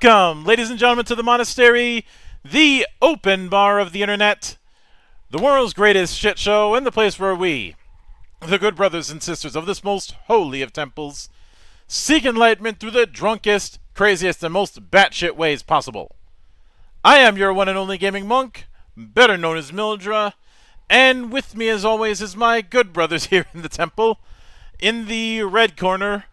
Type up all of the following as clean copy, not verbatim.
Welcome, ladies and gentlemen, to the monastery, the open bar of the internet, the world's greatest shit show, and the place where we, the good brothers and sisters of this most holy of temples, seek enlightenment through the drunkest, craziest, and most batshit ways possible. I am your one and only gaming monk, better known as Mildra, and with me as always is my good brothers here in the temple. In the red corner,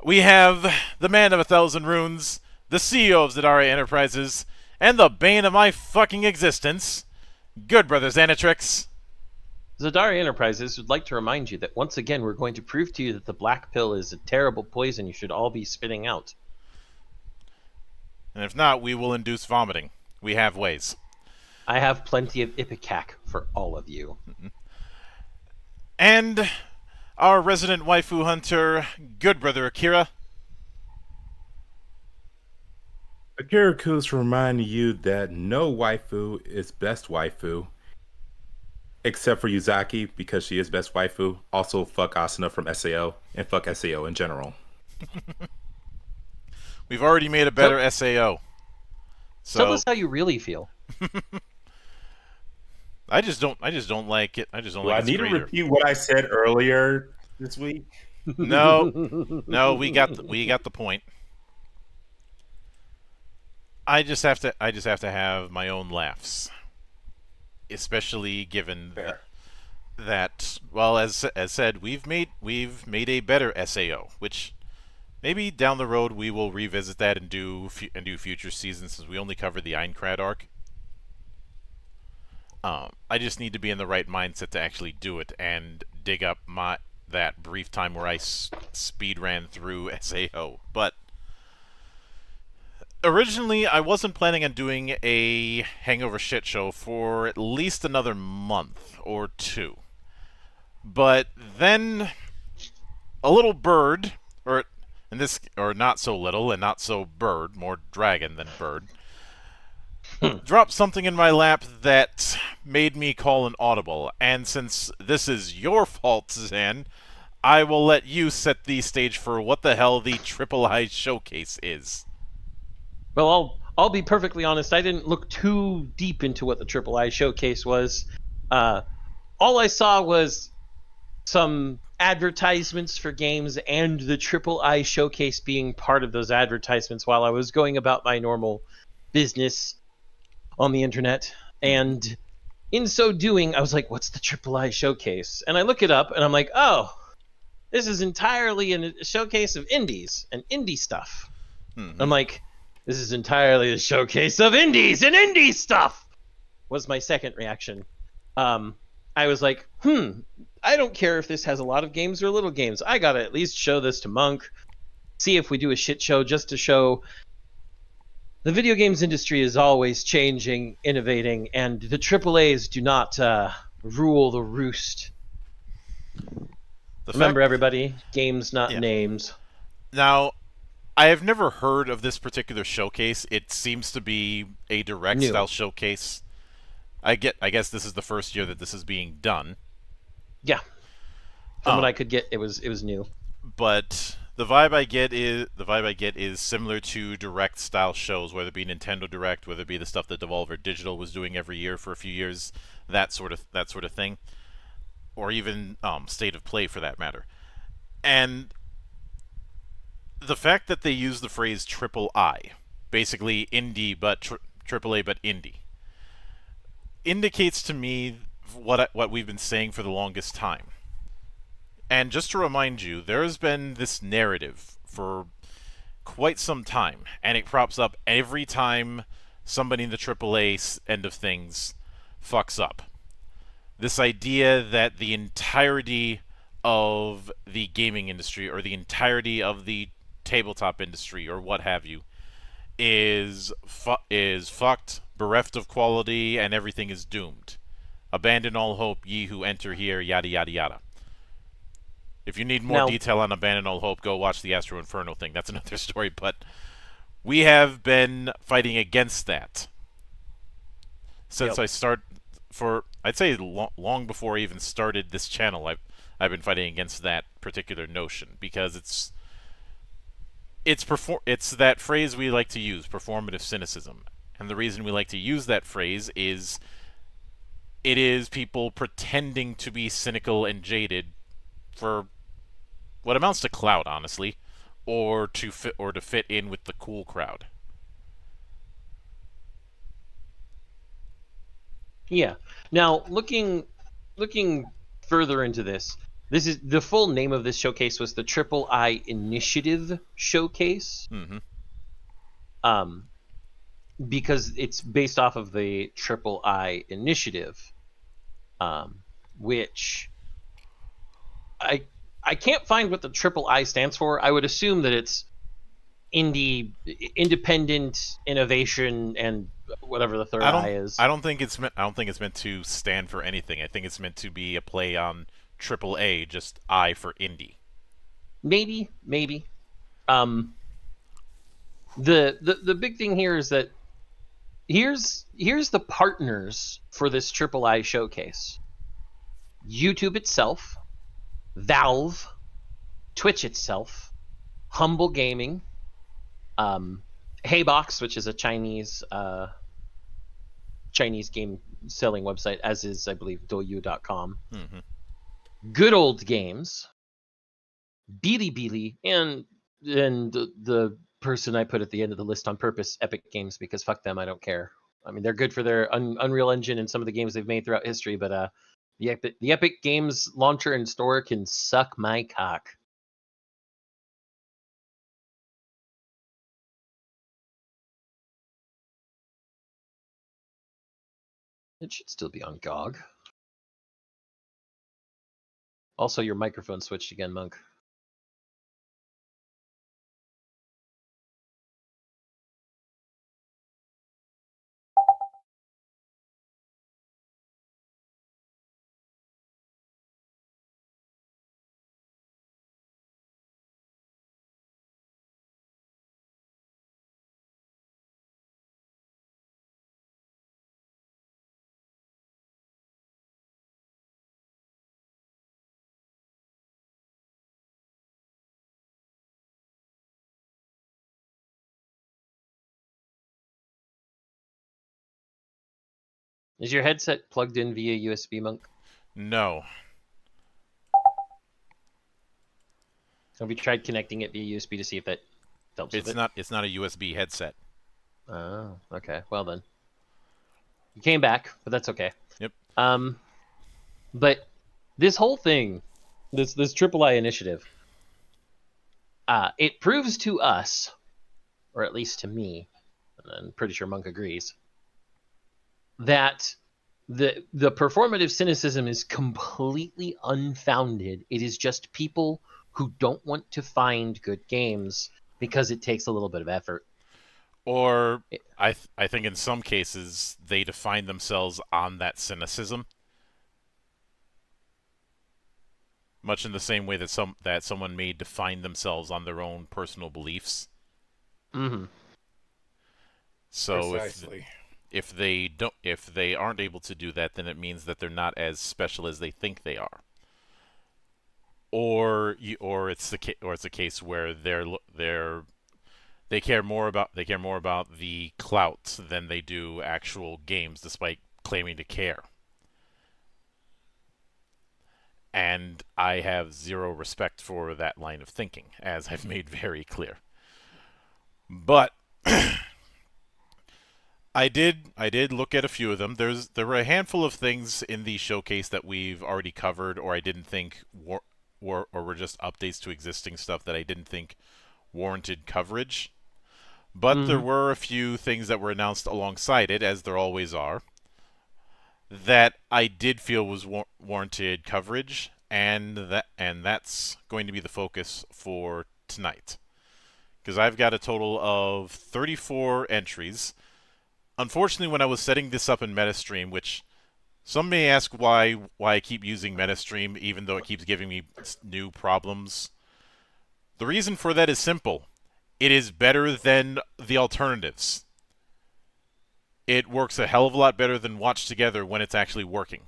we have the man of 1,000 runes, the CEO of Zadaria Enterprises, and the bane of my fucking existence, good brother Xanatrix. Zadaria Enterprises would like to remind you that once again we're going to prove to you that the black pill is a terrible poison you should all be spitting out. And if not, we will induce vomiting. We have ways. I have plenty of Ipecac for all of you. And our resident waifu hunter, good brother Akira. Akira Ku's reminding you that no waifu is best waifu, except for Yuzaki, because she is best waifu. Also, fuck Asuna from SAO, and fuck SAO in general. We've already made a better SAO. Tell us how you really feel. I just don't like it. I just don't like it. I need to repeat what I said earlier this week. No, we got the point. I just have to have my own laughs, especially given that well, as said, we've made a better SAO, which maybe down the road we will revisit that and do future seasons, since we only covered the Aincrad arc. I just need to be in the right mindset to actually do it and dig up that brief time where I speed ran through SAO. But originally, I wasn't planning on doing a Hangover shit show for at least another month or two. But then a little bird, or not so little and not so bird, more dragon than bird, dropped something in my lap that made me call an audible. And since this is your fault, Zan, I will let you set the stage for what the hell the Triple I Showcase is. Well, I'll be perfectly honest. I didn't look too deep into what the Triple I Showcase was. All I saw was some advertisements for games and the Triple I Showcase being part of those advertisements while I was going about my normal business on the internet. And in so doing, I was like, what's the Triple I Showcase? And I look it up, and I'm like, oh, this is entirely a showcase of indies and indie stuff. Mm-hmm. I'm like, this is entirely a showcase of indies and indie stuff, was my second reaction. I was like, I don't care if this has a lot of games or little games. I gotta at least show this to Monk, see if we do a shit show just to show the video games industry is always changing, innovating, and the AAAs do not rule the roost. Remember, everybody, games, not names. Now, I have never heard of this particular showcase. It seems to be a direct style showcase. I guess this is the first year that this is being done. Yeah. From what I could get, it was new. But the vibe I get is similar to direct style shows, whether it be Nintendo Direct, whether it be the stuff that Devolver Digital was doing every year for a few years, that sort of thing, or even State of Play for that matter. And the fact that they use the phrase triple I, basically indie but triple A but indie, indicates to me what we've been saying for the longest time. And just to remind you, there has been this narrative for quite some time, and it crops up every time somebody in the AAA end of things fucks up. This idea that the entirety of the gaming industry, or the entirety of the tabletop industry, or what have you, is fucked, bereft of quality, and everything is doomed. Abandon all hope, ye who enter here, yada yada yada. If you need more detail on Abandon All Hope, go watch the Astro Inferno thing. That's another story, but we have been fighting against that since I'd say long before I even started this channel. I've been fighting against that particular notion, because it's that phrase we like to use, performative cynicism. And the reason we like to use that phrase is it is people pretending to be cynical and jaded for what amounts to clout, honestly, or to fit in with the cool crowd. Yeah. Now, looking further into this, this is the full name of this showcase was the Triple I Initiative Showcase. Mm-hmm. Um, because it's based off of the Triple I Initiative, which I I can't find what the Triple I stands for. I would assume that it's independent innovation, and whatever the third I is. I don't think it's meant to stand for anything. I think it's meant to be a play on triple A, just I for indie. Maybe. Um, the big thing here is that here's the partners for this Triple I showcase: YouTube itself, Valve, Twitch itself, Humble Gaming, Heybox, which is a Chinese game selling website, as is, I believe, Douyu.com. Mm-hmm. Good Old Games, Bilibili, and the person I put at the end of the list on purpose, Epic Games, because fuck them, I don't care. I mean, they're good for their Unreal Engine and some of the games they've made throughout history, but the Epic Games launcher and store can suck my cock. It should still be on GOG. Also, your microphone switched again, Monk. Is your headset plugged in via USB, Monk? No. Have you tried connecting it via USB to see if that helps with it? It's not a USB headset. Oh, okay. Well then. You came back, but that's okay. Yep. But this whole thing, this Triple I initiative, it proves to us, or at least to me, and I'm pretty sure Monk agrees, that the performative cynicism is completely unfounded. It is just people who don't want to find good games because it takes a little bit of effort. Or I think in some cases they define themselves on that cynicism, much in the same way that someone may define themselves on their own personal beliefs. Mm-hmm. So Precisely. if they aren't able to do that, then it means that they're not as special as they think they are. Or it's a case where they care more about the clout than they do actual games, despite claiming to care. And I have zero respect for that line of thinking, as I've made very clear. But I did look at a few of them. There were a handful of things in the showcase that we've already covered, or I didn't think were just updates to existing stuff that I didn't think warranted coverage. But there were a few things that were announced alongside it, as there always are, that I did feel was warranted coverage, and that's going to be the focus for tonight. Because I've got a total of 34 entries. Unfortunately, when I was setting this up in MetaStream, which some may ask why I keep using MetaStream even though it keeps giving me new problems, the reason for that is simple. It is better than the alternatives. It works a hell of a lot better than Watch Together when it's actually working.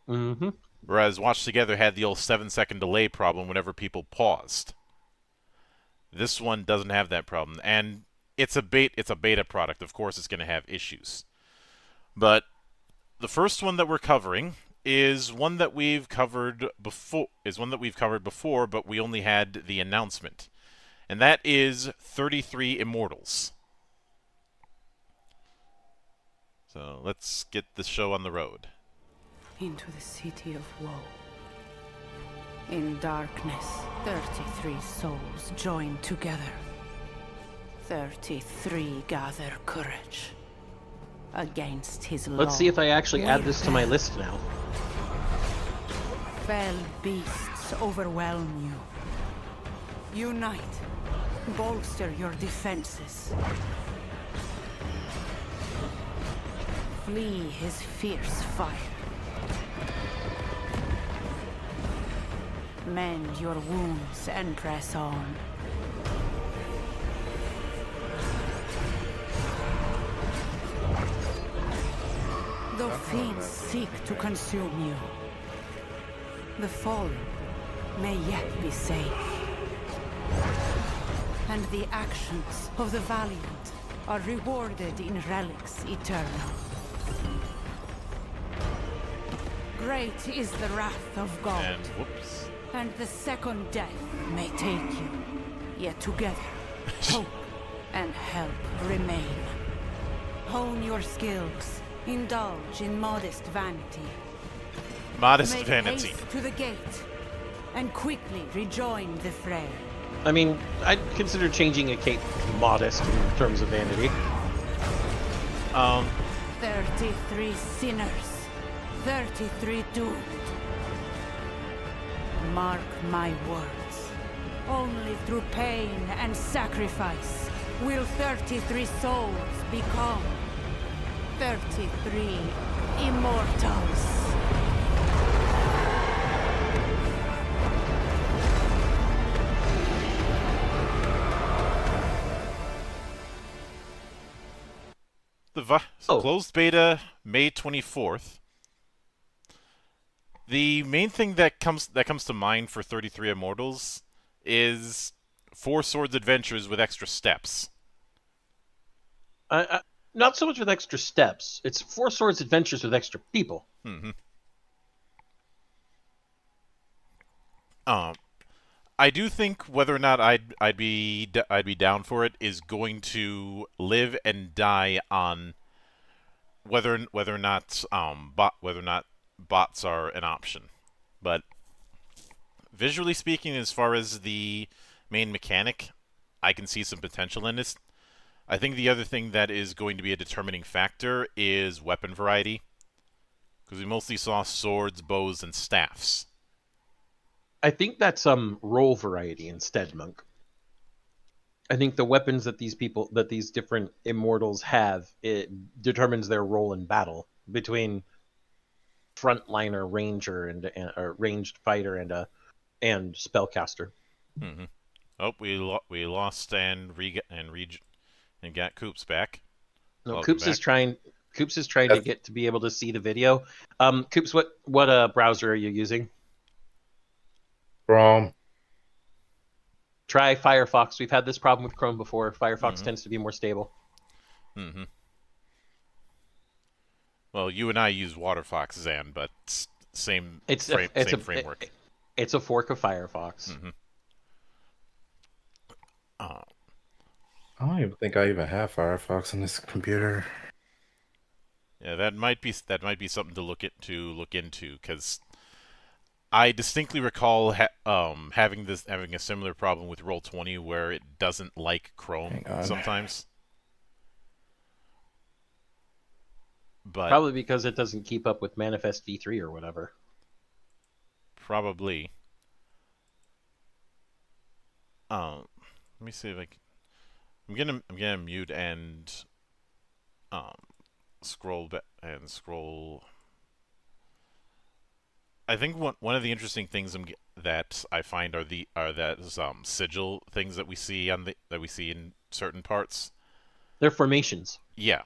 Mm-hmm. Whereas Watch Together had the old 7-second delay problem whenever people paused. This one doesn't have that problem, and it's a beta product. Of course, it's going to have issues. But the first one that we're covering is one that we've covered before. But we only had the announcement, and that is 33 Immortals. So let's get the show on the road. Into the city of woe. In darkness, 33 souls join together. 33 gather courage against his law. Let's see if I actually add this to my list now. Fell beasts overwhelm you. Unite. Bolster your defenses. Flee his fierce fire. Mend your wounds and press on. Though fiends seek to consume you, the fallen may yet be saved. And the actions of the valiant are rewarded in relics eternal. Great is the wrath of God. And whoops. And the second death may take you. Yet together, hope and help remain. Hone your skills. Indulge in modest vanity. Modest Make vanity. haste to the gate. And quickly rejoin the fray. I mean, I'd consider changing a cape modest in terms of vanity. 33 sinners. 33 doomed. Mark my words. Only through pain and sacrifice will 33 souls become 33 immortals. Closed beta May 24th. The main thing that comes to mind for 33 Immortals is Four Swords Adventures with extra steps. Not so much with extra steps. It's Four Swords Adventures with extra people. Mm-hmm. I do think whether or not I'd be down for it is going to live and die on whether or not bots are an option. But visually speaking, as far as the main mechanic, I can see some potential in this. I think the other thing that is going to be a determining factor is weapon variety, because we mostly saw swords, bows, and staffs. I think that's role variety instead, Monk. I think the weapons that these different immortals have, it determines their role in battle between frontliner, ranger, and ranged fighter and spellcaster. Mm-hmm. Oh, we lost and got Coops back. No, Welcome Coops back. is trying to get to be able to see the video. Coops, what browser are you using? Chrome. Try Firefox. We've had this problem with Chrome before. Firefox tends to be more stable. Mm-hmm. Well, you and I use WaterFox, Zan, but same framework. It's a fork of Firefox. Mm-hmm. I don't even think I even have Firefox on this computer. Yeah, that might be something to look into, because I distinctly recall having a similar problem with Roll20 where it doesn't like Chrome sometimes. But Probably because it doesn't keep up with Manifest v3 or whatever. Probably. Let me see if I can. I'm gonna mute and scroll back and scroll. I think one of the interesting things that I find are that sigil things that we see in certain parts. They're formations. Yeah.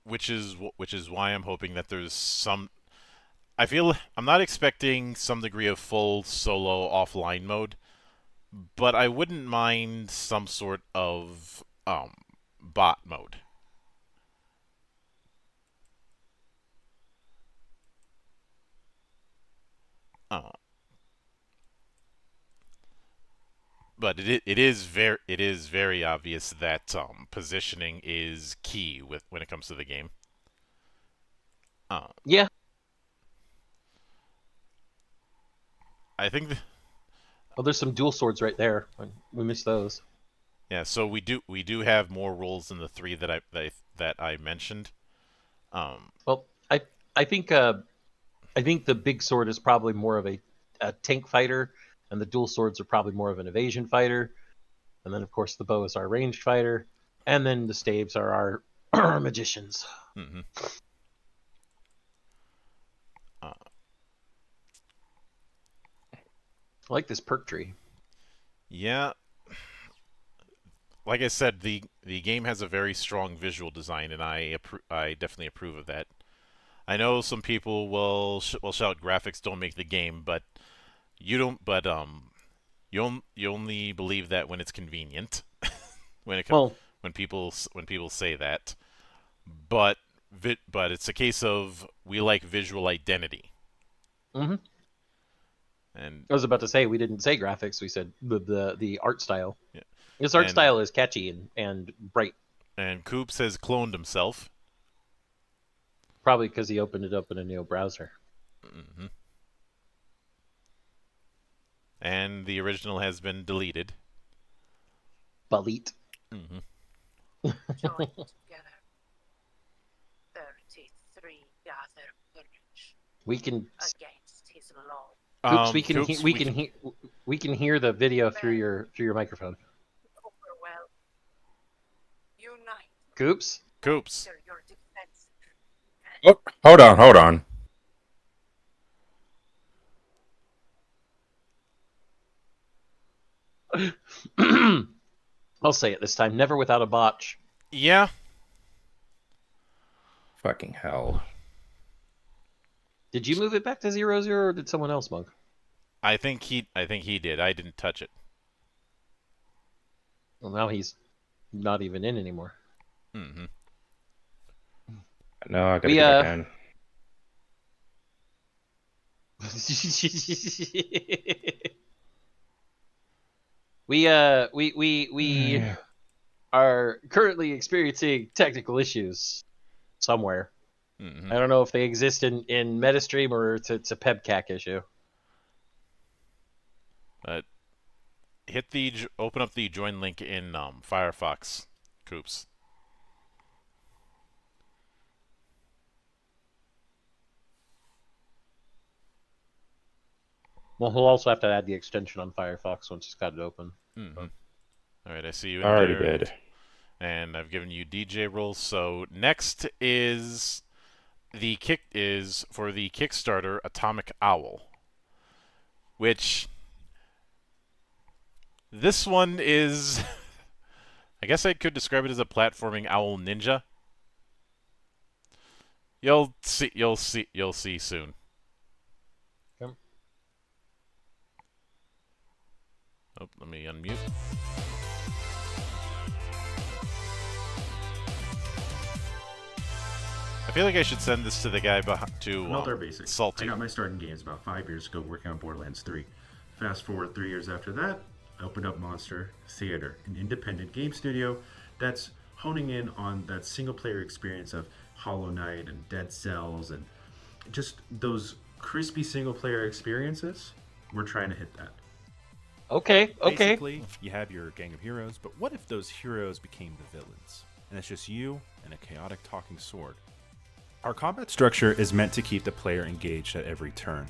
Which is why I'm hoping that there's some. I feel I'm not expecting some degree of full solo offline mode, but I wouldn't mind some sort of bot mode. Uh, but it is very obvious that positioning is key when it comes to the game. Yeah. I think. Well, there's some dual swords right there. We missed those. Yeah, so we do have more roles than the three that I mentioned. Well, I think the big sword is probably more of a tank fighter, and the dual swords are probably more of an evasion fighter, and then of course the bow is our ranged fighter, and then the staves are our magicians. Mm-hmm. I like this perk tree. Yeah, like I said, the game has a very strong visual design, and I definitely approve of that. I know some people will shout graphics don't make the game, but you don't. But you only believe that when it's convenient. When people say that, but it's a case of we like visual identity. Mm-hmm. And I was about to say we didn't say graphics. We said the art style. Yeah. This art style is catchy and bright. And Coops has cloned himself. Probably because he opened it up in a new browser. Mm-hmm. And the original has been deleted. Delete. Mm-hmm. Join together. 33 gather courage We can. against his law. Coops, we can hear the video through your microphone. Overwhelm. Unite. Coops. Coops. Enter your defense. Oh, hold on. I'll say it this time. Never without a botch. Yeah. Fucking hell. Did you move it back to 0-0, or did someone else, Monk? I think he did. I didn't touch it. Well, now he's not even in anymore. Mm-hmm. No, I gotta get back in. We are currently experiencing technical issues somewhere. Mm-hmm. I don't know if they exist in Metastream or it's a PebCac issue. But open up the join link in Firefox, Coops. Well, he'll also have to add the extension on Firefox once he's got it open. Mm-hmm. All right, I see you in Already there. did. And I've given you DJ roles. So next is for the Kickstarter Atomic Owl, which this one is I guess I could describe it as a platforming owl ninja. You'll see soon. Okay. Oh, let me unmute. I feel like I should send this to the guy to Another basic. Salty. I got my start in games about 5 years ago working on Borderlands 3. Fast forward 3 years after that, I opened up Monster Theater, an independent game studio that's honing in on that single player experience of Hollow Knight and Dead Cells and just those crispy single player experiences. We're trying to hit that. Okay. Basically, you have your gang of heroes, but what if those heroes became the villains? And it's just you and a chaotic talking sword. Our combat structure is meant to keep the player engaged at every turn.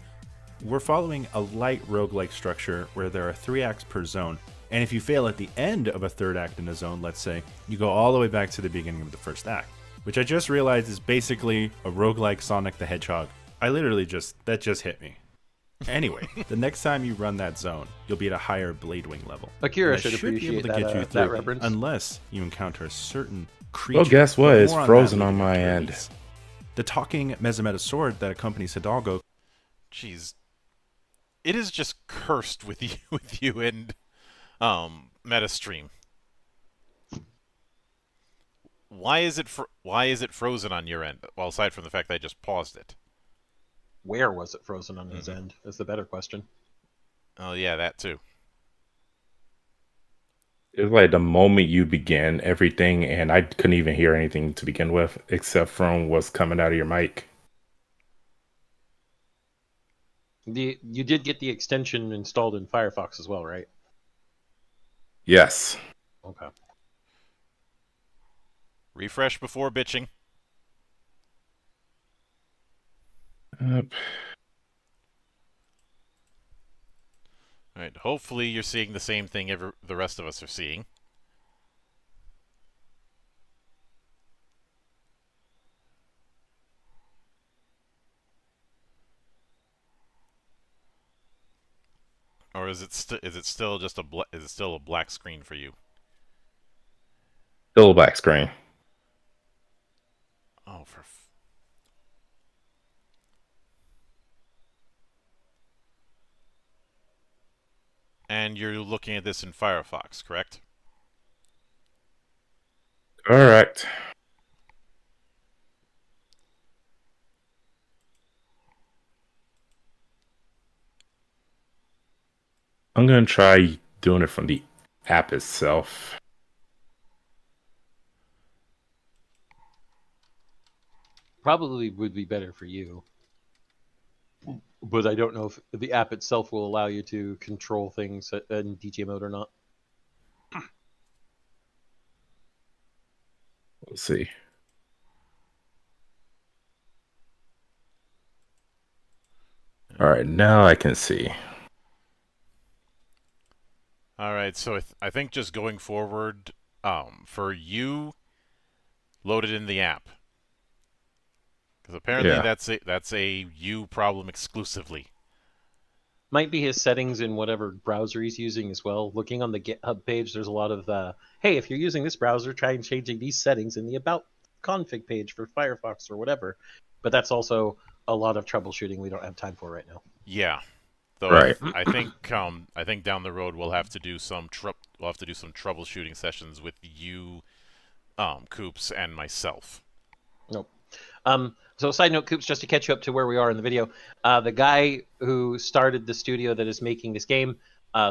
We're following a light roguelike structure where there are 3 acts per zone, and if you fail at the end of a 3rd act in a zone, let's say, you go all the way back to the beginning of the 1st act, which I just realized is basically a roguelike Sonic the Hedgehog. That just hit me. Anyway, the next time you run that zone, you'll be at a higher Bladewing level. Akira And should be appreciate able to that, get you that through, reference. unless you encounter a certain creature. Well, guess what? But It's more on frozen that on later my in the end. release. The talking Mesameta sword that accompanies Hidalgo Jeez, it is just cursed with you and MetaStream. Why is it frozen on your end? Well, aside from the fact that I just paused it. Where was it frozen on his end? Is the better question. Oh yeah, that too. It was like the moment you began everything, and I couldn't even hear anything to begin with, except from what's coming out of your mic. You did get the extension installed in Firefox as well, right? Yes. Okay. Refresh before bitching. Yep. All right. Hopefully, you're seeing the same thing the rest of us are seeing. Or is it still just is it still a black screen for you? Still a black screen. Oh, and you're looking at this in Firefox, correct? Correct. I'm gonna try doing it from the app itself. Probably would be better for you. But I don't know if the app itself will allow you to control things in DJ mode or not. Let's see. All right, now I can see. All right. So I think just going forward, for you, load it in the app. Because apparently Yeah. that's a you problem exclusively. Might be his settings in whatever browser he's using as well. Looking on the GitHub page, there's a lot of, hey, if you're using this browser, try and changing these settings in the About config page for Firefox or whatever. But that's also a lot of troubleshooting we don't have time for right now. Yeah. Though Right. I think down the road we'll have to do some troubleshooting sessions with you, Coops, and myself. Nope. So side note, Coops, just to catch you up to where we are in the video, the guy who started the studio that is making this game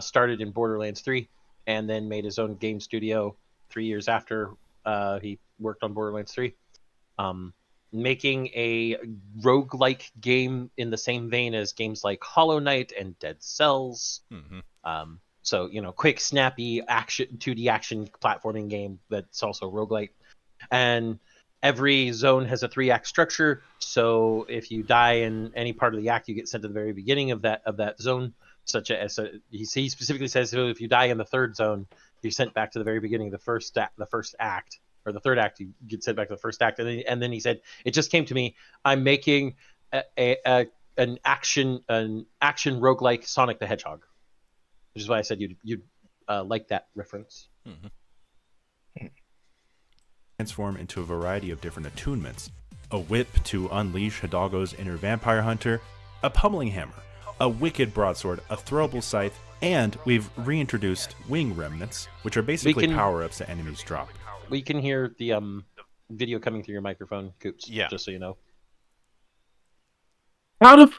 started in Borderlands 3 and then made his own game studio 3 years after he worked on Borderlands 3. Making a roguelike game in the same vein as games like Hollow Knight and Dead Cells. Mm-hmm. So, quick, snappy action 2D action platforming game that's also roguelike. And every zone has a 3-act structure, so if you die in any part of the act, you get sent to the very beginning of that zone. He specifically says, so if you die in the third zone, you're sent back to the very beginning of the first act, or the third act, you get sent back to the first act. And then he said, it just came to me, I'm making an action roguelike Sonic the Hedgehog, which is why I said you'd like that reference. Mm-hmm. Transform into a variety of different attunements. A whip to unleash Hidalgo's inner vampire hunter, a pummeling hammer, a wicked broadsword, a throwable scythe, and we've reintroduced wing remnants, which are basically power-ups that enemies drop. We can hear the video coming through your microphone, Coops, Yeah. just so you know. How the...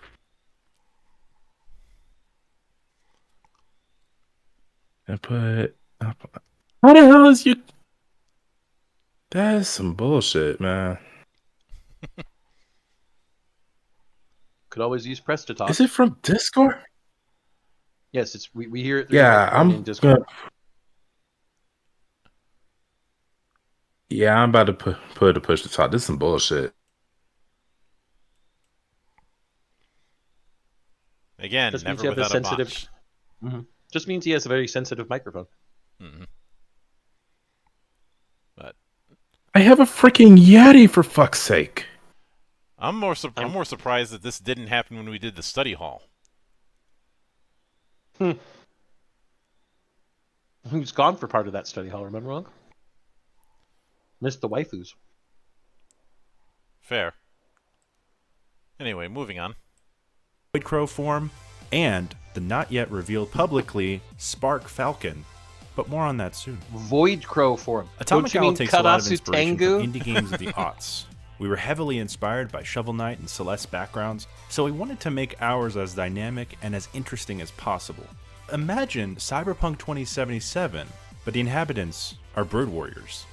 How the hell is you... That is some bullshit, man. Could always use press to talk. Is it from Discord? Yes, we hear it through Yeah, in Discord. I'm about to put a push to talk. This is some bullshit. Again, Just means never you have a without sensitive. a botch. Just means he has a very sensitive microphone. Mm-hmm. But I have a freaking Yeti, for fuck's sake. I'm more surprised that this didn't happen when we did the study hall. He was gone for part of that study hall, remember, Wrong? Missed the waifus. Fair. Anyway, moving on. Void Crow form, and the not yet revealed publicly Spark Falcon. But more on that soon. Void Crow form. Atomic Don't you Owl mean takes a lot of Karasu inspiration Tengu? from indie games of the aughts. We were heavily inspired by Shovel Knight and Celeste backgrounds, so we wanted to make ours as dynamic and as interesting as possible. Imagine Cyberpunk 2077, but the inhabitants are bird warriors.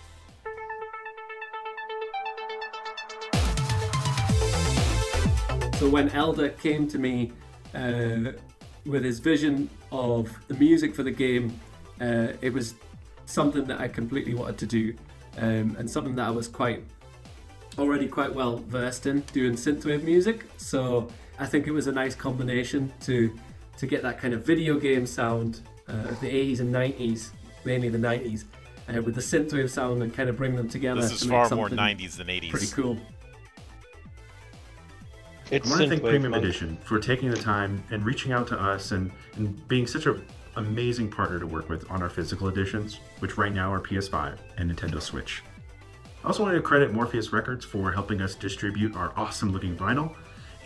So when Elder came to me with his vision of the music for the game, it was something that I completely wanted to do, and something that I was already quite well versed in doing synthwave music. So I think it was a nice combination to get that kind of video game sound of the 80s and 90s, mainly the 90s, with the synthwave sound, and kind of bring them together. This is to make far more something 90s than 80s. pretty cool. It's I want to thank synthwave, Premium man. Edition for taking the time and reaching out to us and being such an amazing partner to work with on our physical editions, which right now are PS5 and Nintendo Switch. I also wanted to credit Morpheus Records for helping us distribute our awesome looking vinyl,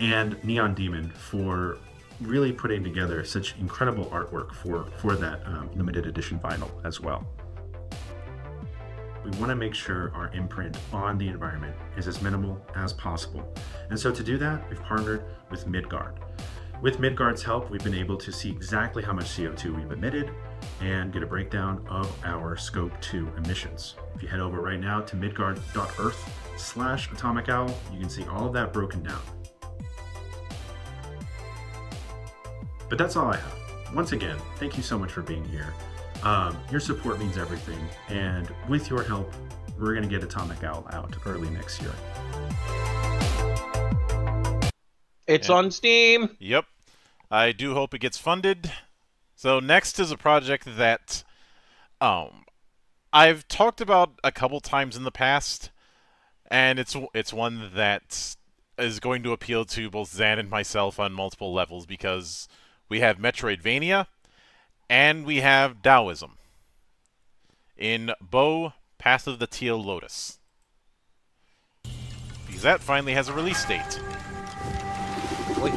and Neon Demon for really putting together such incredible artwork for that limited edition vinyl as well. We want to make sure our imprint on the environment is as minimal as possible. And so to do that, we've partnered with Midgard. With Midgard's help, we've been able to see exactly how much CO2 we've emitted and get a breakdown of our Scope 2 emissions. If you head over right now to midgard.earth/Atomic Owl, you can see all of that broken down. But that's all I have. Once again, thank you so much for being here. Your support means everything, and with your help, we're going to get Atomic Owl out early next year. It's on Steam. Yep. I do hope it gets funded. So next is a project that I've talked about a couple times in the past, and it's one that is going to appeal to both Zan and myself on multiple levels, because we have Metroidvania and we have Taoism in Bo Path of the Teal Lotus, because that finally has a release date. Wait.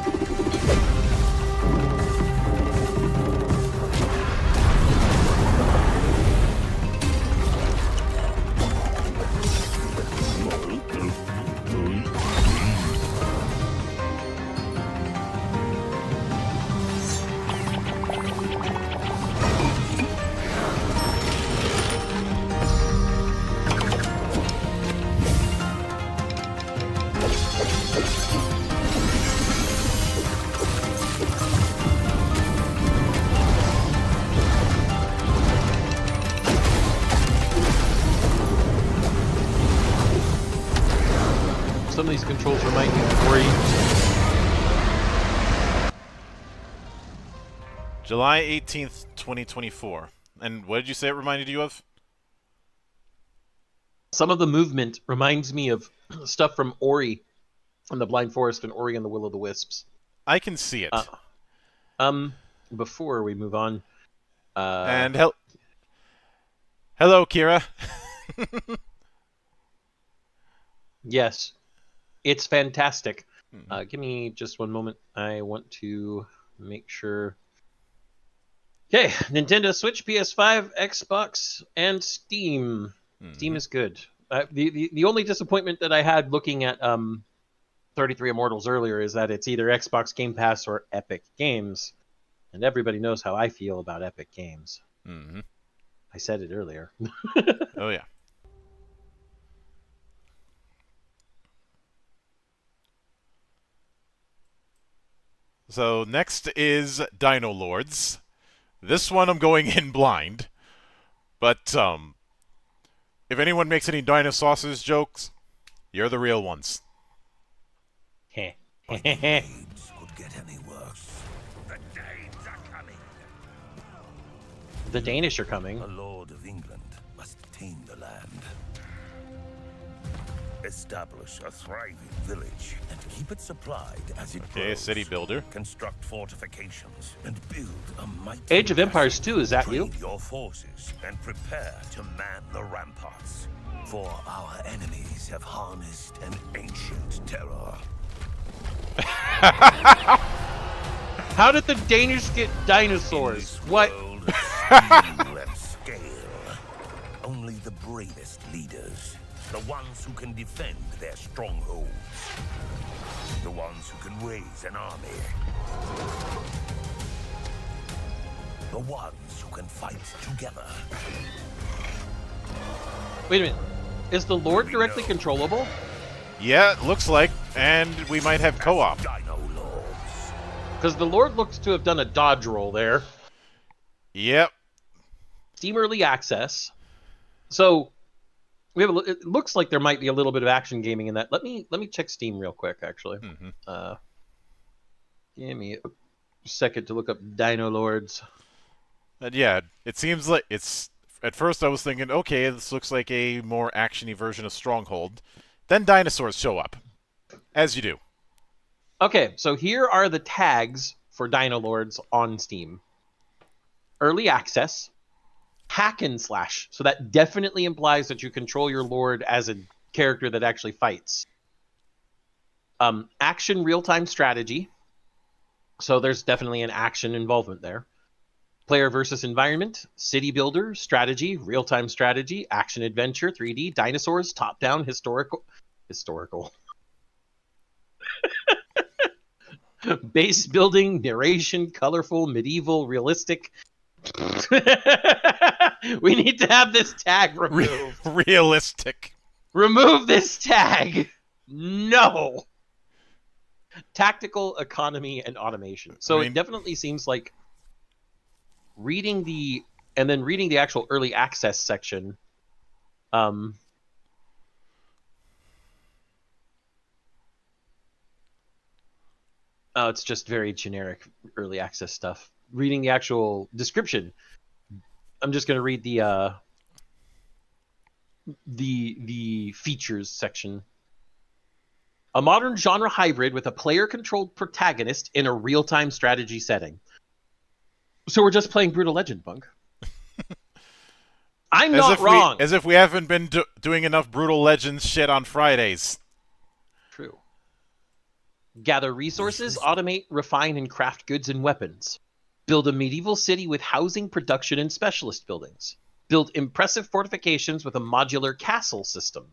Some of these controls remind me of Ori. July 18th, 2024. And what did you say it reminded you of? Some of the movement reminds me of stuff from Ori and the Blind Forest and Ori and the Will of the Wisps. I can see it. Before we move on, And hello, Kira. yes, it's fantastic. Give me just one moment. I want to make sure. Okay, Nintendo Switch, PS5, Xbox, and Steam. Steam is good. The only disappointment that I had looking at 33 Immortals earlier is that it's either Xbox Game Pass or Epic Games. And everybody knows how I feel about Epic Games. Mm-hmm. I said it earlier. Oh, yeah. So next is Dino Lords. This one I'm going in blind. But, if anyone makes any Dino Sauces jokes, you're the real ones. Could get any worse. The Danes are coming. The Danish are coming. A lord of England must tame the land. Establish a thriving village and keep it supplied as it Okay, grows. city builder. Construct fortifications and build a mighty Age of Empires castle. 2, is that Train you? your forces and prepare to man the ramparts. For our enemies have harnessed an ancient terror. How did the Danish get dinosaurs? What? World of steel and scale. Only the bravest leaders, the ones who can defend their strongholds, the ones who can raise an army, the ones who can fight together. Wait a minute. Is the Lord directly controllable? Yeah, it looks like, and we might have co-op. Dino Lords. Because the Lord looks to have done a dodge roll there. Yep. Steam Early Access. So we have it looks like there might be a little bit of action gaming in that. Let me check Steam real quick, actually. Give me a second to look up Dino Lords. And yeah, it seems like it's... At first I was thinking, okay, this looks like a more action-y version of Stronghold. Then dinosaurs show up. As you do. Okay, so here are the tags for Dino Lords on Steam. Early Access. Hack and Slash. So that definitely implies that you control your Lord as a character that actually fights. Action Real-Time Strategy. So there's definitely an action involvement there. Player versus environment, city builder, strategy, real-time strategy, action adventure, 3D, dinosaurs, top-down, historical. Base building, narration, colorful, medieval, realistic. We need to have this tag removed. Realistic. Remove this tag. No. Tactical, economy, and automation. So it definitely seems like reading the actual early access section, it's just very generic early access stuff. Reading the actual description, I'm just going to read the features section. A modern genre hybrid with a player-controlled protagonist in a real-time strategy setting. So we're just playing Brutal Legend, Bunk. I'm not wrong. As if we haven't been doing enough Brutal Legends shit on Fridays. True. Gather resources, automate, refine, and craft goods and weapons. Build a medieval city with housing, production, and specialist buildings. Build impressive fortifications with a modular castle system.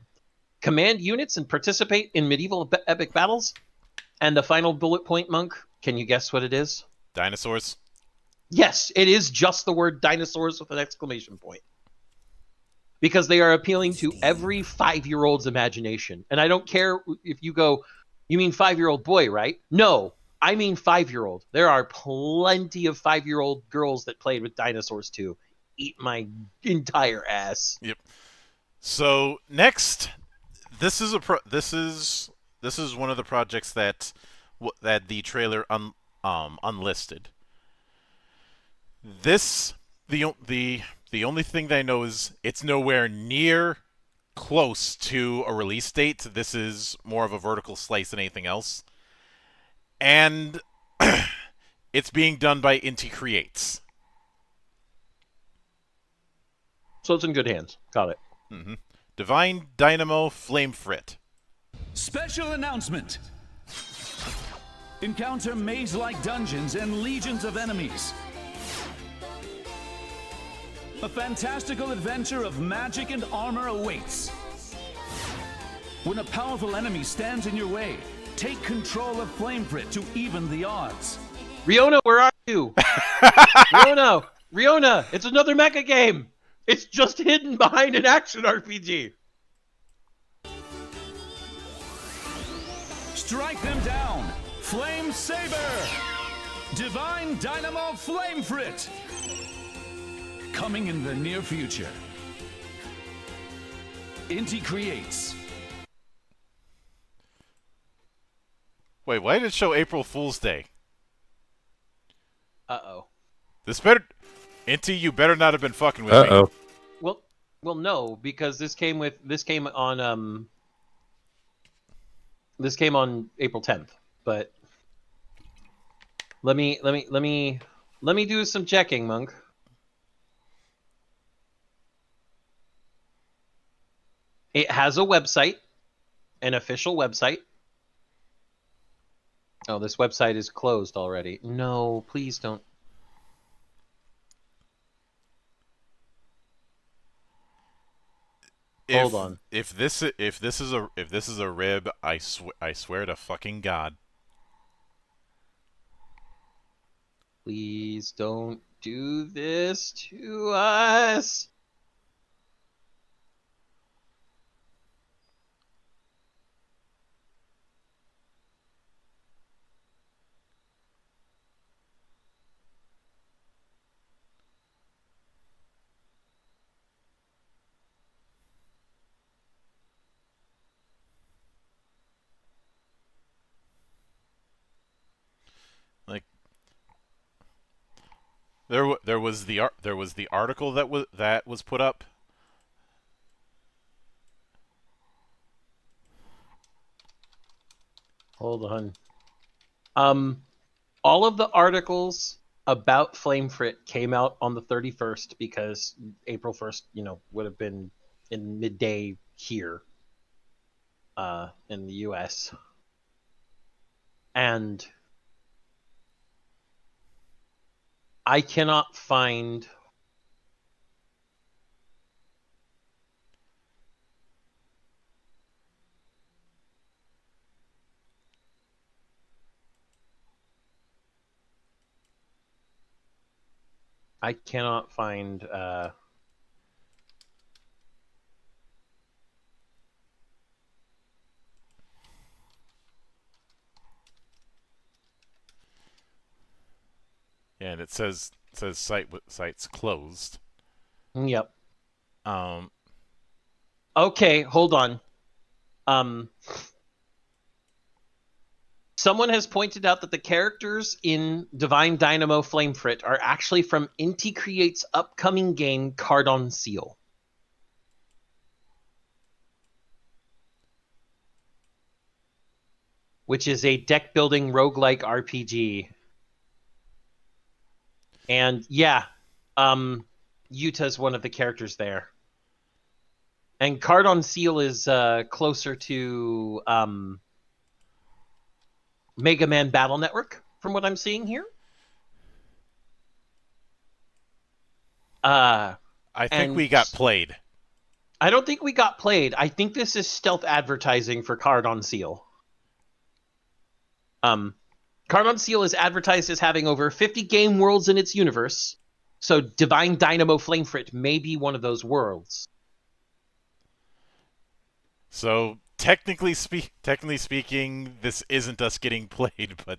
Command units and participate in medieval epic battles. And the final bullet point, Monk, can you guess what it is? Dinosaurs. Yes, it is just the word dinosaurs with an exclamation point. Because they are appealing to every 5-year-old's imagination. And I don't care if you go, you mean 5-year-old boy, right? No, I mean 5-year-old. There are plenty of 5-year-old girls that played with dinosaurs too. Eat my entire ass. Yep. So next, this is one of the projects that the trailer unlisted. This the only thing that I know is it's nowhere near close to a release date. This is more of a vertical slice than anything else. And it's being done by Inti Creates. So it's in good hands. Got it. Mm-hmm. Divine Dynamo Flame Frit. Special announcement. Encounter maze-like dungeons and legions of enemies. A fantastical adventure of magic and armor awaits. When a powerful enemy stands in your way, take control of Flamefrit to even the odds. Riona, where are you? Riona, it's another mecha game. It's just hidden behind an action RPG. Strike them down. Flame Saber. Divine Dynamo Flamefrit. Coming in the near future. Inti Creates. Wait, why did it show April Fool's Day? Uh-oh. This better... Inti, you better not have been fucking with me. Well, no, because this came on April 10th. But let me do some checking, Monk. It has a website, an official website. Oh, this website is closed already. No, please don't. Hold on. If this is a rib, I swear to fucking God. Please don't do this to us. Like there was the article that was put up. Hold on. All of the articles about Flame Frit came out on the 31st because April 1st, would have been in midday here in the US. And I cannot find Yeah, and it says site's closed. Yep. Um. Okay, hold on. Someone has pointed out that the characters in Divine Dynamo Flamefrit are actually from Inti Create's upcoming game Cardon Seal. Which is a deck-building roguelike RPG. And yeah, Yuta's one of the characters there. And Cardon Seal is closer to Mega Man Battle Network, from what I'm seeing here. I think we got played. I don't think we got played. I think this is stealth advertising for Cardon Seal. Cardon Seal is advertised as having over 50 game worlds in its universe, so Divine Dynamo Flamefrit may be one of those worlds. So technically speaking, this isn't us getting played, but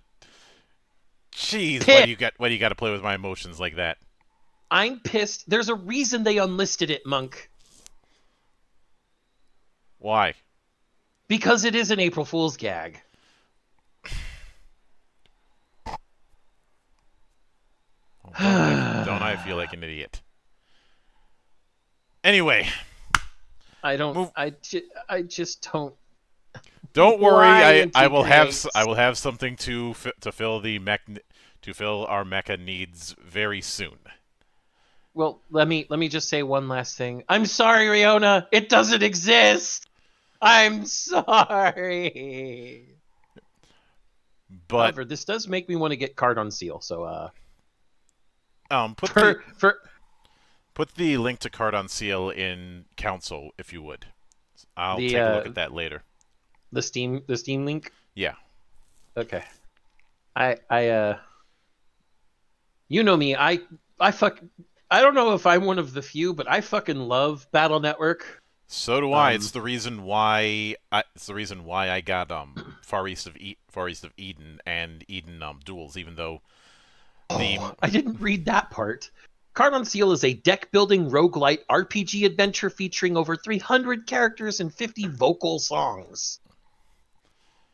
jeez, why do you got to play with my emotions like that? I'm pissed. There's a reason they unlisted it, Monk. Why? Because it is an April Fool's gag. Don't I feel like an idiot? Anyway, I just don't. Don't worry, I will Creates? have something to fill our mecha needs very soon. Well, let me just say one last thing. I'm sorry, Riona. It doesn't exist. I'm sorry. But however, this does make me want to get Cardon Seal. So put the link to Cardon Seal in Council if you would. I'll take a look at that later. The Steam link? Yeah. Okay. I you know me, I don't know if I'm one of the few, but I fucking love Battle Network. So do I. It's the reason why I got Far East of Eden and Eden Duels, even though I didn't read that part. Cardon Seal is a deck-building roguelite RPG adventure featuring over 300 characters and 50 vocal songs.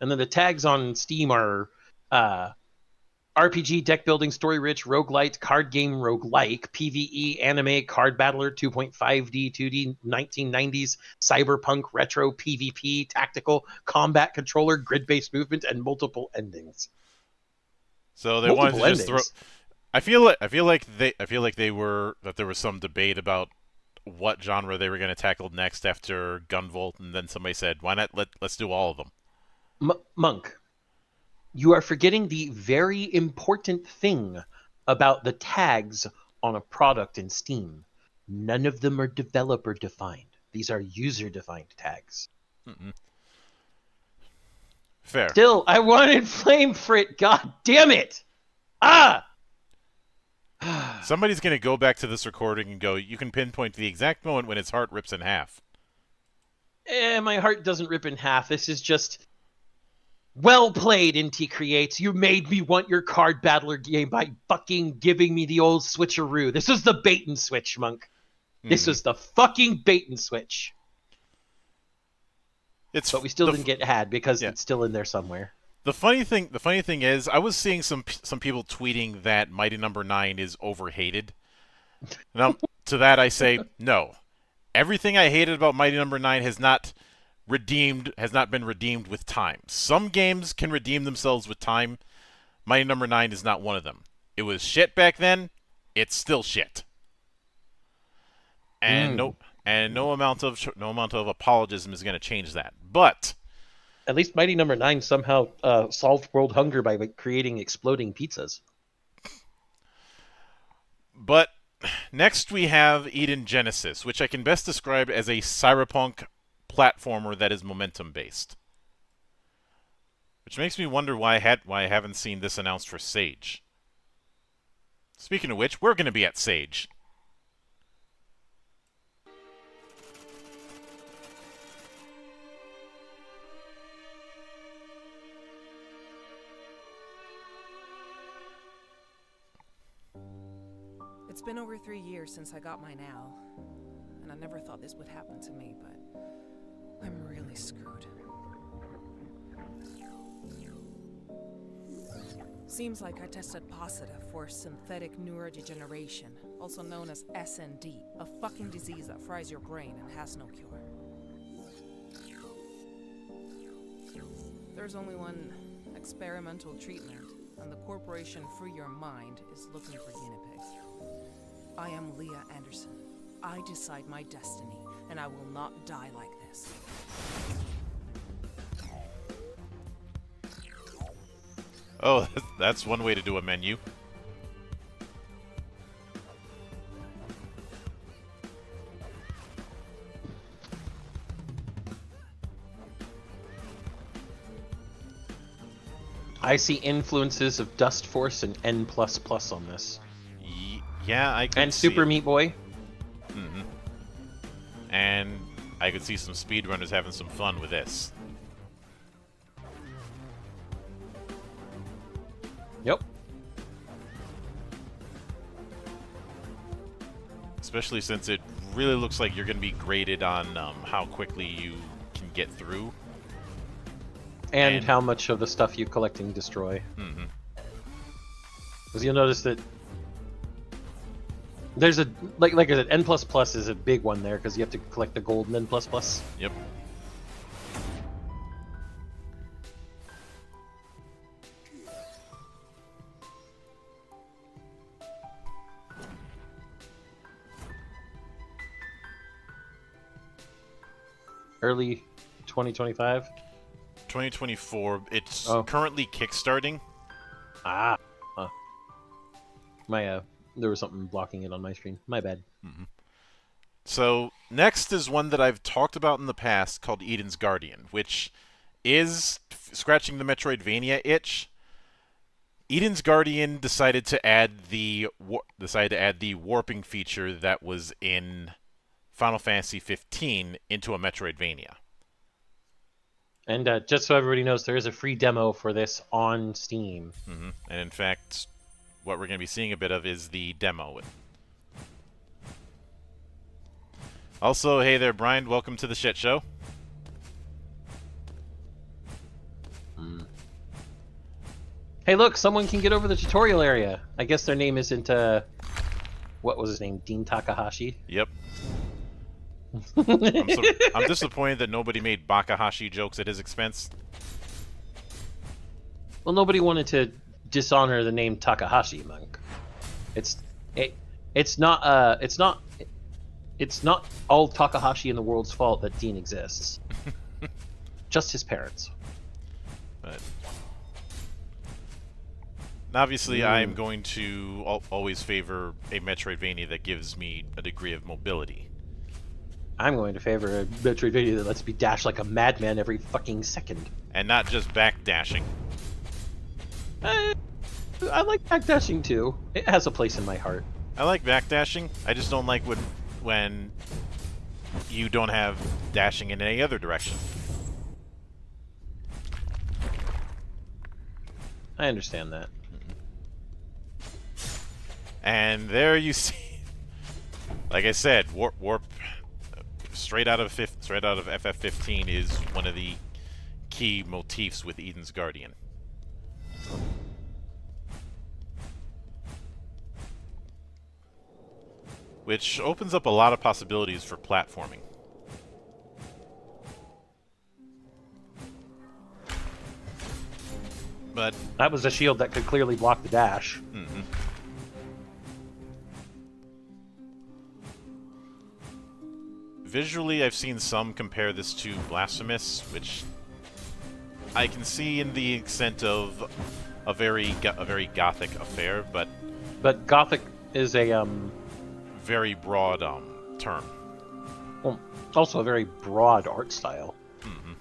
And then the tags on Steam are RPG, deck-building, story-rich, roguelite, card game roguelike, PvE, anime, card battler, 2.5D, 2D, 1990s, cyberpunk, retro, PvP, tactical, combat controller, grid-based movement, and multiple endings. So they wanted to just throw. I feel like there was some debate about what genre they were going to tackle next after Gunvolt, and then somebody said, "Why not let's do all of them?" Monk, You are forgetting the very important thing about the tags on a product in Steam. None of them are developer defined. These are user defined tags. Fair. Still, I wanted Flame Frit. God damn it! Ah! Somebody's going to go back to this recording and go, you can pinpoint the exact moment when its heart rips in half. My heart doesn't rip in half. This is just... Well played, Inti Creates. You made me want your card battler game by fucking giving me the old switcheroo. This was the bait and switch, Monk. This was the fucking bait and switch. But we still didn't get had because it's still in there somewhere. The funny thing is, I was seeing some people tweeting that Mighty Number 9 is overhated. Now, to that I say, no. Everything I hated about Mighty Number 9 has not been redeemed with time. Some games can redeem themselves with time. Mighty Number 9 is not one of them. It was shit back then. It's still shit. And no amount of apologism is going to change that. But at least Mighty Number 9 somehow solved world hunger by creating exploding pizzas. But next we have Eden Genesis, which I can best describe as a cyberpunk platformer that is momentum based. Which makes me wonder why I haven't seen this announced for Sage. Speaking of which, we're going to be at Sage. It's been over 3 years since I got my now, and I never thought this would happen to me, but I'm really screwed. Seems like I tested positive for synthetic neurodegeneration, also known as SND, a fucking disease that fries your brain and has no cure. There's only one experimental treatment, and the corporation Free Your Mind is looking for guinea pigs. I am Leah Anderson. I decide my destiny, and I will not die like this. Oh, that's one way to do a menu. I see influences of Dust Force and N++ on this. Yeah, I can and see Super it. Meat Boy. And I could see some speedrunners having some fun with this. Yep. Especially since it really looks like you're going to be graded on how quickly you can get through. And how much of the stuff you collect and destroy. Because you'll notice that there's a like I said, N++ is a big one there because you have to collect the gold in N++. Yep. Early 2025. 2024. It's currently kickstarting. Ah. My there was something blocking it on my screen. My bad. So next is one that I've talked about in the past called Eden's Guardian, which is scratching the Metroidvania itch. Eden's Guardian decided to add the warping feature that was in Final Fantasy 15 into a Metroidvania. And just so everybody knows, there is a free demo for this on Steam. And in fact, what we're going to be seeing a bit of is the demo. Also, hey there, Brian. Welcome to the Shitshow. Hey, look, someone can get over the tutorial area. I guess their name isn't, what was his name? Dean Takahashi? Yep. I'm disappointed that nobody made Bakahashi jokes at his expense. Well, nobody wanted to dishonor the name Takahashi, Monk. It's not all Takahashi in the world's fault that Dean exists. Just his parents. But Obviously, I'm going to always favor a Metroidvania that gives me a degree of mobility. I'm going to favor a Metroidvania that lets me dash like a madman every fucking second. And not just backdashing. I like backdashing too. It has a place in my heart. I like backdashing. I just don't like when you don't have dashing in any other direction. I understand that. And there you see, like I said, warp straight out of FF15 is one of the key motifs with Eden's Guardian. Which opens up a lot of possibilities for platforming. But that was a shield that could clearly block the dash. Mm-hmm. Visually, I've seen some compare this to Blasphemous, which I can see in the extent of a very gothic affair, but gothic is a very broad term. Well, also a very broad art style. Mm-hmm.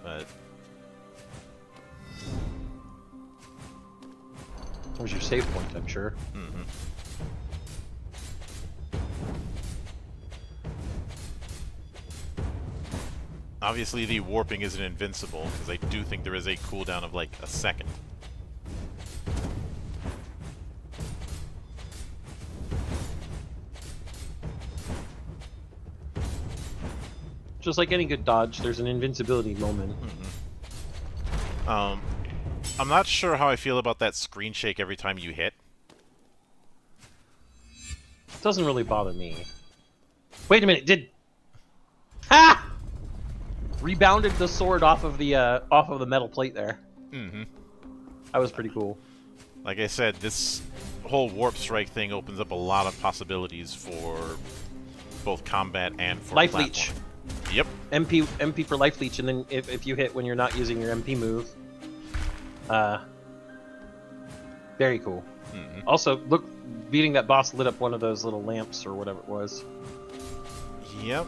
But there's your save point, I'm sure. Mm-hmm. Obviously, the warping isn't invincible, because I do think there is a cooldown of like a second. Just like any good dodge, there's an invincibility moment. Mm-hmm. I'm not sure how I feel about that screen shake every time you hit. It doesn't really bother me. Wait a minute, did... Ha! Rebounded the sword off of the metal plate there. Mm-hmm. That was pretty cool. Like I said, this whole warp strike thing opens up a lot of possibilities for both combat and for life platforming. leech. Yep. MP for life leech, and then if you hit when you're not using your MP move. Very cool. Mm-hmm. Also, look, beating that boss lit up one of those little lamps or whatever it was. Yep.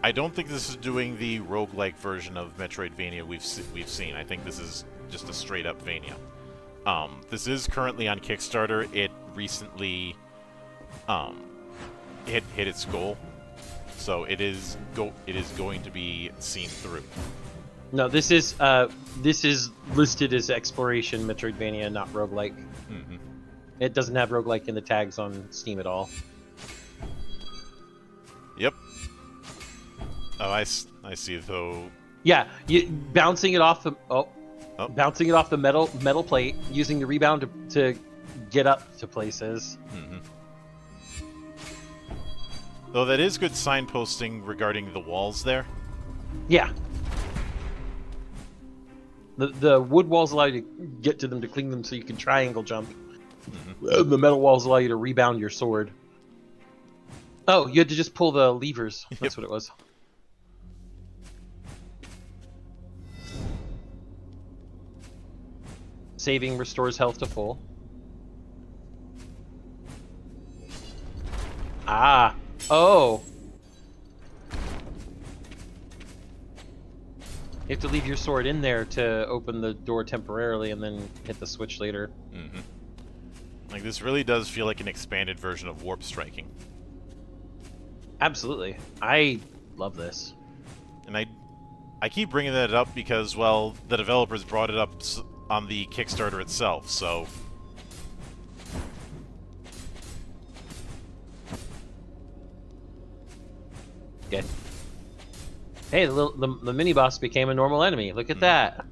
I don't think this is doing the roguelike version of Metroidvania we've seen. I think this is just a straight up Vania. This is currently on Kickstarter. It recently hit its goal, so it is going to be seen through. No, this is listed as exploration Metroidvania, not roguelike. Mm-hmm. It doesn't have roguelike in the tags on Steam at all. Yep. Oh, I see though. Yeah, bouncing it off the bouncing it off the metal plate, using the rebound to get up to places. Mm-hmm. Though that is good signposting regarding the walls there. Yeah. The wood walls allow you to get to them to clean them so you can triangle jump. Mm-hmm. The metal walls allow you to rebound your sword. Oh, you had to just pull the levers. That's what it was. Saving restores health to full. Ah. Oh. You have to leave your sword in there to open the door temporarily and then hit the switch later. Mm-hmm. Like, this really does feel like an expanded version of warp striking. Absolutely. I love this. And I keep bringing that up because, well, the developers brought it up on the Kickstarter itself, so... Okay. Hey, the mini boss became a normal enemy. Look at that.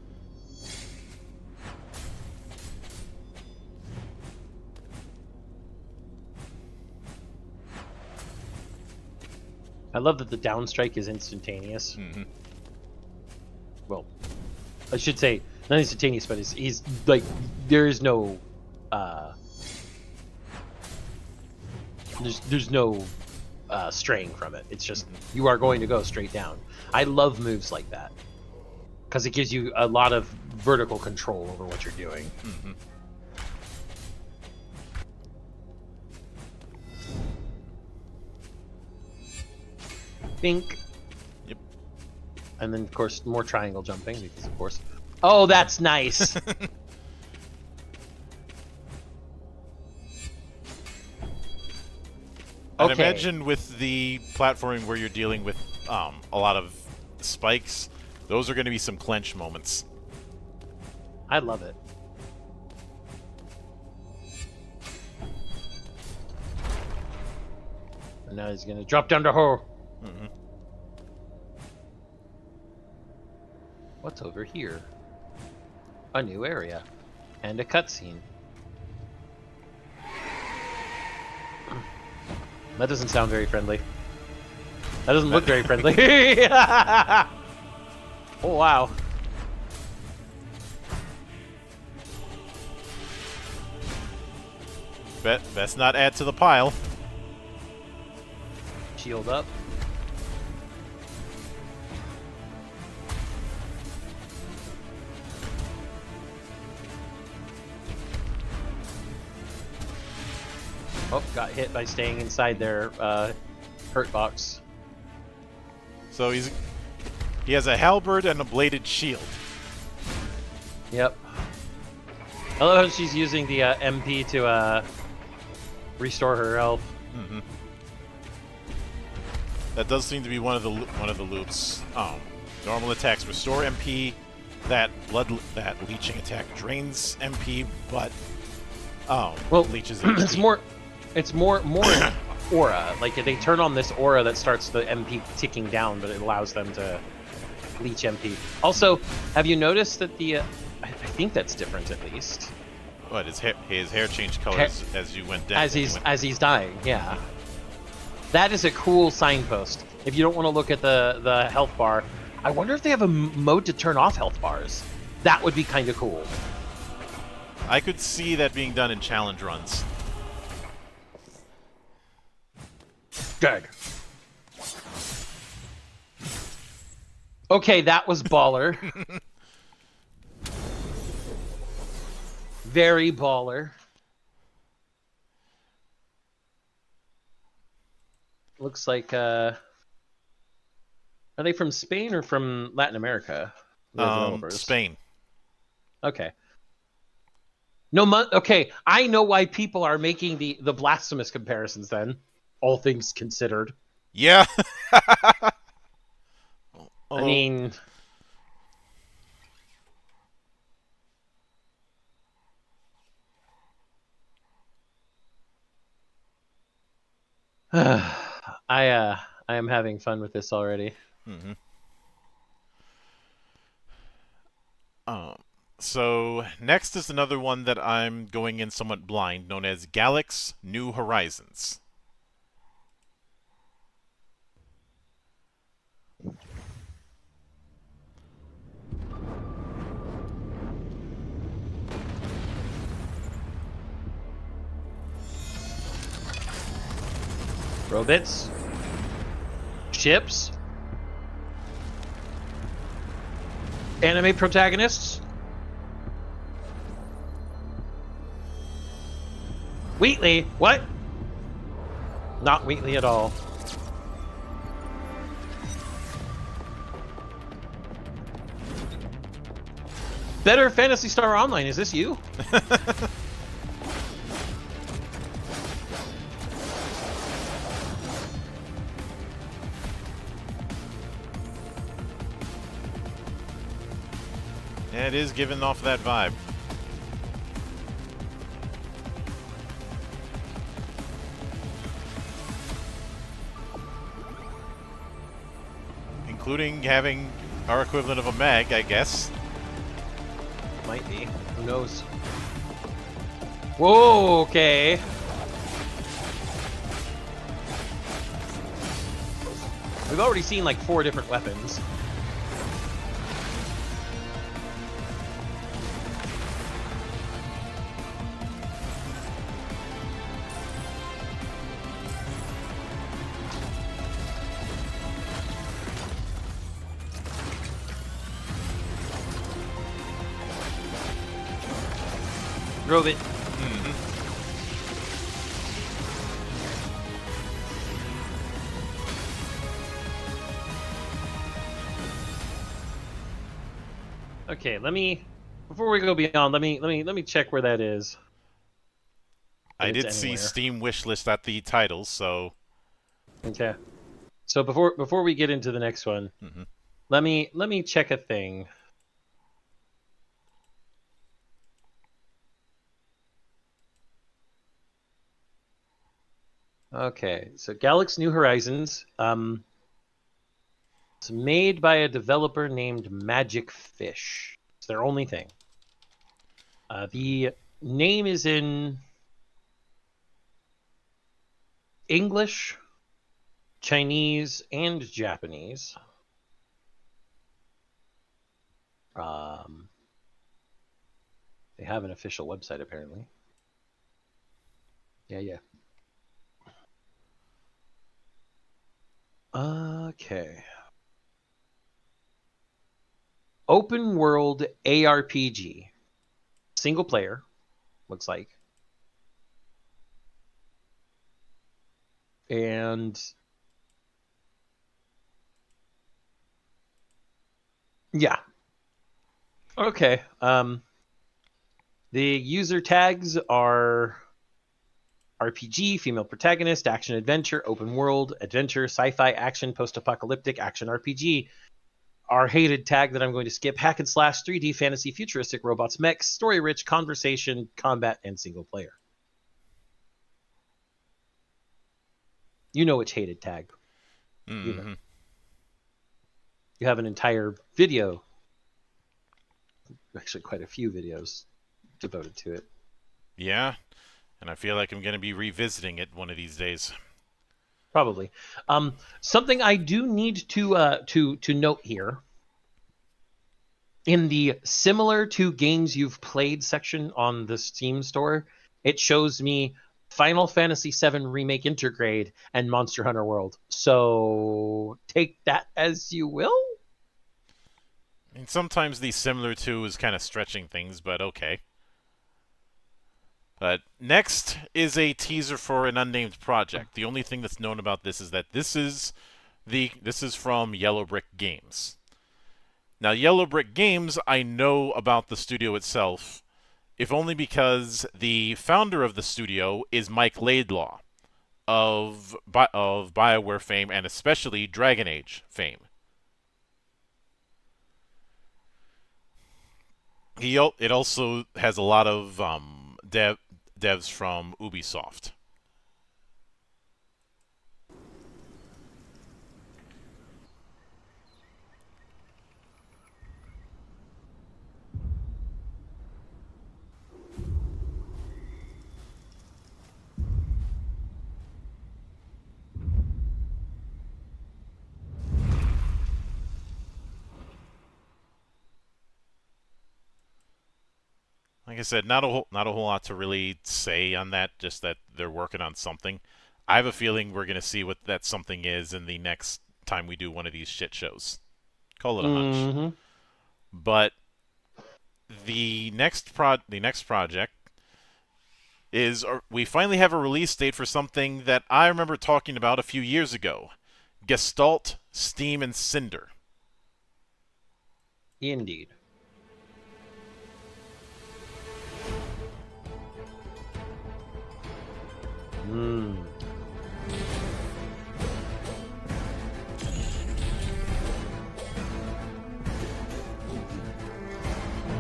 I love that the downstrike is instantaneous. Mm-hmm. Well, I should say Not instantaneous, but he's like, there is no, there's no straying from it. It's just you are going to go straight down. I love moves like that because it gives you a lot of vertical control over what you're doing. Mm-hmm. Bink. Yep. And then, of course, more triangle jumping because, of course. Oh, that's nice. And Okay. imagine with the platforming where you're dealing with a lot of spikes, those are going to be some clench moments. I love it. And now he's gonna drop down to her. Mm-hmm. What's over here? A new area. And a cutscene. That doesn't sound very friendly. That doesn't look very friendly. Oh, wow. Best not add to the pile. Shield up. Oh, got hit by staying inside their hurt box. So he has a halberd and a bladed shield. Yep. I love how she's using the MP to restore her health. Mm-hmm. That does seem to be one of the loops. Normal attacks restore MP. That leeching attack drains MP, but leeches HP. It's more aura. Like they turn on this aura that starts the MP ticking down, but it allows them to leech MP. Also, have you noticed that the I think that's different at least. What, his hair changed colors as you went down. As he's dying, yeah. That is a cool signpost. If you don't want to look at the health bar, I wonder if they have a mode to turn off health bars. That would be kind of cool. I could see that being done in challenge runs. Good. Okay, that was baller. Very baller. Looks like, are they from Spain or from Latin America? The developers? Spain. Okay. Okay, I know why people are making the blasphemous comparisons then, all things considered. Yeah. I mean... I am having fun with this already. Mm-hmm. So next is another one that I'm going in somewhat blind, known as Galax New Horizons. Robots. Ships. Anime protagonists. Wheatley. What? Not Wheatley at all. Better Phantasy Star Online. Is this you? Yeah, it is giving off that vibe. Including having our equivalent of a mag, I guess. Might be. Who knows? Whoa, okay. We've already seen like 4 different weapons. Drove it. Okay, before we go beyond, let me check where that is. I If did it's see anywhere. Steam wishlist at the titles, so Okay. So before we get into the next one, let me check a thing. Okay, so Galaxy New Horizons. It's made by a developer named Magic Fish. It's their only thing. The name is in English, Chinese, and Japanese. They have an official website, apparently. Yeah. Okay. Open world ARPG. Single player, looks like. And yeah. Okay. The user tags are RPG, female protagonist, action adventure, open world, adventure, sci-fi, action, post-apocalyptic, action RPG. Our hated tag that I'm going to skip: hack and slash, 3D fantasy, futuristic robots, mechs, story-rich, conversation, combat, and single player. You know which hated tag. You know. You have an entire video, actually quite a few videos devoted to it. yeah. And I feel like I'm going to be revisiting it one of these days. Probably. Something I do need to note here. In the similar to games you've played section on the Steam store, it shows me Final Fantasy VII Remake Intergrade and Monster Hunter World. So take that as you will. I mean, sometimes the similar to is kind of stretching things, but okay. But next is a teaser for an unnamed project. The only thing that's known about this is that this is from Yellow Brick Games. Now, Yellow Brick Games, I know about the studio itself, if only because the founder of the studio is Mike Laidlaw of BioWare fame and especially Dragon Age fame. It also has a lot of devs from Ubisoft. Like I said, not a whole lot to really say on that. Just that they're working on something. I have a feeling we're gonna see what that something is in the next time we do one of these shit shows. Call it a hunch. But the next project is we finally have a release date for something that I remember talking about a few years ago: Gestalt, Steam, and Cinder. Indeed.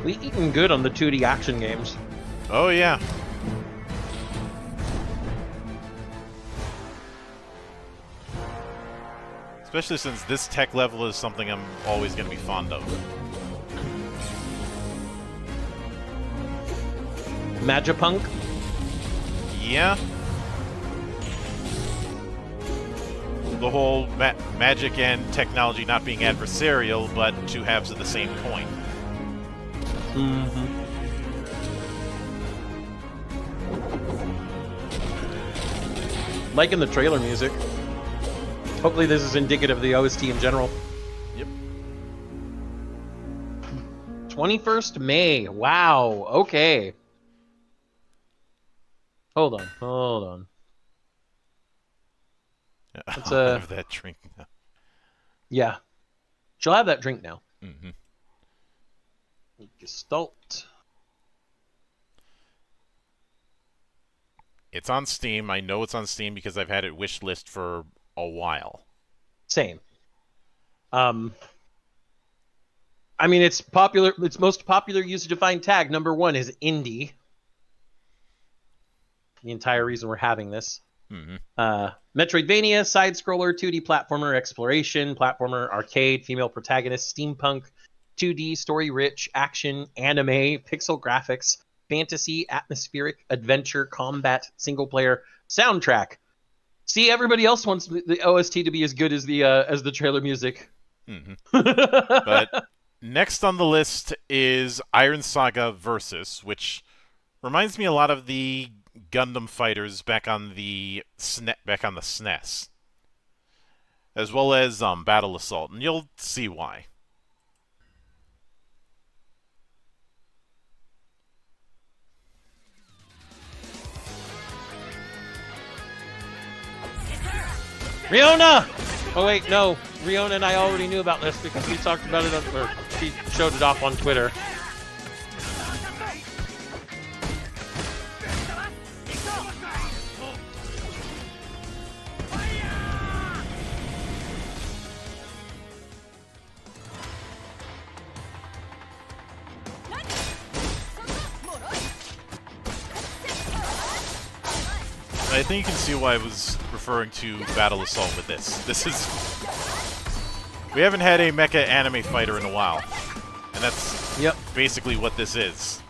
We eating good on the 2D action games. Oh yeah. Especially since this tech level is something I'm always going to be fond of. Magipunk? Yeah. The whole magic and technology not being adversarial, but two halves of the same coin. Liking the trailer music. Hopefully this is indicative of the OST in general. Yep. 21st May. Wow. Okay. Hold on. It's I'll have that drink now. Yeah. She'll have that drink now. Mm-hmm. Gestalt. It's on Steam. I know it's on Steam because I've had it wishlist for a while. Same. I mean, its most popular user-defined tag, #1, is indie. The entire reason we're having this. Mm-hmm. Metroidvania, side-scroller, 2D platformer, exploration, platformer, arcade, female protagonist, steampunk, 2D, story-rich, action, anime, pixel graphics, fantasy, atmospheric, adventure, combat, single-player, soundtrack. See, everybody else wants the OST to be as good as the trailer music. Mm-hmm. But next on the list is Iron Saga Versus, which reminds me a lot of the Gundam Fighters back on the SNES, as well as Battle Assault, and you'll see why. Riona! Oh wait, no. Riona and I already knew about this because we talked about it or she showed it off on Twitter. I think you can see why I was referring to Battle Assault with this. We haven't had a mecha anime fighter in a while. And that's basically what this is.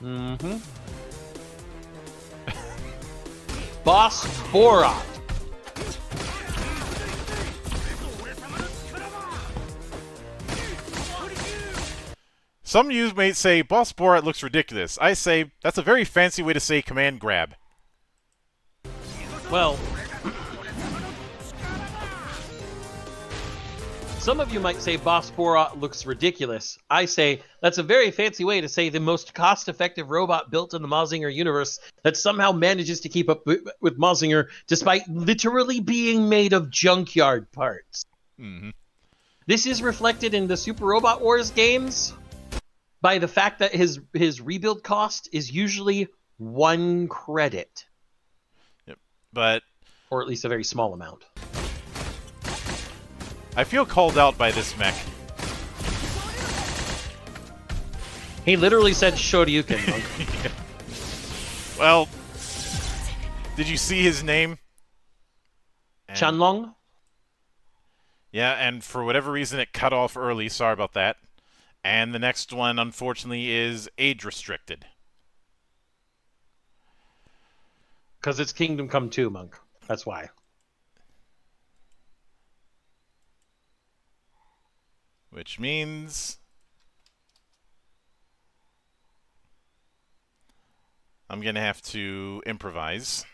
Mm-hmm. Boss Borat. Some of you may say, Boss Borat looks ridiculous. I say, that's a very fancy way to say command grab. Well, some of you might say Boss Borat looks ridiculous. I say that's a very fancy way to say the most cost-effective robot built in the Mazinger universe that somehow manages to keep up with Mazinger despite literally being made of junkyard parts. Mm-hmm. This is reflected in the Super Robot Wars games by the fact that his rebuild cost is usually 1 credit. But, or at least a very small amount. I feel called out by this mech. He literally said Shoryuken. Yeah. Well, did you see his name? Chanlong? Yeah, and for whatever reason it cut off early. Sorry about that. And the next one, unfortunately, is age restricted. Because it's Kingdom Come 2, Monk. That's why. Which means I'm gonna have to improvise.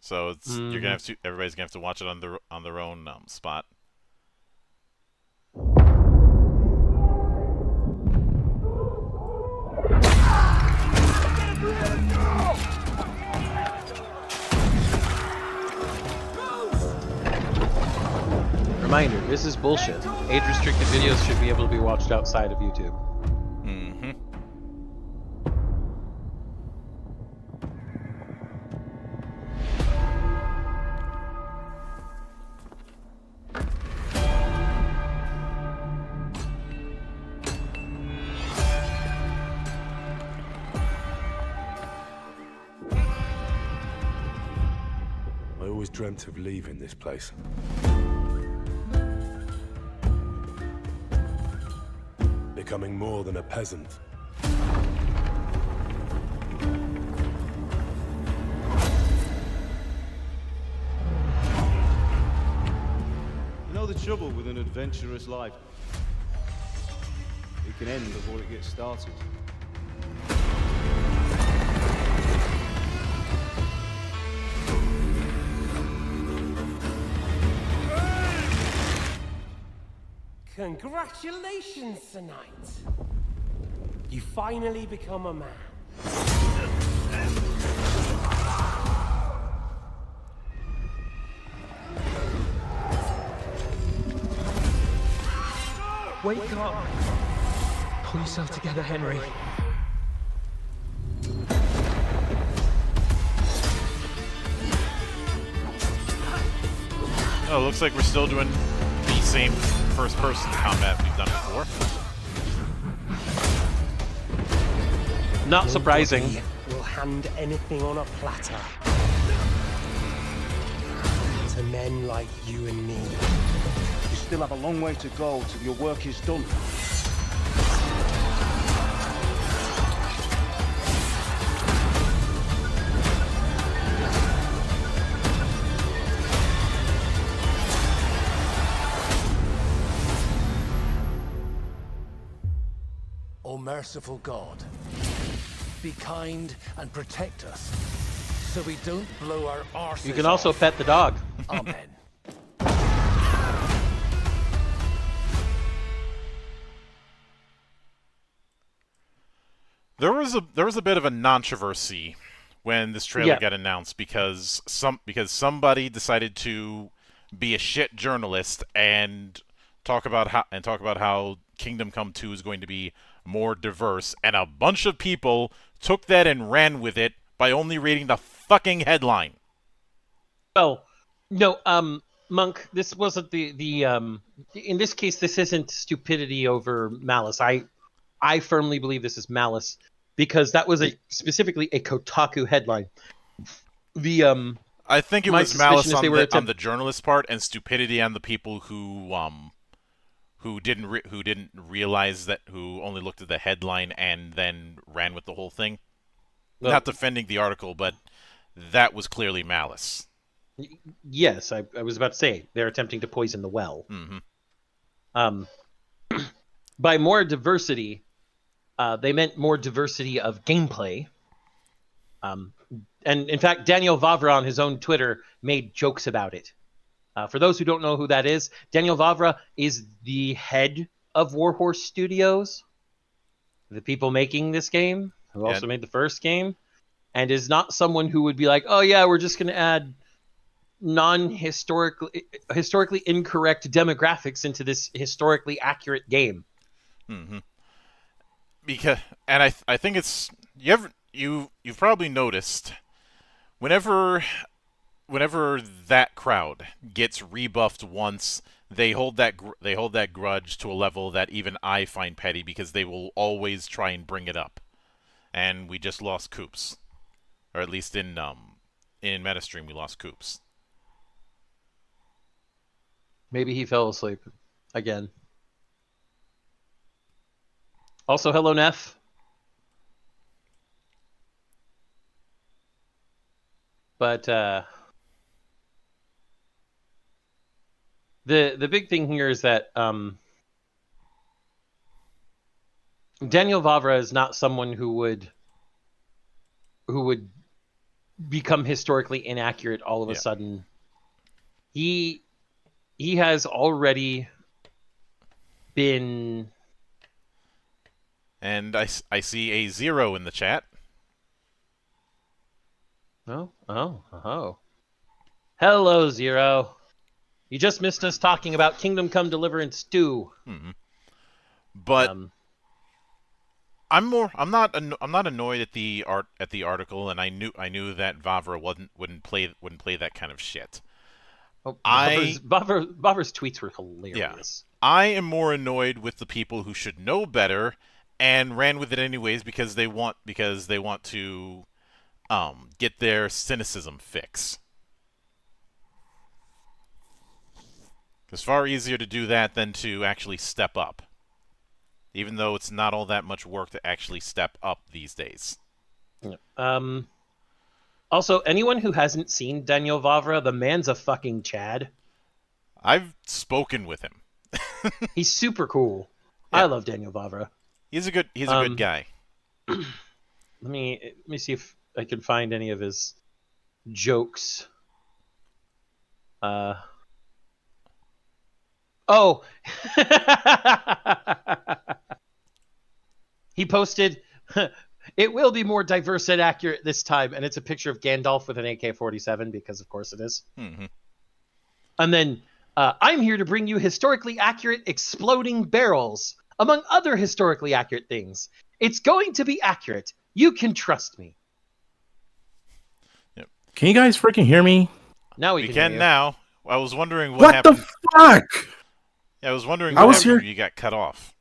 So it's you're gonna have to. Everybody's gonna have to watch it on their own spot. Reminder, this is bullshit. Age-restricted videos should be able to be watched outside of YouTube. Mm-hmm. I always dreamt of leaving this place. Becoming more than a peasant. You know the trouble with an adventurous life? It can end before it gets started. Congratulations, Sir Knight. You finally become a man. Wake up! Pull yourself together, Henry. Oh, looks like we're still doing the same first-person combat we've done before. Not surprising. Nobody will hand anything on a platter to men like you and me. You still have a long way to go till your work is done. O merciful God, be kind and protect us, so we don't blow our arses You can also off. pet the dog. Amen. There was a bit of a controversy when this trailer got announced because somebody decided to be a shit journalist and talk about how Kingdom Come 2 is going to be more diverse, and a bunch of people took that and ran with it by only reading the fucking headline. Oh, no, Monk, this wasn't the in this case, this isn't stupidity over malice. I firmly believe this is malice because that was specifically a Kotaku headline. I think it my was malice suspicion is on the journalist part and stupidity on the people who didn't realize that, who only looked at the headline and then ran with the whole thing. Well, Not defending the article, but that was clearly malice. Yes, I was about to say they're attempting to poison the well. Mm-hmm. By more diversity, they meant more diversity of gameplay. And in fact, Daniel Vavra on his own Twitter made jokes about it. For those who don't know who that is, Daniel Vavra is the head of Warhorse Studios, the people making this game, who also made the first game, and is not someone who would be like, oh yeah, we're just going to add historically incorrect demographics into this historically accurate game. Mm-hmm. And I think it's you've probably noticed whenever that crowd gets rebuffed once, they hold that grudge to a level that even I find petty, because they will always try and bring it up. And we just lost Coops, or at least in Metastream we lost Coops. Maybe he fell asleep again. Also, hello, Neff. But the big thing here is that Daniel Vavra is not someone who would become historically inaccurate all of a sudden. He has already been. And I see a 0 in the chat. Oh. Hello, Zero. You just missed us talking about Kingdom Come Deliverance 2. Mm-hmm. But I'm not annoyed at the article, and I knew that Vavra wouldn't play that kind of shit. Oh, Vavra's tweets were hilarious. Yeah. I am more annoyed with the people who should know better and ran with it anyways because they want to get their cynicism fix. It's far easier to do that than to actually step up. Even though it's not all that much work to actually step up these days. Also, anyone who hasn't seen Daniel Vavra, the man's a fucking Chad. I've spoken with him. He's super cool. Yeah. I love Daniel Vavra. He's a good guy. Let me see if I can find any of his jokes. Oh. He posted, it will be more diverse and accurate this time, and it's a picture of Gandalf with an AK-47, because of course it is. Mm-hmm. And then I'm here to bring you historically accurate exploding barrels, among other historically accurate things. It's going to be accurate. You can trust me. Can you guys freaking hear me? Now we We can can hear you. now. I was wondering What happened. the fuck? Yeah, I was wondering I what was happened here- when you got cut off.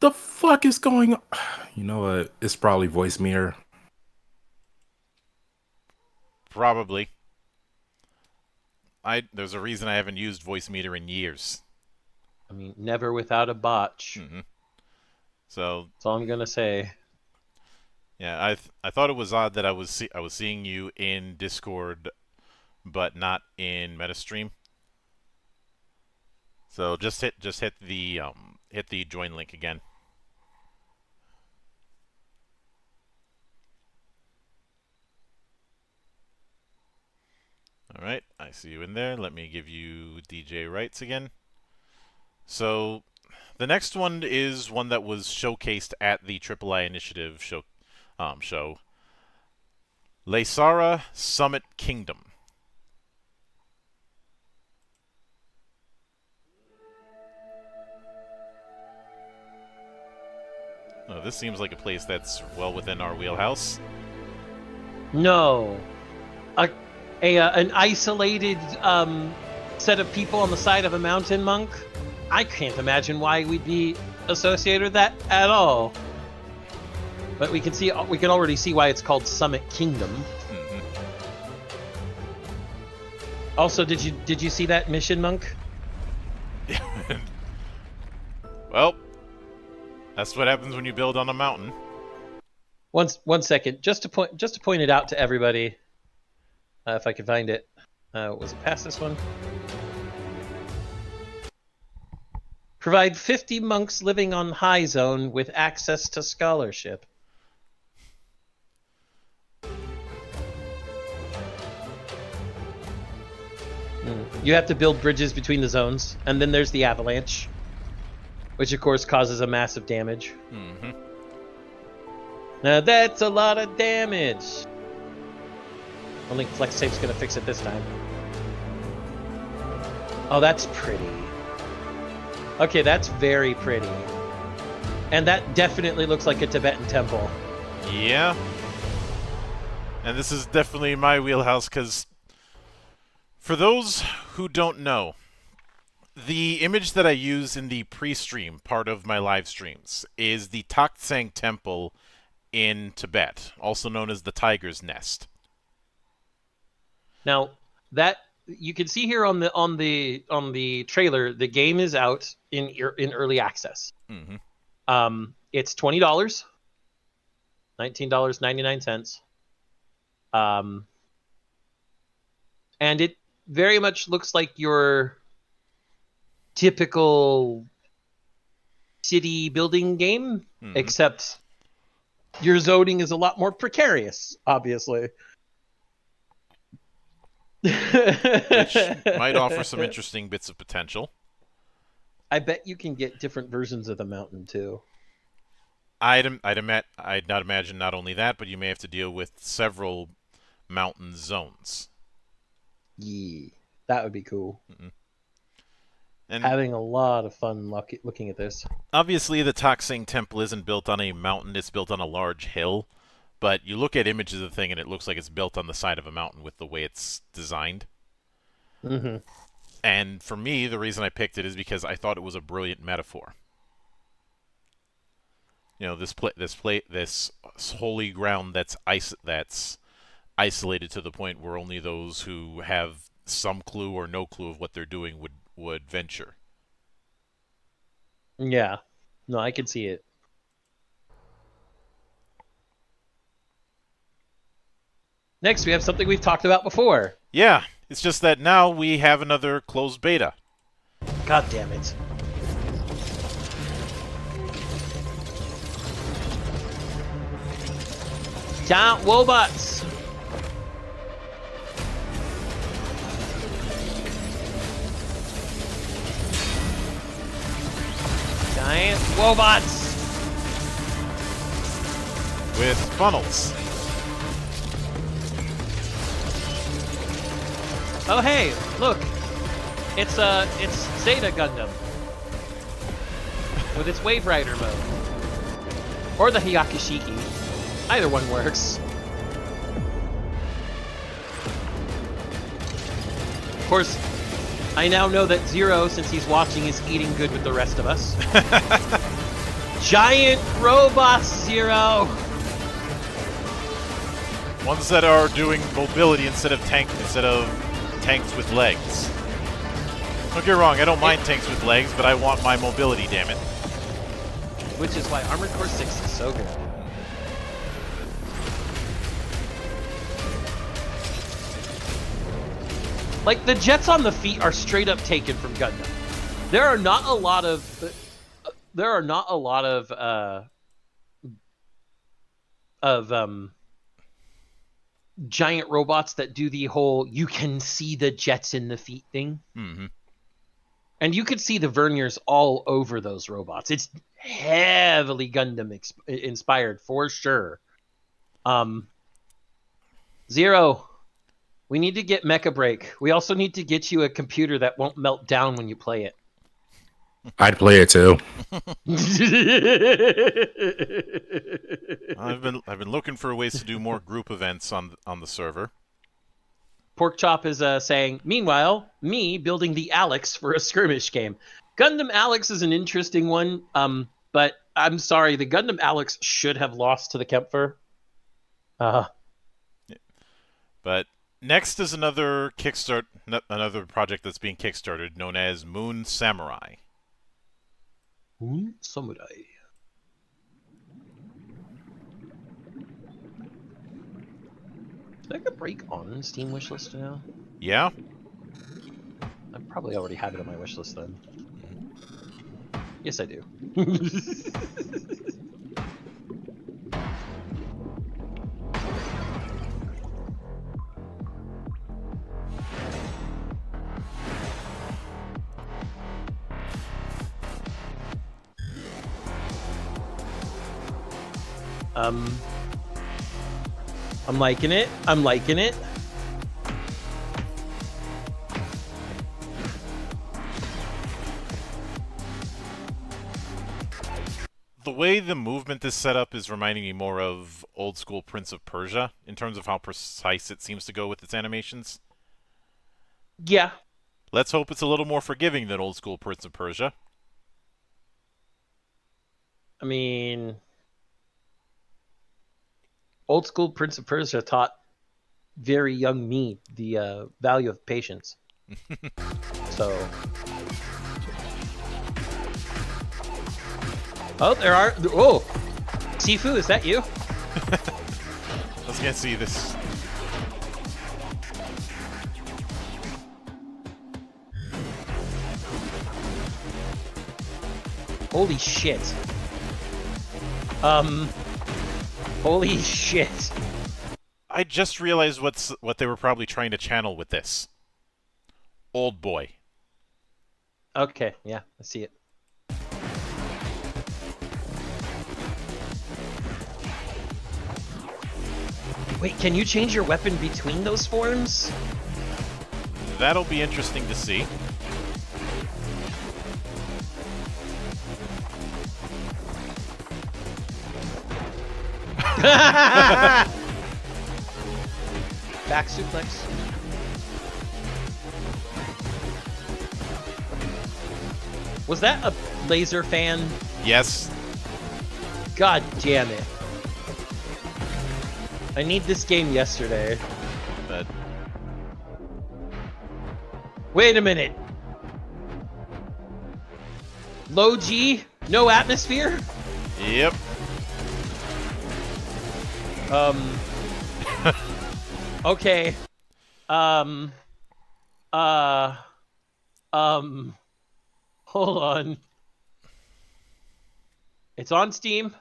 The fuck is going on? You know what? It's probably voice mirror. Probably. There's a reason I haven't used voice meter in years. I mean, never without a botch. Mm-hmm. So that's all I'm gonna say. Yeah, I thought it was odd that I was seeing you in Discord, but not in MetaStream. So just hit the join link again. All right, I see you in there. Let me give you DJ rights again. So the next one is one that was showcased at the III Initiative show. Laysara Summit Kingdom. Oh, this seems like a place that's well within our wheelhouse. No, an isolated set of people on the side of a mountain, Monk. I can't imagine why we'd be associated with that at all. But we can already see why it's called Summit Kingdom. Mm-hmm. Also, did you see that mission, Monk? Well, that's what happens when you build on a mountain. One second, just to point it out to everybody, if I can find it. Was it past this one? Provide 50 monks living on High Zone with access to scholarship. You have to build bridges between the zones, and then there's the avalanche, which of course causes a massive damage. Mm-hmm. Now that's a lot of damage. I don't think Flex Safe's gonna fix it this time. Oh, that's pretty. Okay, that's very pretty. And that definitely looks like a Tibetan temple. Yeah. And this is definitely my wheelhouse, because for those who don't know, the image that I use in the pre-stream part of my live streams is the Taktsang Temple in Tibet, also known as the Tiger's Nest. Now, that you can see here on the trailer, the game is out in early access. Mm-hmm. It's $20, $19.99. And it very much looks like your typical city building game, except your zoning is a lot more precarious, obviously. Which might offer some interesting bits of potential. I bet you can get different versions of the mountain too. I'd not imagine not only that, but you may have to deal with several mountain zones. Yeah, that would be cool. Mm-hmm. And having a lot of fun looking at this. Obviously, the Taktsang Temple isn't built on a mountain; it's built on a large hill. But you look at images of the thing, and it looks like it's built on the side of a mountain with the way it's designed. Mm-hmm. And for me, the reason I picked it is because I thought it was a brilliant metaphor. You know, this holy ground that's isolated to the point where only those who have some clue or no clue of what they're doing would venture. Yeah, no, I can see it. Next, we have something we've talked about before. Yeah, it's just that now we have another closed beta. God damn it. Giant robots. Giant robots. With funnels. Oh hey, look. It's Zeta Gundam with its Wave Rider mode, or the Hyakishiki. Either one works. Of course, I now know that Zero, since he's watching, is eating good with the rest of us. Giant robots, Zero. Ones that are doing mobility instead of tanks with legs. Don't get me wrong, I don't mind tanks with legs, but I want my mobility, damn it. Which is why Armored Core 6 is so good. Like, the jets on the feet are straight up taken from Gundam. There are not a lot of giant robots that do the whole you can see the jets in the feet thing. Mm-hmm. And you could see the verniers all over those robots. It's heavily Gundam inspired for sure. Zero, we need to get Mecha Break. We also need to get you a computer that won't melt down when you play it. I'd play it too. I've been looking for ways to do more group events on the server. Porkchop is saying, meanwhile, me building the Alex for a skirmish game. Gundam Alex is an interesting one, but I'm sorry, the Gundam Alex should have lost to the Kempfer. But next is another project that's being kickstarted known as Moon Samurai. Moon Samurai. Is Mecha Break on Steam wishlist now? Yeah. I probably already have it on my wishlist then. Yes, I do. I'm liking it. I'm liking it. The way the movement is set up is reminding me more of old school Prince of Persia in terms of how precise it seems to go with its animations. Yeah. Let's hope it's a little more forgiving than old school Prince of Persia. I mean, old school Prince of Persia taught very young me the value of patience. So, oh, there are. Oh, Sifu, is that you? I was gonna see this. Holy shit. Holy shit. I just realized what they were probably trying to channel with this. Old boy. Okay, yeah, I see it. Wait, can you change your weapon between those forms? That'll be interesting to see. Back suplex. Was that a laser fan? Yes. God damn it. I need this game yesterday. But wait a minute. Low G? No atmosphere? Yep. Okay. Hold on. It's on Steam.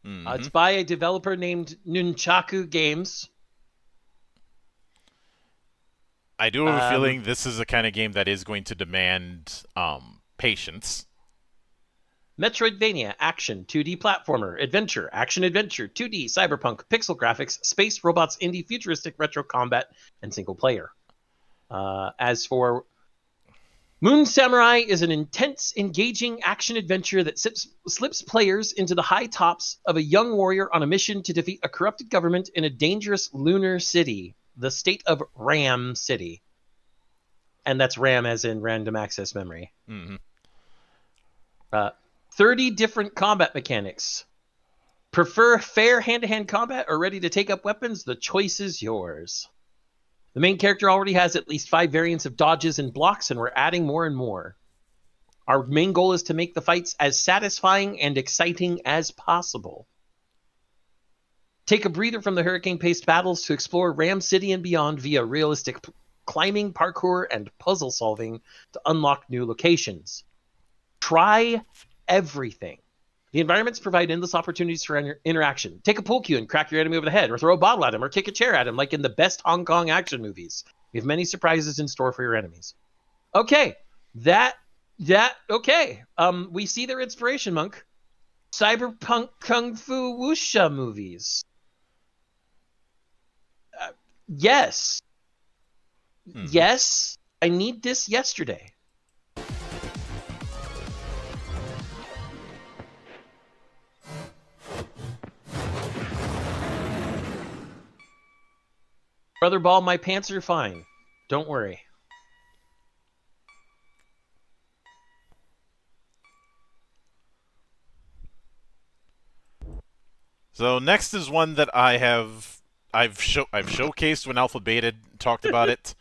It's by a developer named Nunchaku Games. I do have a feeling this is the kind of game that is going to demand patience. Metroidvania, action, 2D platformer, adventure, action-adventure, 2D, cyberpunk, pixel graphics, space, robots, indie, futuristic, retro combat, and single player. As for Moon Samurai is an intense, engaging action-adventure that slips players into the high tops of a young warrior on a mission to defeat a corrupted government in a dangerous lunar city, the state of Ram City. And that's RAM as in random access memory. Mm-hmm. 30 different combat mechanics. Prefer fair hand-to-hand combat or ready to take up weapons? The choice is yours. The main character already has at least 5 variants of dodges and blocks, and we're adding more and more. Our main goal is to make the fights as satisfying and exciting as possible. Take a breather from the hurricane-paced battles to explore Ram City and beyond via realistic climbing, parkour, and puzzle solving to unlock new locations. Try everything. The environments provide endless opportunities for interaction. Take a pool cue and crack your enemy over the head, or throw a bottle at him, or kick a chair at him, like in the best Hong Kong action movies. We have many surprises in store for your enemies. Okay, okay. We see their inspiration, Monk. Cyberpunk Kung Fu Wuxia movies. Yes. Yes, I need this yesterday. Brother Ball, my pants are fine. Don't worry. So next is one that I've showcased when Alpha Beta talked about it.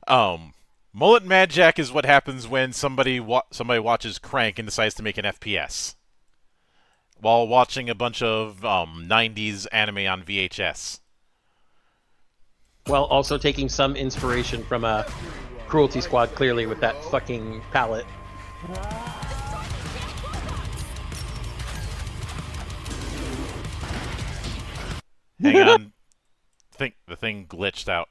Mullet Mad Jack is what happens when somebody watches Crank and decides to make an FPS while watching a bunch of 90s anime on VHS. Well, also taking some inspiration from a Cruelty Squad, clearly, with that fucking palette. Hang on. Think the thing glitched out.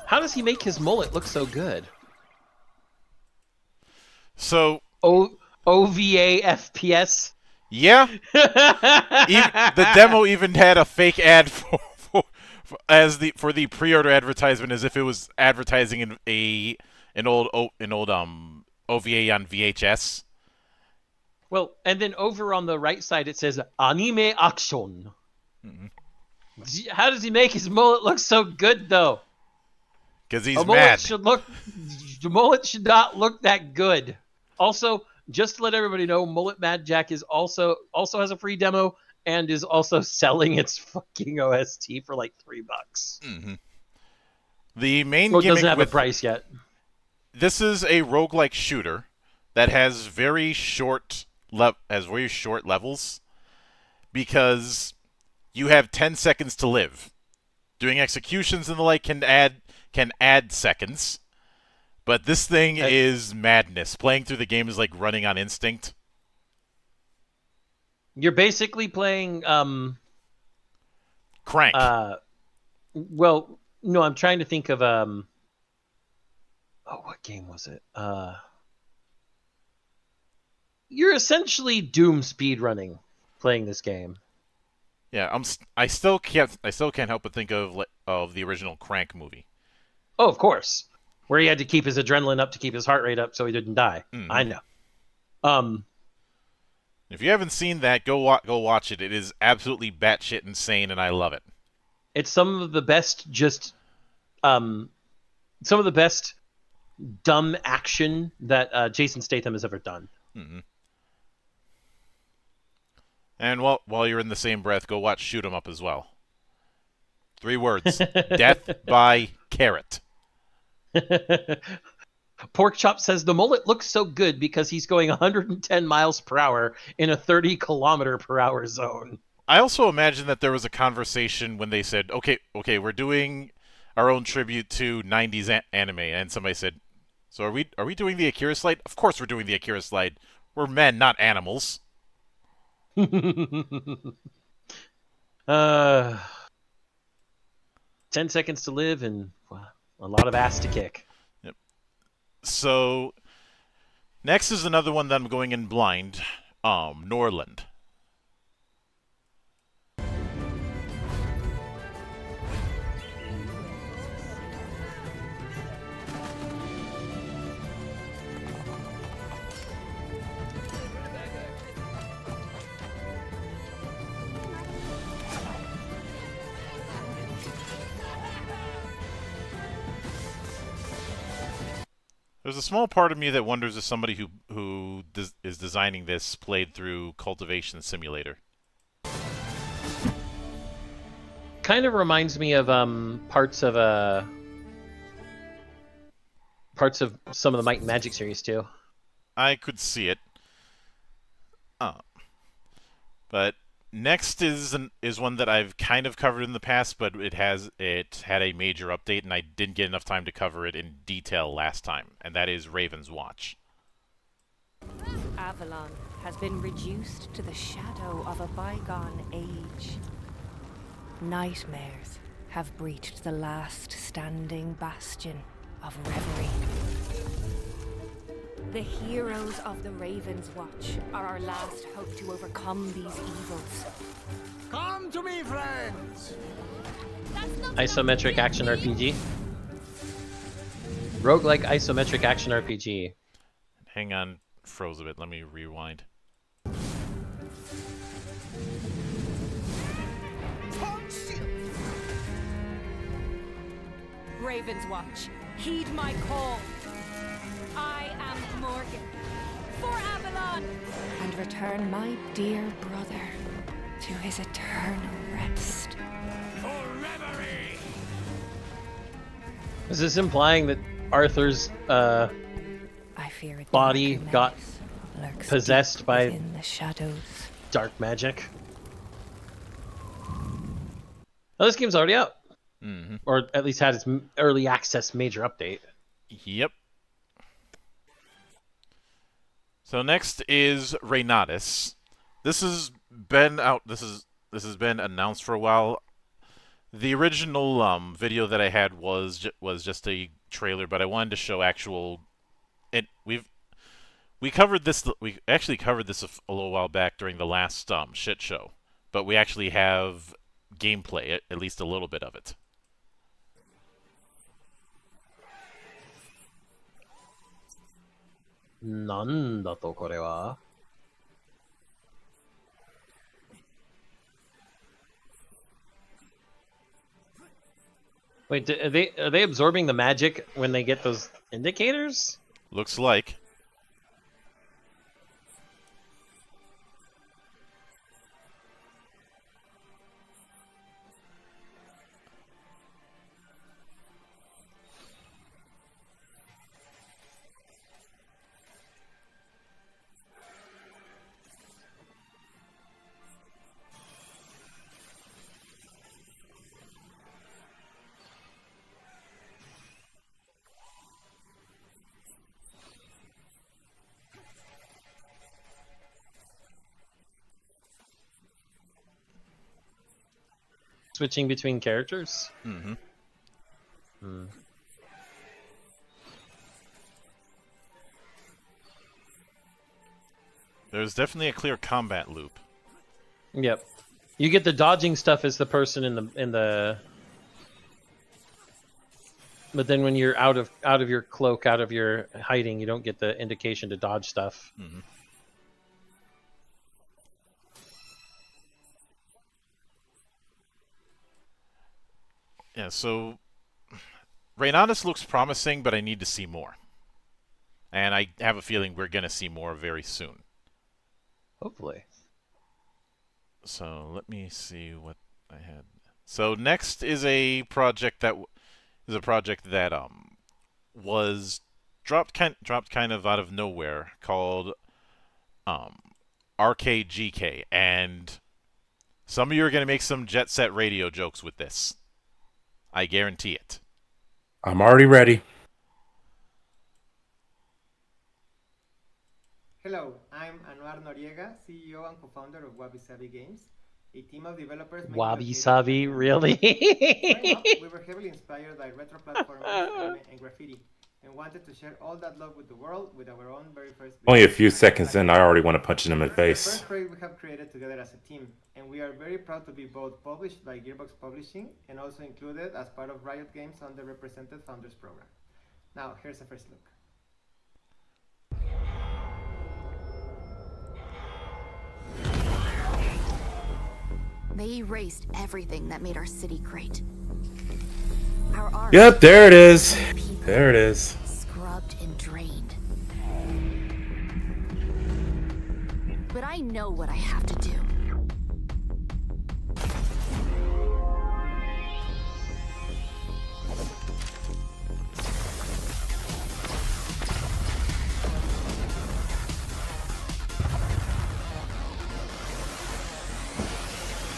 How does he make his mullet look so good? So OVA FPS. Yeah. The demo even had a fake ad for the pre-order advertisement, as if it was advertising an old OVA on VHS. Well, and then over on the right side it says anime action. Mm-hmm. How does he make his mullet look so good though? Because he's mad. The mullet should not look that good. Also, just to let everybody know, Mullet Mad Jack is also has a free demo and is also selling its fucking OST for like $3. Mm-hmm. The main gimmick doesn't have a price yet. This is a roguelike shooter that has very short levels because you have 10 seconds to live. Doing executions and the like can add seconds. But this thing is madness. Playing through the game is like running on instinct. You're basically playing Crank. Well, no, I'm trying to think of what game was it? You're essentially Doom speedrunning playing this game. Yeah, I still can't help but think of the original Crank movie. Oh, of course. Where he had to keep his adrenaline up to keep his heart rate up so he didn't die. Mm-hmm. I know. If you haven't seen that, go watch it. It is absolutely batshit insane, and I love it. It's some of the best dumb action that Jason Statham has ever done. Mm-hmm. And while you're in the same breath, go watch Shoot 'em Up as well. 3 words. Death by carrot. Pork Chop says the mullet looks so good because he's going 110 miles per hour in a 30 kilometer per hour zone. I also imagine that there was a conversation when they said, okay, we're doing our own tribute to 90s anime, and somebody said, so are we doing the Akira slide? Of course we're doing the Akira slide. We're men, not animals. uh, 10 seconds to live and a lot of ass to kick. Yep. So next is another one that I'm going in blind. Norland. There's a small part of me that wonders if somebody who is designing this played through Cultivation Simulator. Kind of reminds me of parts of some of the Might and Magic series too. I could see it. But next is one that I've kind of covered in the past, but it had a major update, and I didn't get enough time to cover it in detail last time, and that is Raven's Watch. Avalon has been reduced to the shadow of a bygone age. Nightmares have breached the last standing bastion of reverie. The heroes of the Raven's Watch are our last hope to overcome these evils. Come to me, friends! Isometric action RPG. Roguelike isometric action RPG. Hang on, froze a bit. Let me rewind. Raven's Watch, heed my call. I am Morgan, for Avalon! And return my dear brother to his eternal rest. For reverie! Is this implying that Arthur's I fear a body darker got menace lurks possessed deep by within the shadows? dark magic? Well, this game's already out. Mm-hmm. Or at least had its early access major update. Yep. So next is Reynatus. This has been out. This has been announced for a while. The original video that I had was just a trailer, but I wanted to show actual. We covered this. We actually covered this a little while back during the last Shitshow, but we actually have gameplay, at least a little bit of it. Nandato kore wa? Wait, are they absorbing the magic when they get those indicators? Looks like. Switching between characters? Mm-hmm. There's definitely a clear combat loop. Yep. You get the dodging stuff as the person in the but then when you're out of your cloak, out of your hiding, you don't get the indication to dodge stuff. Mm-hmm. Yeah, so Reynatus looks promising, but I need to see more. And I have a feeling we're going to see more very soon. Hopefully. So let me see what I had. So next is a project that was dropped kind of out of nowhere, called RKGK, and some of you are going to make some Jet Set Radio jokes with this. I guarantee it. I'm already ready. Hello, I'm Anuar Noriega, CEO and co-founder of Wabi Sabi Games, a team of developers mainly Wabi located in Sabi, Latin America. really? Growing up, we were heavily inspired by retro platformers, anime, and graffiti, and wanted to share all that love with the world with our own very first. Only a few seconds in, I already want to punch him in the The face. first project we have created together as a team, and we are very proud to be both published by Gearbox Publishing and also included as part of Riot Games' Underrepresented Founders Program. Now, here's a first look. They erased everything that made our city great. Our art. Yep, there it is. There it is. Scrubbed and drained. But I know what I have to do.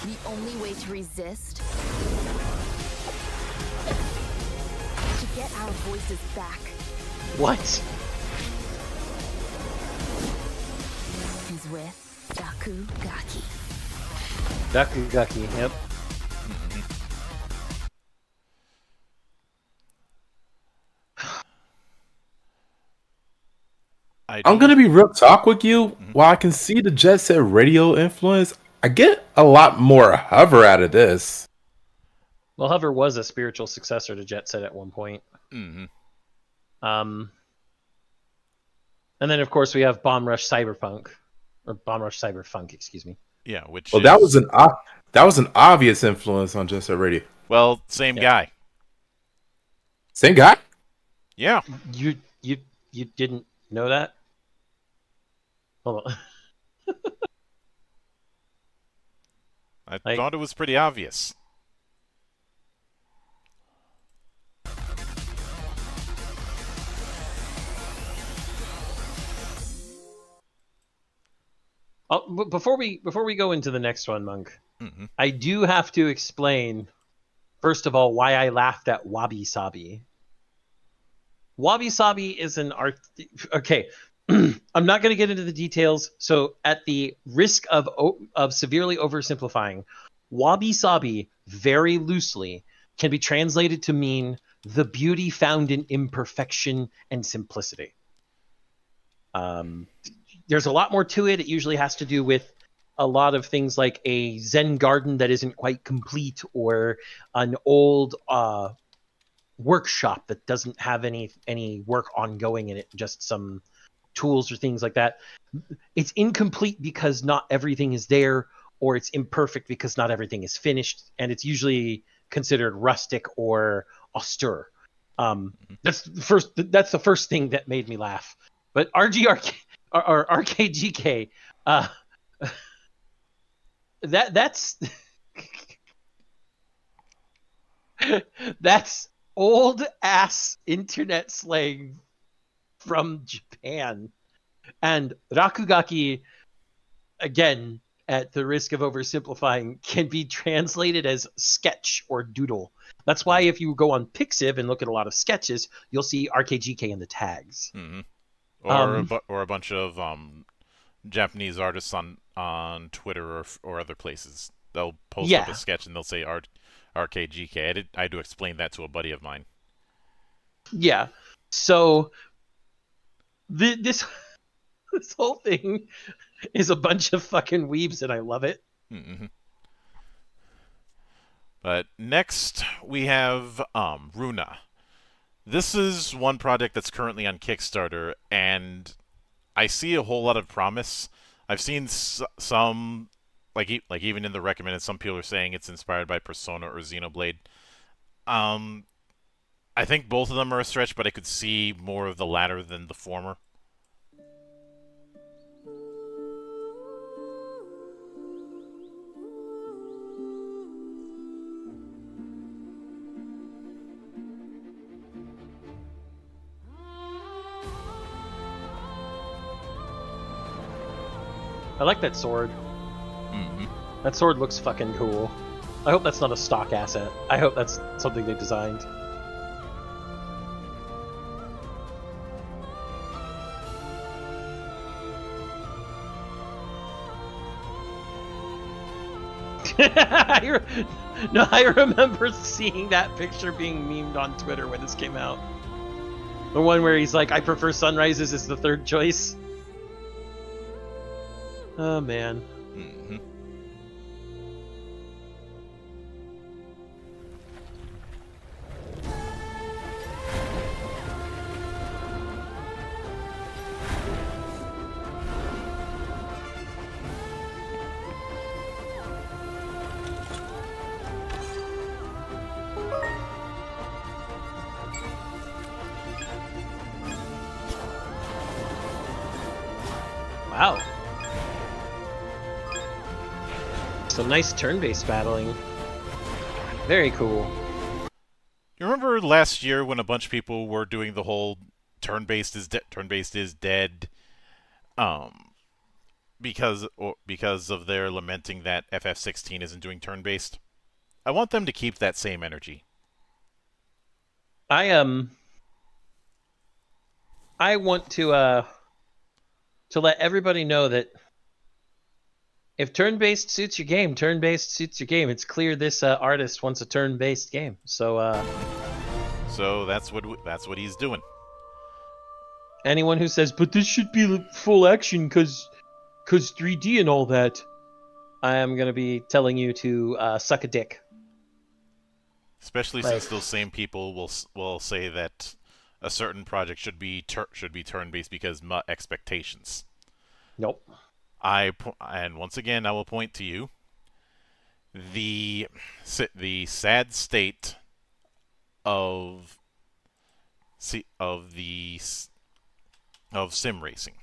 The only way to resist, to get our voices back, What? is with Dakugaki. Dakugaki, yep. I'm gonna be real talk with you. While I can see the Jet Set Radio influence, I get a lot more Hover out of this. Well, Hover was a spiritual successor to Jet Set at one point. Mm-hmm. And then of course we have Bomb Rush Cyberpunk, or Bomb Rush Cyberfunk, excuse me. Yeah, which Well, that was an obvious influence on Jet Set Radio. Well, same guy. Same guy? Yeah. You didn't know that? Hold on. I thought it was pretty obvious. Before we go into the next one, Monk, Mm-hmm. I do have to explain, first of all, why I laughed at Wabi Sabi. Wabi Sabi is an art. Okay, I'm not going to get into the details. So, at the risk of severely oversimplifying, Wabi Sabi very loosely can be translated to mean the beauty found in imperfection and simplicity. There's a lot more to it. It usually has to do with a lot of things like a Zen garden that isn't quite complete, or an old workshop that doesn't have any work ongoing in it, just some tools or things like that. It's incomplete because not everything is there, or it's imperfect because not everything is finished, and it's usually considered rustic or austere. That's the first thing that made me laugh. But RKGK, that's that's old ass internet slang from Japan. And Rakugaki, again, at the risk of oversimplifying, can be translated as sketch or doodle. That's why if you go on Pixiv and look at a lot of sketches, you'll see RKGK in the tags. Mm-hmm. Or a bunch of Japanese artists on Twitter or other places. They'll post up a sketch and they'll say RKGK. I had to explain that to a buddy of mine. Yeah. So this whole thing is a bunch of fucking weebs, and I love it. Mm-hmm. But next we have Runa. This is one project that's currently on Kickstarter, and I see a whole lot of promise. I've seen some, like even in the recommended, some people are saying it's inspired by Persona or Xenoblade. I think both of them are a stretch, but I could see more of the latter than the former. I like that sword. Mm-hmm. That sword looks fucking cool. I hope that's not a stock asset. I hope that's something they designed. I remember seeing that picture being memed on Twitter when this came out. The one where he's like, I prefer sunrises as the third choice. Oh, man. Mm-hmm. Wow. Some nice turn-based battling. Very cool. You remember last year when a bunch of people were doing the whole turn-based is dead, because of their lamenting that FF16 isn't doing turn-based? I want them to keep that same energy. I want to let everybody know that if turn-based suits your game, turn-based suits your game. It's clear this artist wants a turn-based game. So that's what he's doing. Anyone who says, but this should be full action because 3D and all that, I am going to be telling you to suck a dick. Especially since those same people will say that a certain project should be turn-based because expectations. Nope. And once again, I will point to you the sad state of sim racing.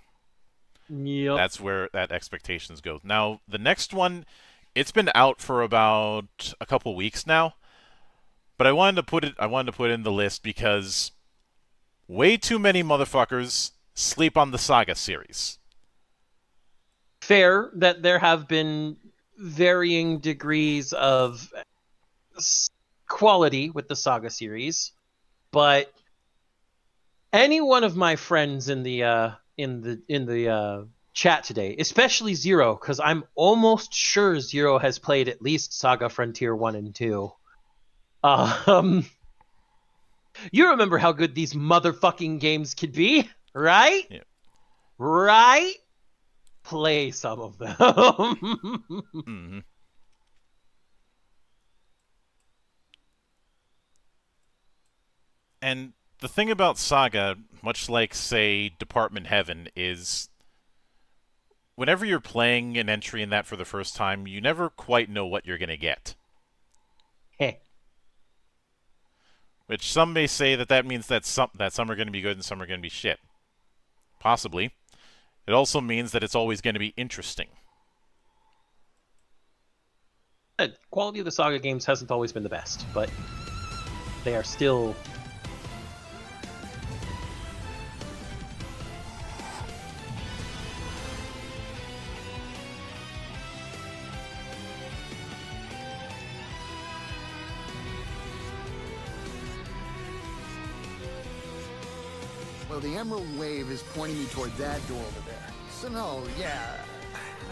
Yep. That's where that expectations goes. Now, the next one, it's been out for about a couple weeks now, but I wanted to put it in the list because way too many motherfuckers sleep on the Saga series. Fair that there have been varying degrees of quality with the Saga series, but any one of my friends in the chat today, especially Zero, because I'm almost sure Zero has played at least Saga Frontier 1 and 2. You remember how good these motherfucking games could be, right? Yeah. Right? Play some of them. Mm-hmm. And the thing about Saga, much like, say, Department Heaven, is whenever you're playing an entry in that for the first time, you never quite know what you're going to get. Heh. Which some may say that means that some are going to be good and some are going to be shit. Possibly. It also means that it's always going to be interesting. The quality of the Saga games hasn't always been the best, but they are still... Well, the Emerald Wave is pointing me toward that door over there. So no, yeah,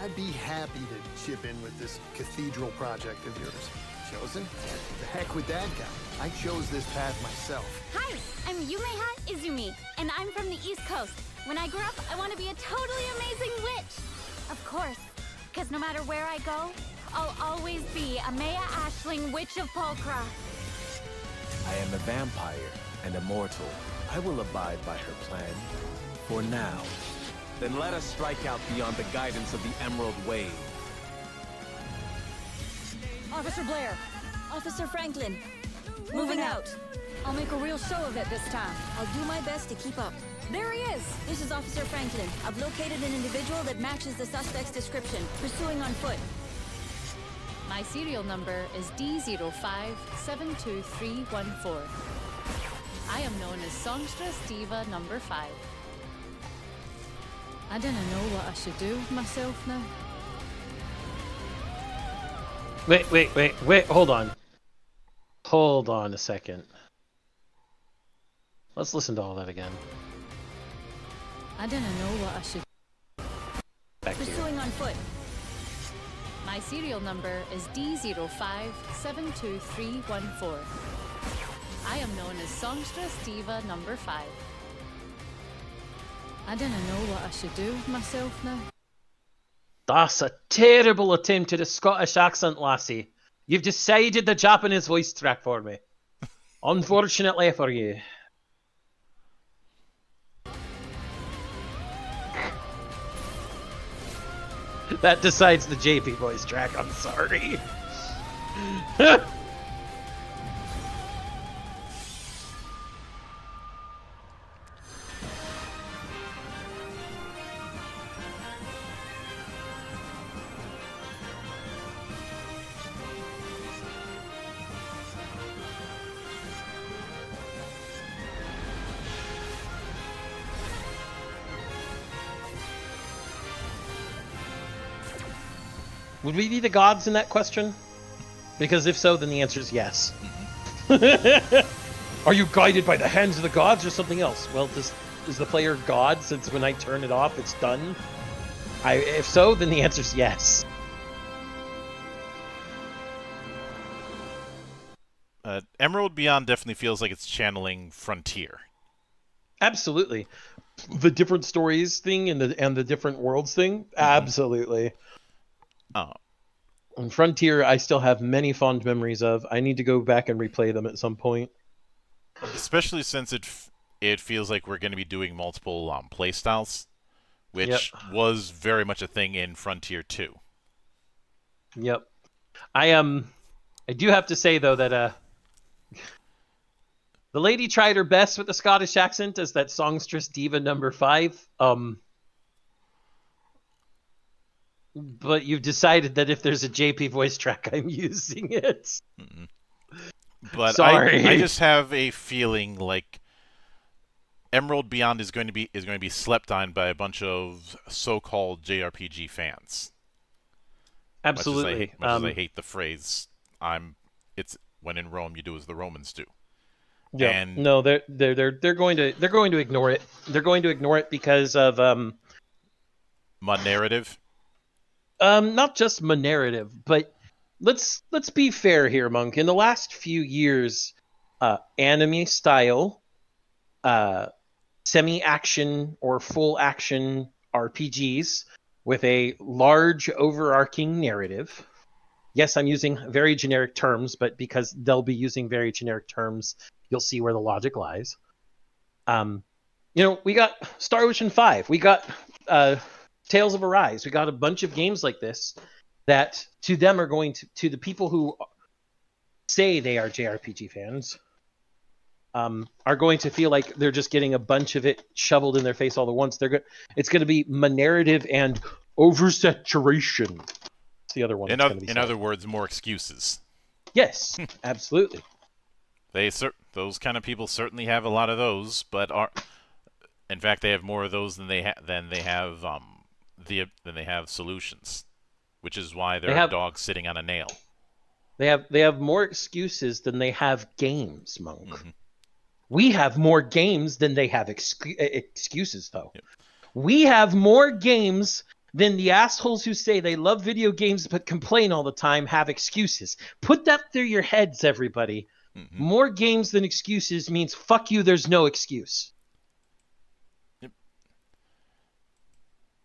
I'd be happy to chip in with this cathedral project of yours. Chosen? The heck with that guy. I chose this path myself. Hi, I'm Yumeha Izumi, and I'm from the East Coast. When I grow up, I want to be a totally amazing witch. Of course, because no matter where I go, I'll always be a Maya Ashling, Witch of Polkra. I am a vampire and immortal. I will abide by her plan, for now. Then let us strike out beyond the guidance of the Emerald Wave. Officer Blair, Officer Franklin, moving out. I'll make a real show of it this time. I'll do my best to keep up. There he is! This is Officer Franklin. I've located an individual that matches the suspect's description, pursuing on foot. My serial number is D05-72314. I am known as Songstress Diva number 5. I don't know what I should do with myself now. Wait, hold on. Hold on a second. Let's listen to all that again. I don't know what I should... Back to you. Pursuing on foot. My My serial number is D0572314. I am known as Songstress Diva number 5. I don't know what I should do with myself now. That's a terrible attempt at a Scottish accent, lassie. You've decided the Japanese voice track for me. Unfortunately for you. That decides the JP voice track, I'm sorry. Would we be the gods in that question? Because if so, then the answer is yes. Are you guided by the hands of the gods or something else? Well, is the player God since when I turn it off, it's done? If so, then the answer is yes. Emerald Beyond definitely feels like it's channeling Frontier. Absolutely. The different stories thing and the different worlds thing? Absolutely. Oh. On Frontier, I still have many fond memories of. I need to go back and replay them at some point. Especially since it feels like we're going to be doing multiple playstyles, which was very much a thing in Frontier 2. Yep. I do have to say though that the lady tried her best with the Scottish accent as that songstress diva number 5. But you've decided that if there's a JP voice track, I'm using it. But sorry. I just have a feeling like Emerald Beyond is going to be slept on by a bunch of so-called JRPG fans. Absolutely. Much as I hate the phrase, it's when in Rome you do as the Romans do. Yeah. And no, they're going to ignore it. They're going to ignore it because of mud narrative. Not just my narrative, but let's be fair here, Monk. In the last few years, anime style, semi-action or full action RPGs with a large overarching narrative. Yes, I'm using very generic terms, but because they'll be using very generic terms, you'll see where the logic lies. We got Star Ocean 5. We got Tales of Arise. We got a bunch of games like this that to them are going to the people who say they are JRPG fans are going to feel like they're just getting a bunch of it shoveled in their face all at once. It's going to be narrative and oversaturation. It's the other one. In other words, more excuses. Yes, absolutely. Those kind of people certainly have a lot of those, but in fact they have more of those than they have solutions, which is why there are dogs sitting on a nail. They have more excuses than they have games, Monk. Mm-hmm. We have more games than they have excuses, though. Yep. We have more games than the assholes who say they love video games but complain all the time have excuses. Put that through your heads, everybody. Mm-hmm. More games than excuses means fuck you, there's no excuse. Yep.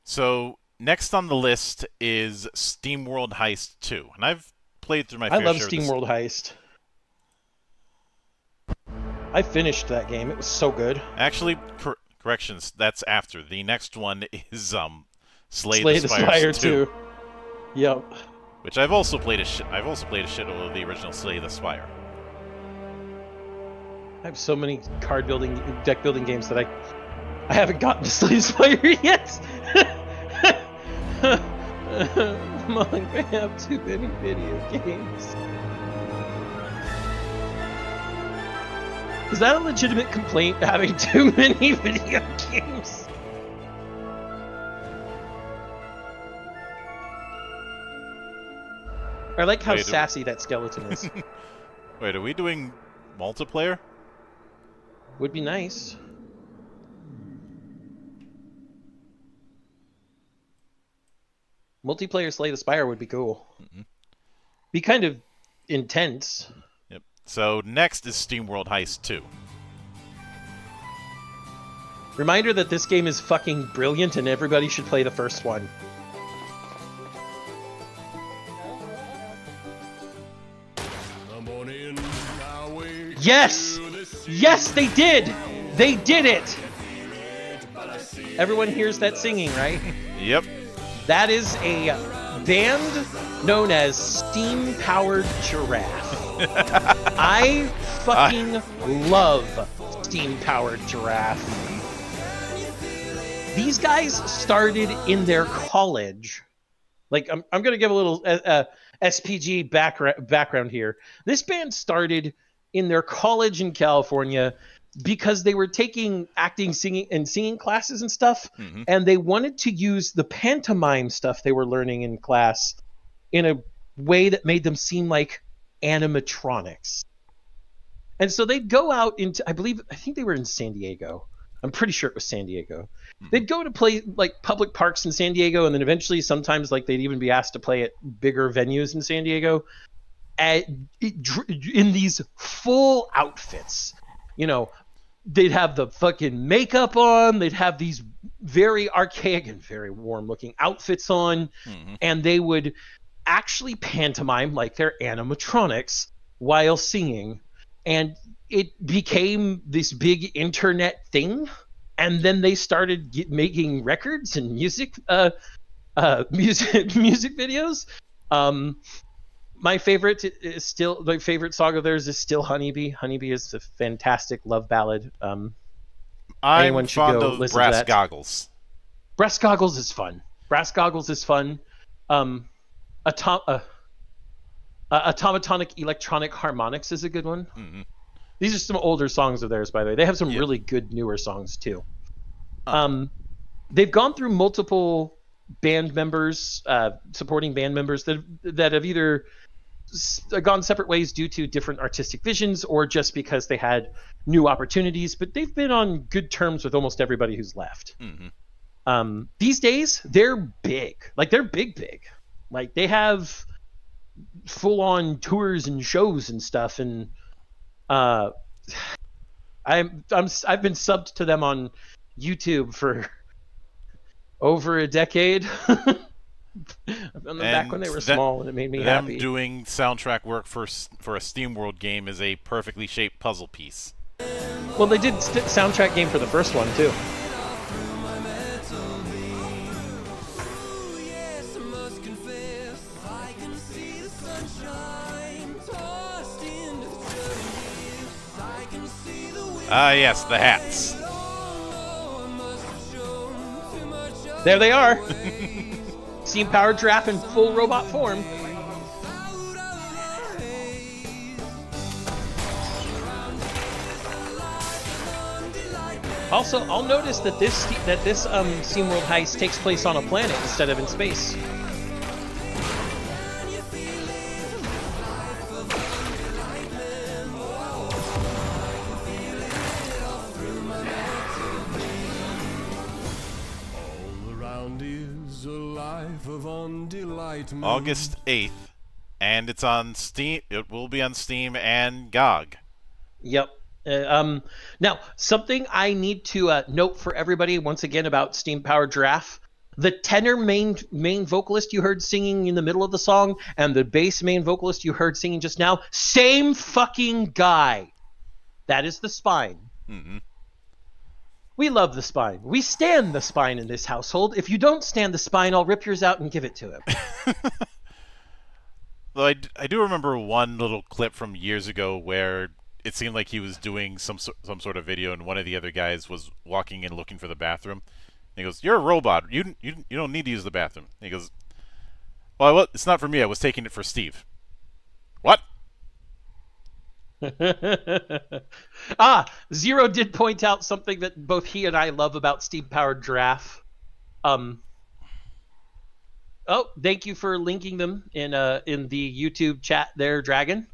So, next on the list is SteamWorld Heist 2. And I've played through my fair share of I love SteamWorld Heist. I finished that game. It was so good. Actually, corrections, that's after. The next one is Slay the Spire 2. Yep. Which I've also played a shitload of the original Slay the Spire. I have so many deck building games that I haven't gotten to Slay the Spire yet. Monk, I have too many video games. Is that a legitimate complaint, having too many video games? I like how sassy that skeleton is. Wait, are we doing multiplayer? Would be nice. Multiplayer Slay the Spire would be cool. Be kind of intense. Yep. So next is SteamWorld Heist 2. Reminder that this game is fucking brilliant and everybody should play the first one. Yes! Yes, they did! They did it! Everyone hears that singing, right? Yep. That is a band known as Steam Powered Giraffe. I fucking love Steam Powered Giraffe. These guys started in their college. Like, I'm going to give a little SPG background here. This band started in their college in California because they were taking acting, singing classes and stuff, and they wanted to use the pantomime stuff they were learning in class in a way that made them seem like animatronics. And so they'd go out into, I think they were in San Diego. I'm pretty sure it was San Diego. They'd go to play like public parks in San Diego, and then eventually sometimes like they'd even be asked to play at bigger venues in San Diego in these full outfits. You know, they'd have the fucking makeup on, they'd have these very archaic and very warm looking outfits on, and they would actually pantomime like they're animatronics while singing. And it became this big internet thing, and then they started making records and music videos. My favorite song of theirs is still Honeybee. Honeybee is a fantastic love ballad. I'm fond of Brass Goggles. Brass Goggles is fun. Automatonic Electronic Harmonics is a good one. These are some older songs of theirs, by the way. They have some really good newer songs too. They've gone through multiple band members, supporting band members that have either gone separate ways due to different artistic visions or just because they had new opportunities, but they've been on good terms with almost everybody who's left. These days, they're big. Like, they're big. Like, they have full-on tours and shows and stuff, and I've been subbed to them on YouTube for over a decade. I've done them back when they were small, and it made me happy. Them doing soundtrack work for a SteamWorld game is a perfectly shaped puzzle piece. Well, they did soundtrack game for the first one too. Ah, yes, the hats. There they are. Steam-powered giraffe in full robot form. Also, I'll notice that this SteamWorld Heist takes place on a planet instead of in space. August 8th, and it's on Steam. It will be on Steam and GOG. Yep. Now, something I need to note for everybody once again about Steam Powered Giraffe: the tenor main vocalist you heard singing in the middle of the song, and the bass main vocalist you heard singing just now, same fucking guy. That is the Spine. We love the Spine. We stand the Spine in this household. If you don't stand the Spine, I'll rip yours out and give it to him. Though I do remember one little clip from years ago where it seemed like he was doing some sort of video, and one of the other guys was walking in looking for the bathroom. And he goes, "You're a robot. You don't need to use the bathroom." And he goes, "Well, it's not for me. I was taking it for Steve." What? Zero did point out something that both he and I love about Steam-Powered Giraffe. Oh, thank you for linking them in the YouTube chat there, Dragon.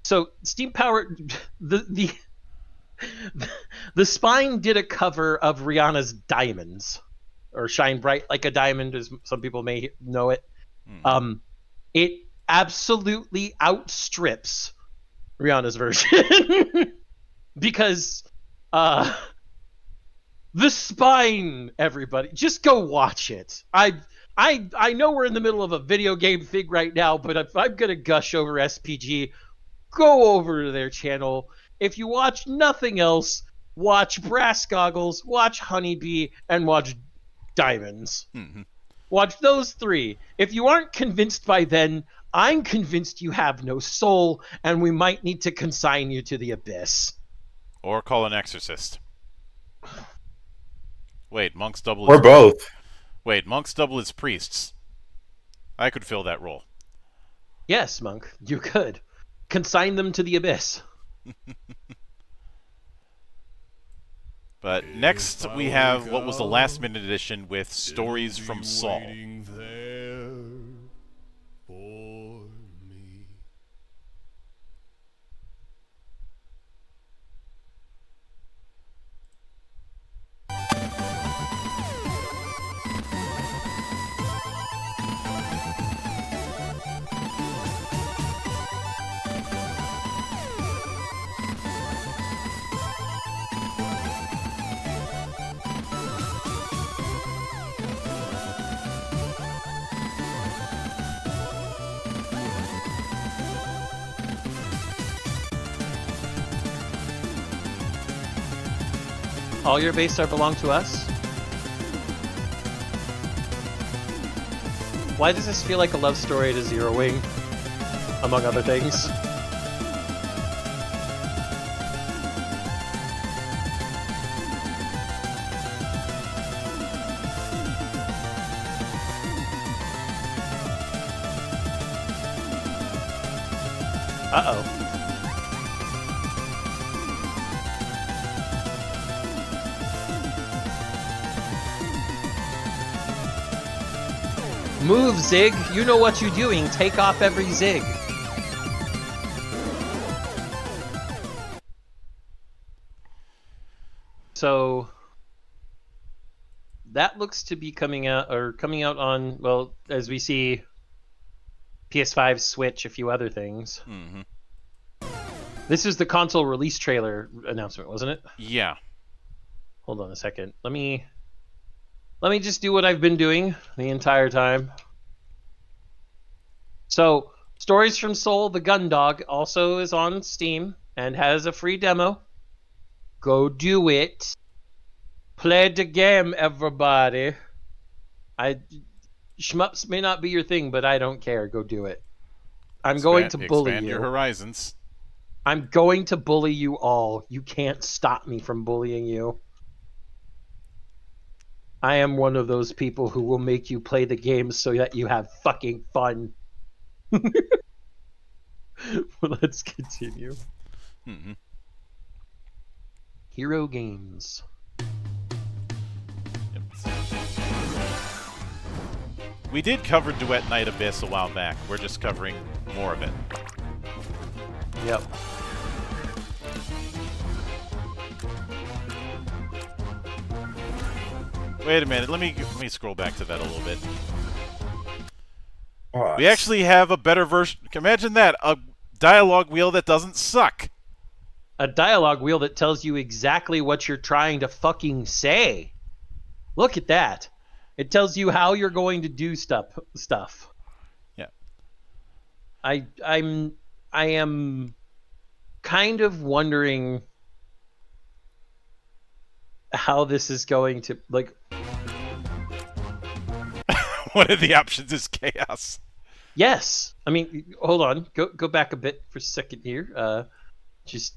So Steam-Powered, the Spine did a cover of Rihanna's Diamonds. or shine bright like a diamond, as some people may know it. It absolutely outstrips Rihanna's version because the spine, everybody, just go watch it. I know we're in the middle of a video game thing right now, but if I'm gonna gush over SPG, go over to their channel. If you watch nothing else, watch Brass Goggles, watch Honeybee, and watch Diamonds. Watch those 3. If you aren't convinced by then, I'm convinced you have no soul, and we might need to consign you to the abyss. Or call an exorcist. Wait, monks double Or as both. Wait, monks double as priests. I could fill that role. Yes, Monk, you could. Consign them to the abyss. But next we have what was the last minute edition with Stories from Saul. All your base are belong to us? Why does this feel like a love story to Zero Wing, among other things? Uh-oh. Move, Zig! You know what you're doing. Take off every Zig. So that looks to be coming out on, well, as we see, PS5, Switch, a few other things. This is the console release trailer announcement, wasn't it? Yeah. Hold on a second. Let me just do what I've been doing the entire time. So, Stories from Soul, the Gun Dog, also is on Steam and has a free demo. Go do it. Play the game, everybody. Shmups may not be your thing, but I don't care. Go do it. I'm going to bully expand you. your horizons. I'm going to bully you all. You can't stop me from bullying you. I am one of those people who will make you play the game so that you have fucking fun. Let's continue. Hero games. We did cover Duet Night Abyss a while back. We're just covering more of it. Yep. Wait a minute. Let me scroll back to that a little bit. Oh, We actually have a better version. Imagine that. A dialogue wheel that doesn't suck. A dialogue wheel that tells you exactly what you're trying to fucking say. Look at that. It tells you how you're going to do stuff. Yeah. I am kind of wondering how this is going to, like... One of the options is chaos. Yes. I mean, hold on. Go back a bit for a second here. Just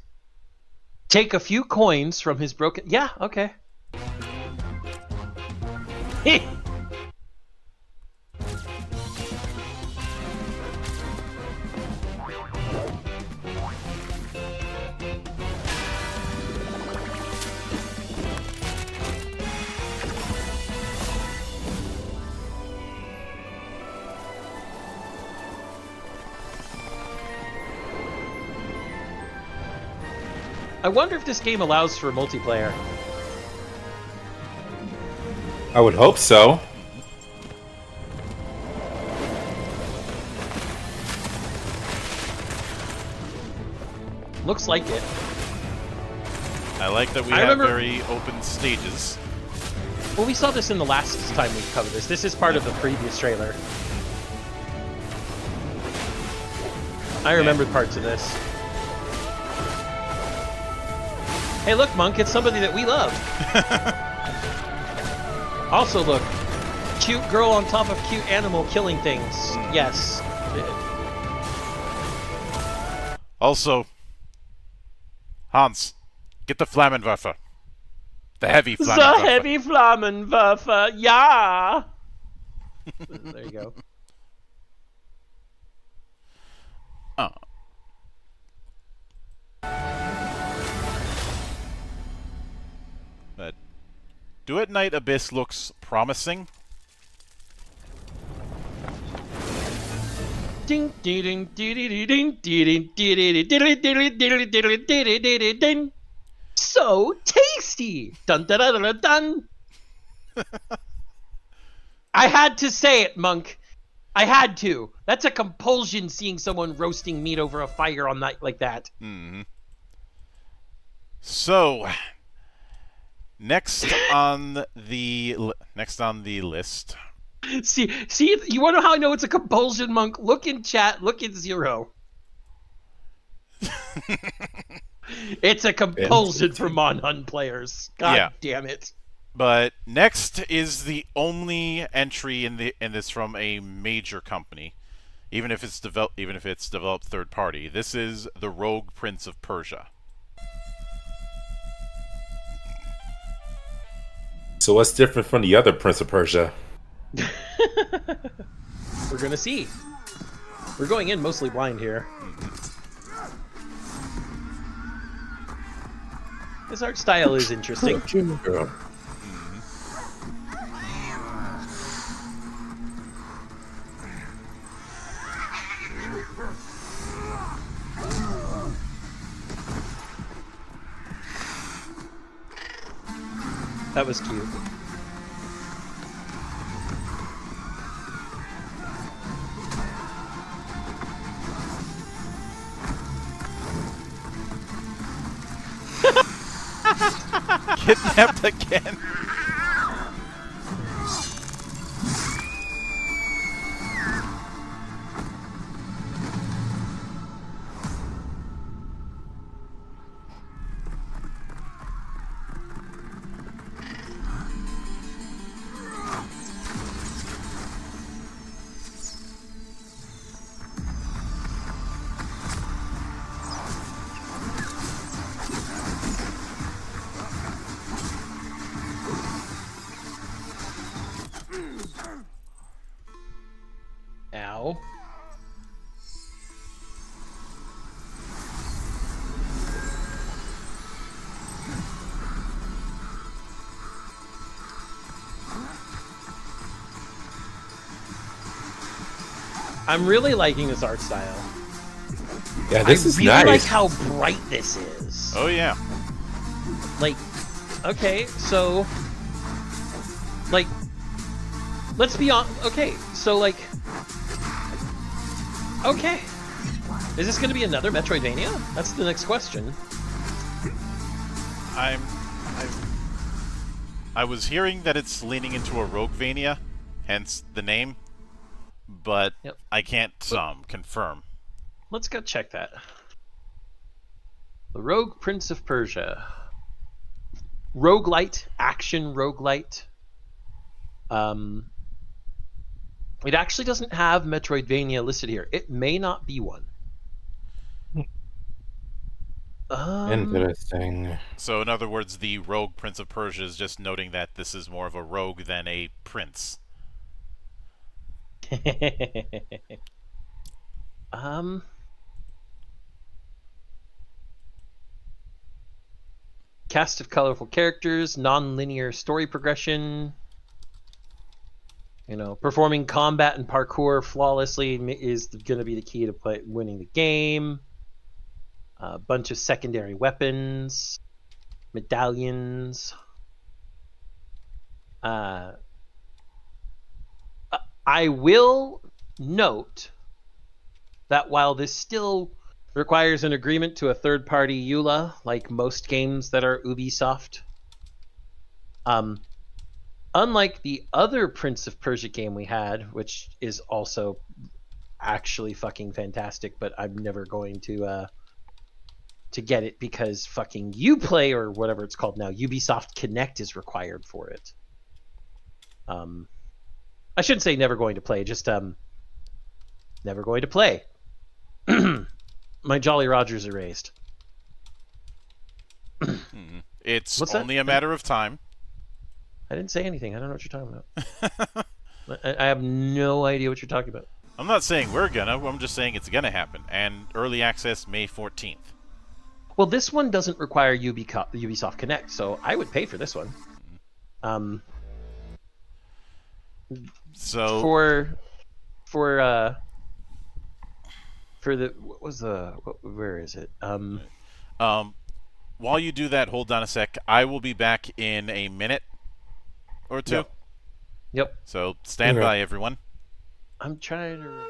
take a few coins from his broken... Yeah, okay. I wonder if this game allows for multiplayer. I would hope so. Looks like it. I like that we I have remember- very open stages. Well, we saw this in the last time we covered this. This is part of the previous trailer. I remembered parts of this. Hey, look, Monk, it's somebody that we love. Also, look, cute girl on top of cute animal killing things. Yes. Also, Hans, get the Flammenwerfer. The heavy The Flammenwerfer. heavy Flammenwerfer, yeah! There you go. Oh. But Duet Knight Abyss looks promising. Ding ding ding ding ding ding ding ding ding. So tasty! Dun dun dun dun dun. I had to say it, Monk. I had to. That's a compulsion seeing someone roasting meat over a fire on night like that. Mm-hmm. So, next on the list. See, you want to know how I know it's a compulsion, Monk? Look in chat. Look at Zero. It's a compulsion for Monhun players. God damn it. But next is the only entry in this from a major company, even if it's developed third party. This is the Rogue Prince of Persia. So what's different from the other Prince of Persia? We're gonna see. We're going in mostly blind here. This art style is interesting. Girl. That was cute. Kidnapped again. Ow. I'm really liking this art style. Yeah, this is really nice. like how bright this is. Oh yeah. Like, okay, so, like, let's be on. Okay, so like, okay, is this going to be another Metroidvania? That's the next question. I was hearing that it's leaning into a Roguevania, hence the name, but I can't confirm. Let's go check that. The Rogue Prince of Persia. Roguelite, action roguelite. It actually doesn't have Metroidvania listed here. It may not be one. Interesting. So in other words, the Rogue Prince of Persia is just noting that this is more of a rogue than a prince. Cast of colorful characters, non-linear story progression. You know, performing combat and parkour flawlessly is going to be the key to winning the game. A bunch of secondary weapons, medallions. I will note that while this still requires an agreement to a third-party EULA, like most games that are Ubisoft, unlike the other Prince of Persia game we had, which is also actually fucking fantastic, but I'm never going to get it because fucking Uplay or whatever it's called now, Ubisoft Connect is required for it. I shouldn't say never going to play, just never going to play. My Jolly Rogers erased. It's What's that? only a matter of time. I didn't say anything. I don't know what you're talking about. I have no idea what you're talking about. I'm not saying we're gonna. I'm just saying it's gonna happen. And early access May 14th. Well, this one doesn't require Ubisoft Connect, so I would pay for this one. So for the where is it? While you do that, hold on a sec. I will be back in a minute or two. Yep. So stand by, everyone. I'm trying to.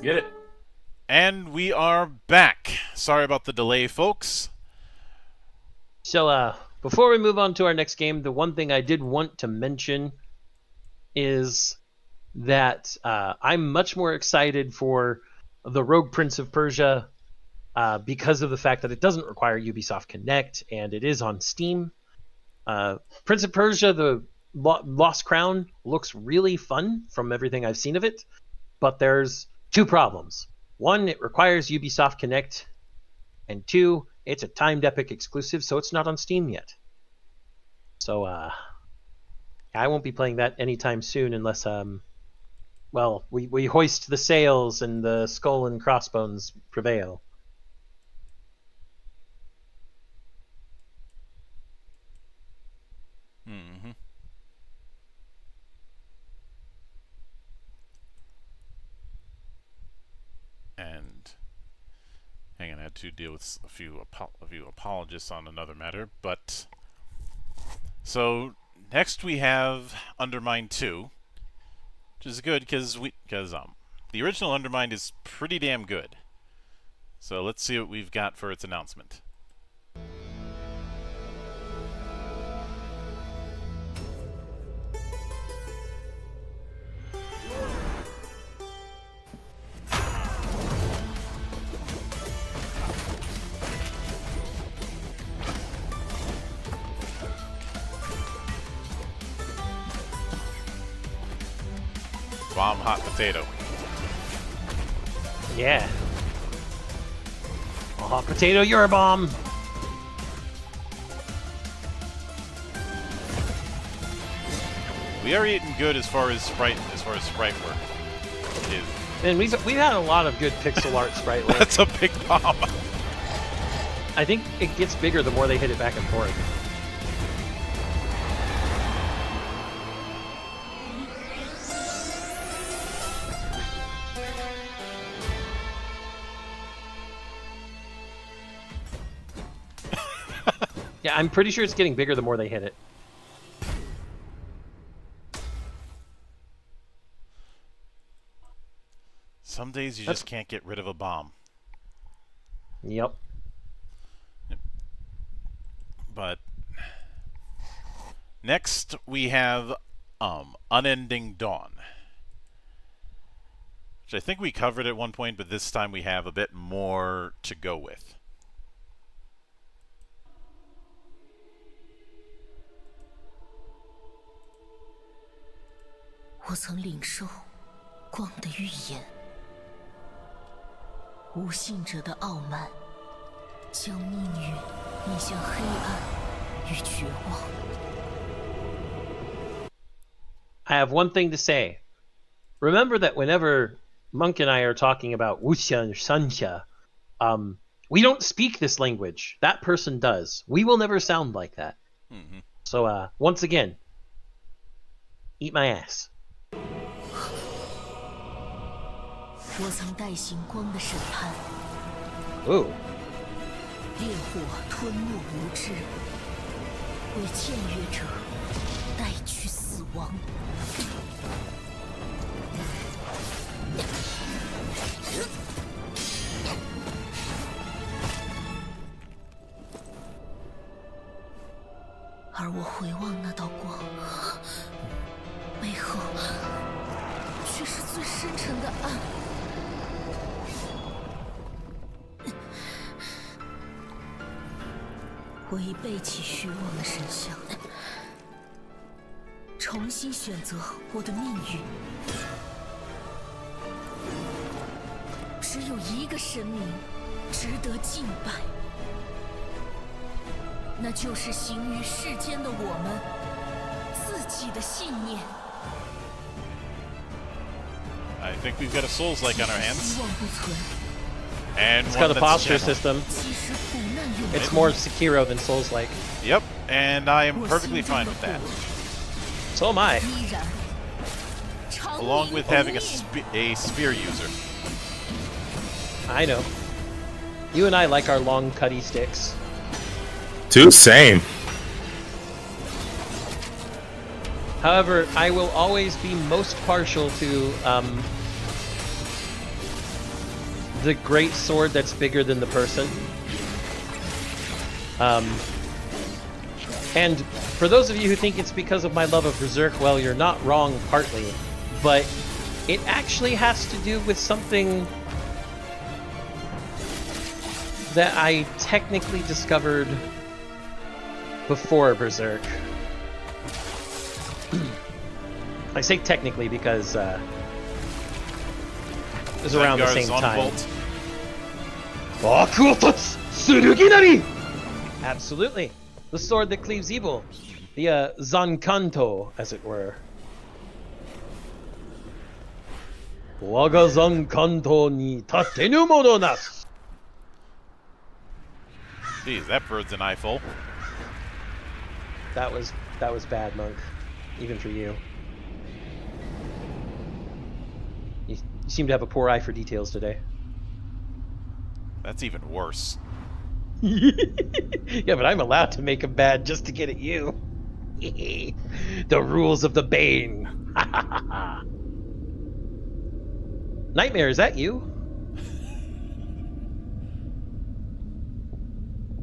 Get it. And we are back. Sorry about the delay, folks. So, before we move on to our next game, the one thing I did want to mention is that I'm much more excited for the Rogue Prince of Persia because of the fact that it doesn't require Ubisoft Connect and it is on Steam. Prince of Persia, the Lost Crown, looks really fun from everything I've seen of it, but there's two problems. One, it requires Ubisoft Connect, and two, it's a timed Epic exclusive, so it's not on Steam yet. So, I won't be playing that anytime soon unless, we hoist the sails and the skull and crossbones prevail. Mm-hmm. And hang on, I had to deal with a few apologists on another matter, but so next we have Undermine 2, which is good because the original Undermine is pretty damn good. So let's see what we've got for its announcement. Bomb hot potato. Yeah. A hot potato, you're a bomb. We are eating good as far as sprite work is. And we've had a lot of good pixel art sprite work. That's a big bomb. I think it gets bigger the more they hit it back and forth. Yeah, I'm pretty sure it's getting bigger the more they hit it. Some days you just can't get rid of a bomb. Yep. But next we have Unending Dawn, which I think we covered at one point, but this time we have a bit more to go with. I 曾领受光的预言，无信者的傲慢，将命运引向黑暗与绝望。 I have one thing to say. Remember that whenever Monk and I are talking about Wuxia and Sanxia, we don't speak this language. That person does. We will never sound like that. Mm-hmm. So, once again, eat my ass. 我曾代行光的审判， Ooh. 烈火吞没无知，为僭越者带去死亡。 而我回望那道光，背后却是最深沉的暗。我已背起虚妄的神像，重新选择我的命运。只有一个神明值得敬拜。 那就是行于世间的我们自己的信念。 I think we've got a Souls-like on our hands. And It's one got a that's posture gentle. system. It's more Sekiro than Souls-like. Yep, and I am perfectly fine with that. So am I. Along with having a spear user. I know. You and I like our long cutty sticks. Dude, same. However, I will always be most partial to the great sword that's bigger than the person. And for those of you who think it's because of my love of Berserk, well, you're not wrong partly, but it actually has to do with something that I technically discovered before Berserk. I say technically because it was around the same time. Absolutely. The sword that cleaves evil. The Zankanto, as it were. Waga Zankanto ni tatenu mono nasu. Jeez, that bird's an eyeful. That was bad, Monk. Even for you. You seem to have a poor eye for details today. That's even worse. Yeah, but I'm allowed to make them bad just to get at you. The rules of the Bane. Nightmare, is that you?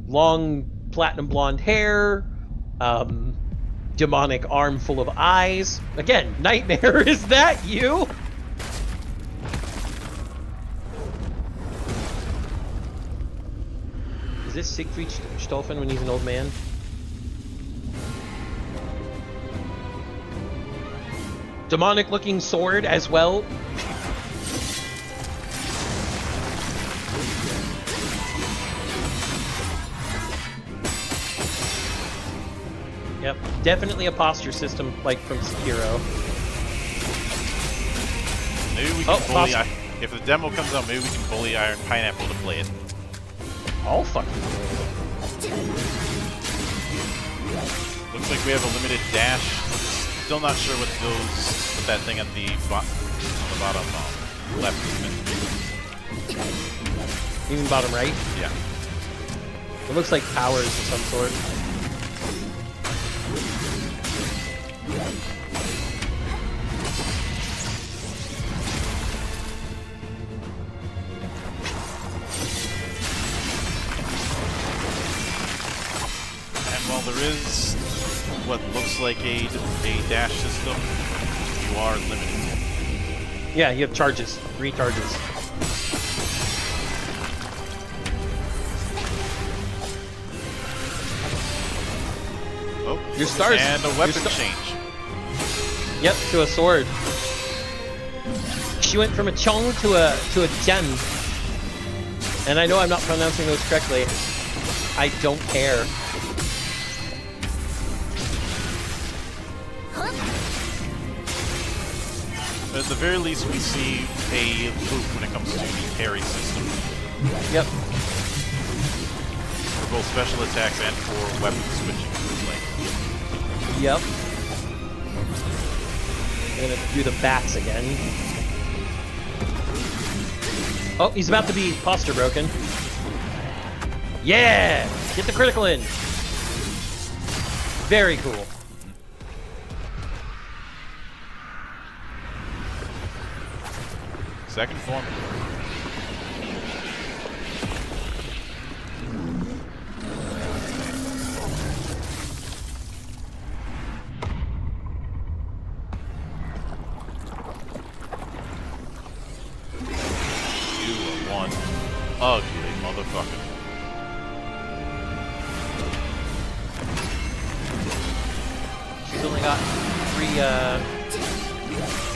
Long platinum blonde hair, demonic arm full of eyes. Again, Nightmare, is that you? Is this Siegfried Stolfen when he's an old man? Demonic looking sword as well. Yep, definitely a posture system like from Sekiro. Maybe we can bully. If the demo comes out, maybe we can bully Iron Pineapple to play it. I'll fucking do it. Looks like we have a limited dash. Still not sure what that thing on the bottom left is. You mean bottom right? Yeah. It looks like powers of some sort. there is what looks like a dash system, you are limited. Yeah, you have charges. 3 charges. Oh, your stars and a weapon change. Yep, to a sword. She went from a chong to a jen. And I know I'm not pronouncing those correctly. I don't care. At the very least, we see a loop when it comes to the parry system. Yep. For both special attacks and for weapon switching, it looks like. Yep. I'm gonna do the bats again. Oh, he's about to be posture broken. Yeah! Get the critical in! Very cool. Second form. You are one ugly motherfucker. She's only got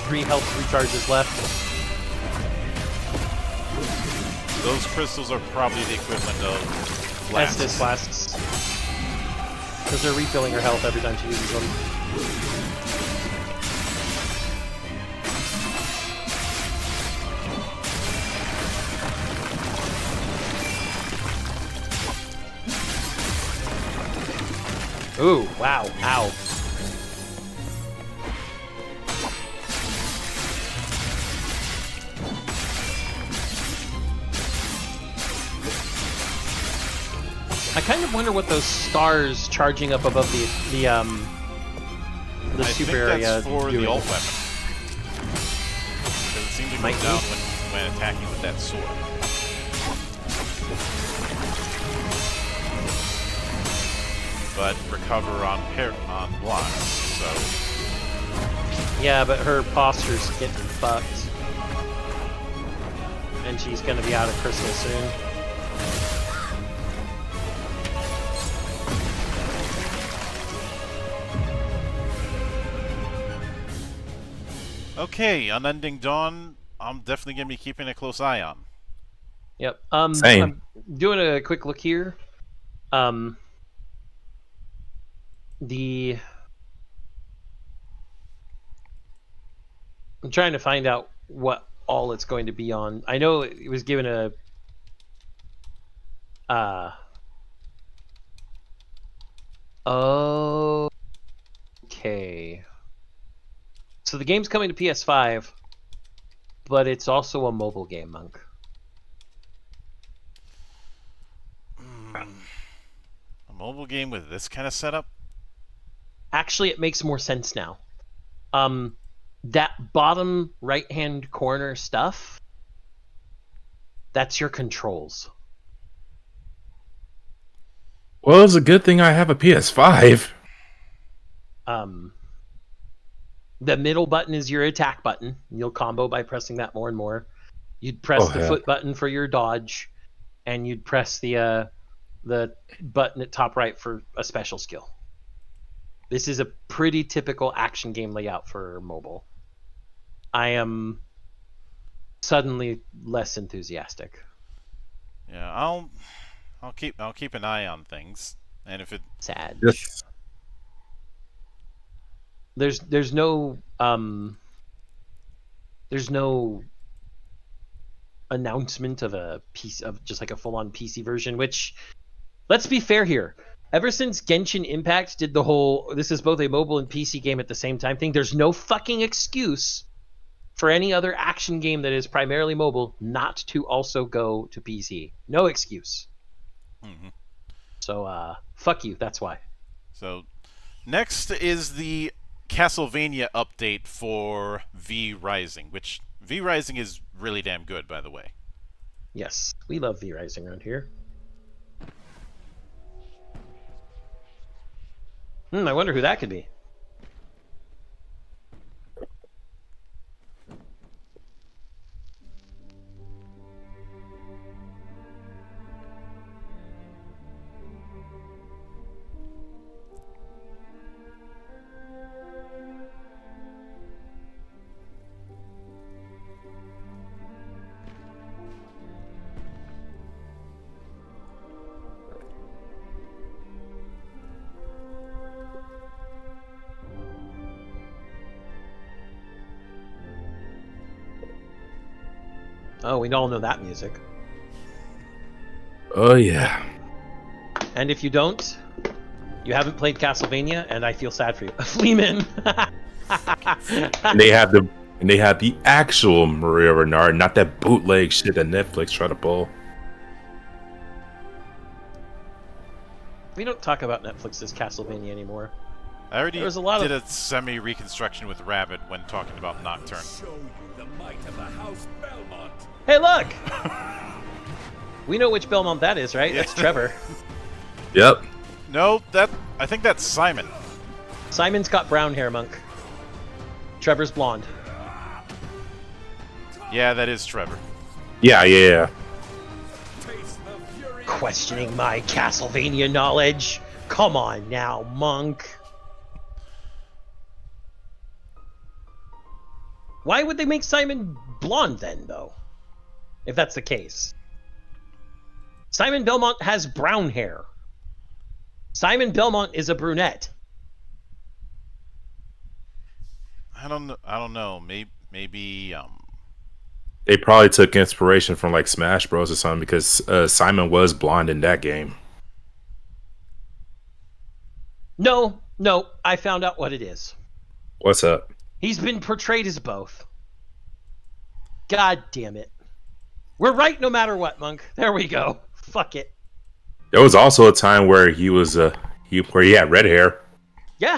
3 health recharges left. Those crystals are probably the equivalent of flasks. Estus flasks. Because they're refilling her health every time she uses them. Ooh, wow, ow. I kind of wonder what those stars charging up above the super area that's for doing. the ult weapon. Because it seems to go down when attacking with that sword. But recover on blocks, so... Yeah, but her posture's getting fucked. And she's gonna be out of crystal soon. Okay, Unending Dawn, I'm definitely going to be keeping a close eye on. Yep. Same. I'm doing a quick look here. I'm trying to find out what all it's going to be on. I know it was given a okay. So the game's coming to PS5, but it's also a mobile game, Monk. A mobile game with this kind of setup? Actually, it makes more sense now. That bottom right-hand corner stuff, that's your controls. Well, it's a good thing I have a PS5. The middle button is your attack button. You'll combo by pressing that more and more. You'd press the foot button for your dodge, and you'd press the button at top right for a special skill. This is a pretty typical action game layout for mobile. I am suddenly less enthusiastic. Yeah, I'll keep an eye on things, and if it sad. Yes. There's no announcement of a piece of just like a full-on PC version, which, let's be fair here, ever since Genshin Impact did the whole this is both a mobile and PC game at the same time thing, there's no fucking excuse for any other action game that is primarily mobile not to also go to PC. No excuse. Mm-hmm. So fuck you, that's why. So next is the Castlevania update for V Rising, which V Rising is really damn good, by the way. Yes, we love V Rising around here. I wonder who that could be. Oh, we all know that music. Oh yeah. And if you don't, you haven't played Castlevania, and I feel sad for you. Fleeman. And they have the actual Maria Renard, not that bootleg shit that Netflix tried to pull. We don't talk about Netflix's Castlevania anymore. I already There's a lot did of... a semi-reconstruction with Rabbit when talking about Nocturne. Hey, look! We know which Belmont that is, right? Yeah. That's Trevor. Yep. No, I think that's Simon. Simon's got brown hair, Monk. Trevor's blonde. Yeah, that is Trevor. Yeah. Questioning my Castlevania knowledge? Come on now, Monk. Why would they make Simon blonde then, though? If that's the case. Simon Belmont has brown hair. Simon Belmont is a brunette. I don't know. Maybe They probably took inspiration from like Smash Bros or something because Simon was blonde in that game. No, I found out what it is. What's up? He's been portrayed as both. God damn it. We're right no matter what, Monk. There we go. Fuck it. There was also a time where he was where he had red hair. Yeah.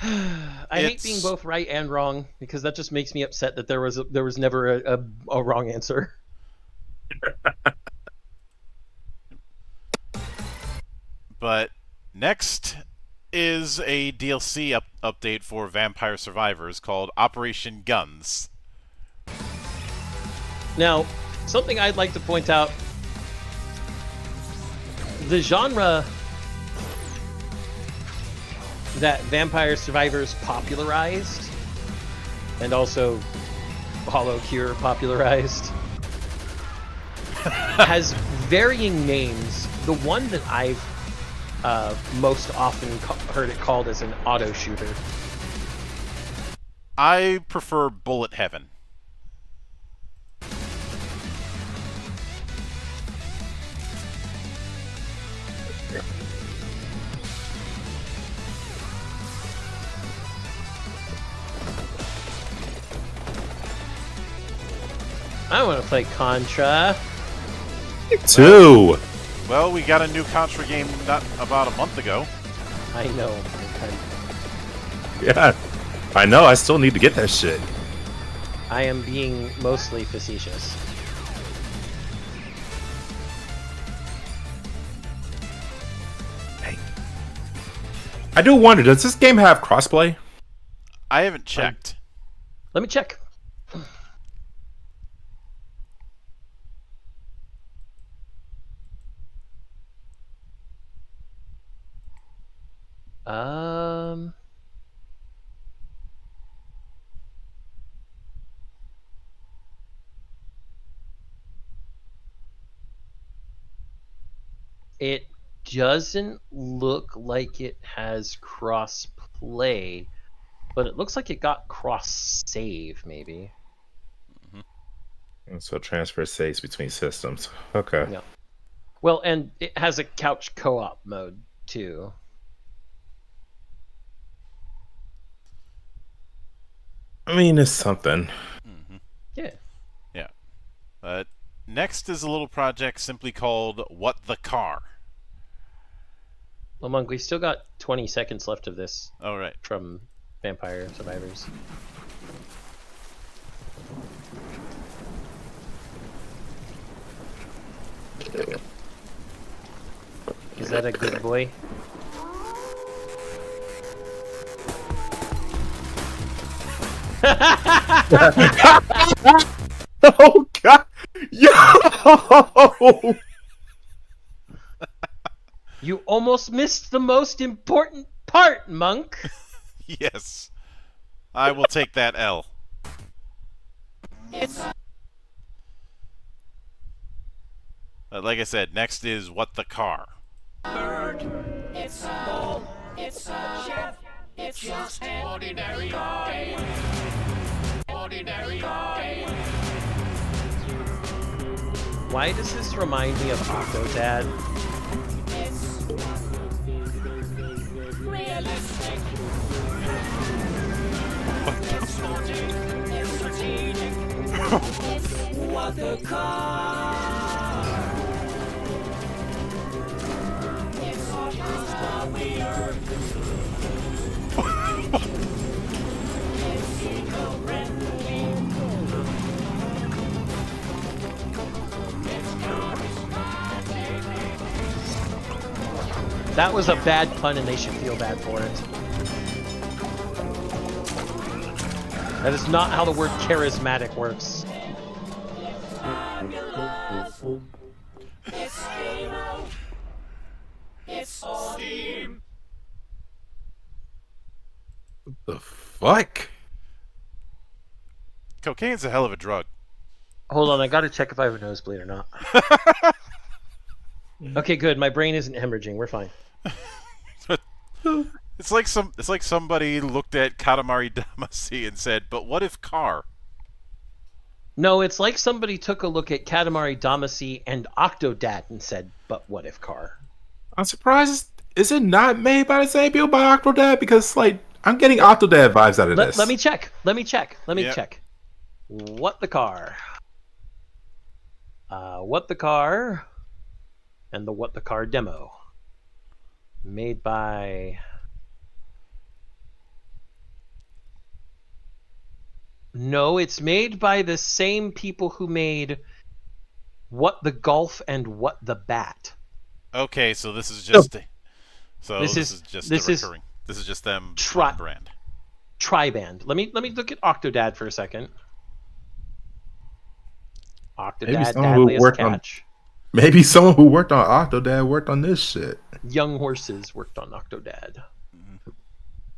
I hate being both right and wrong because that just makes me upset that there was never a wrong answer. But next is a DLC update for Vampire Survivors called Operation Guns. Now, something I'd like to point out, the genre that Vampire Survivors popularized, and also Hollow Cure popularized, has varying names. The one that I've most often heard it called as an auto shooter. I prefer Bullet Heaven. I want to play Contra. Two. Well, we got a new Contra game not about a month ago. I know. Yeah, I know. I still need to get that shit. I am being mostly facetious. I do wonder, does this game have crossplay? I haven't checked. Let me check. It doesn't look like it has cross-play, but it looks like it got cross-save, maybe. And so transfer saves between systems. Okay. Yeah. Well, and it has a couch co-op mode, too. I mean, it's something. Yeah. Yeah. Next is a little project simply called What the Car. Well, Monk, we still got 20 seconds left of this. Oh, right. From Vampire Survivors. that a good boy? Oh god! Yo! You almost missed the most important part, Monk. Yes. I will take that L. Like I said, next is What the Car. It's a bull, it's a chef, it's just an ordinary guy. Ordinary guy. Why does this remind me of Octodad? It's realistic. It's sporting, it's strategic. It's what the car. It's just how we earn. It's eco-friendly. It's charismatic. That was a bad pun and they should feel bad for it. That is not how the word charismatic works. It's hero. It's steam. The fuck? Cocaine's a hell of a drug. Hold on, I gotta check if I have a nosebleed or not. Okay, good. My brain isn't hemorrhaging. We're fine. It's like somebody looked at Katamari Damacy and said, "But what if car?" No, it's like somebody took a look at Katamari Damacy and Octodad and said, "But what if car?" I'm surprised. Is it not made by the same people by Octodad? Because like I'm getting Octodad vibes out of this. Let me check. Let me Yep. check. What the car? What the car? And the What the Car demo. Made by... No, it's made by the same people who made What the Golf and What the Bat. Okay, so this is just This is recurring. This is just them one brand. Tri-band. Let me look at Octodad for a second. Maybe Octodad, someone who Dadliest worked on. Catch. Maybe someone who worked on Octodad worked on this shit. Young Horses worked on Octodad.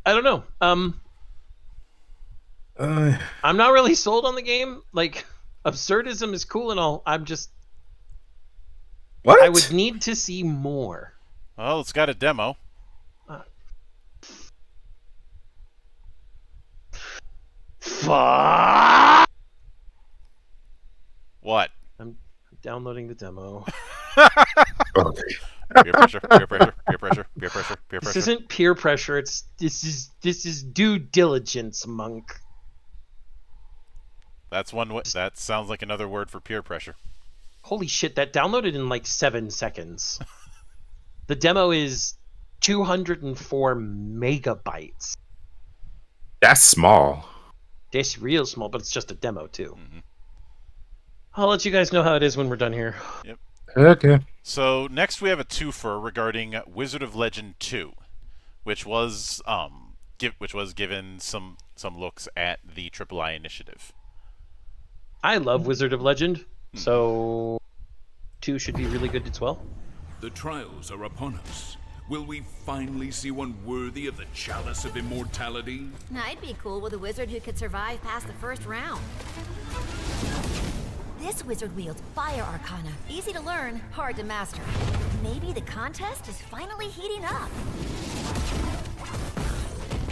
I don't know. I'm not really sold on the game. Like, absurdism is cool and all. I'm just... What? I would need to see more. Well, it's got a demo. Fuck! What? I'm downloading the demo. Peer pressure, peer pressure, peer pressure, peer pressure, peer pressure. This isn't peer pressure. This is due diligence, Monk. That's one. That sounds like another word for peer pressure. Holy shit! That downloaded in like 7 seconds. The demo is 204 megabytes. That's small. It's real small, but it's just a demo too. I'll let you guys know how it is when we're done here. Yep. Okay. So next we have a twofer regarding Wizard of Legend 2, which was given some looks at the III initiative. I love Wizard of Legend, so 2 should be really good as well. The trials are upon us. Will we finally see one worthy of the Chalice of Immortality? I'd be cool with a wizard who could survive past the first round. This wizard wields Fire Arcana. Easy to learn, hard to master. Maybe the contest is finally heating up.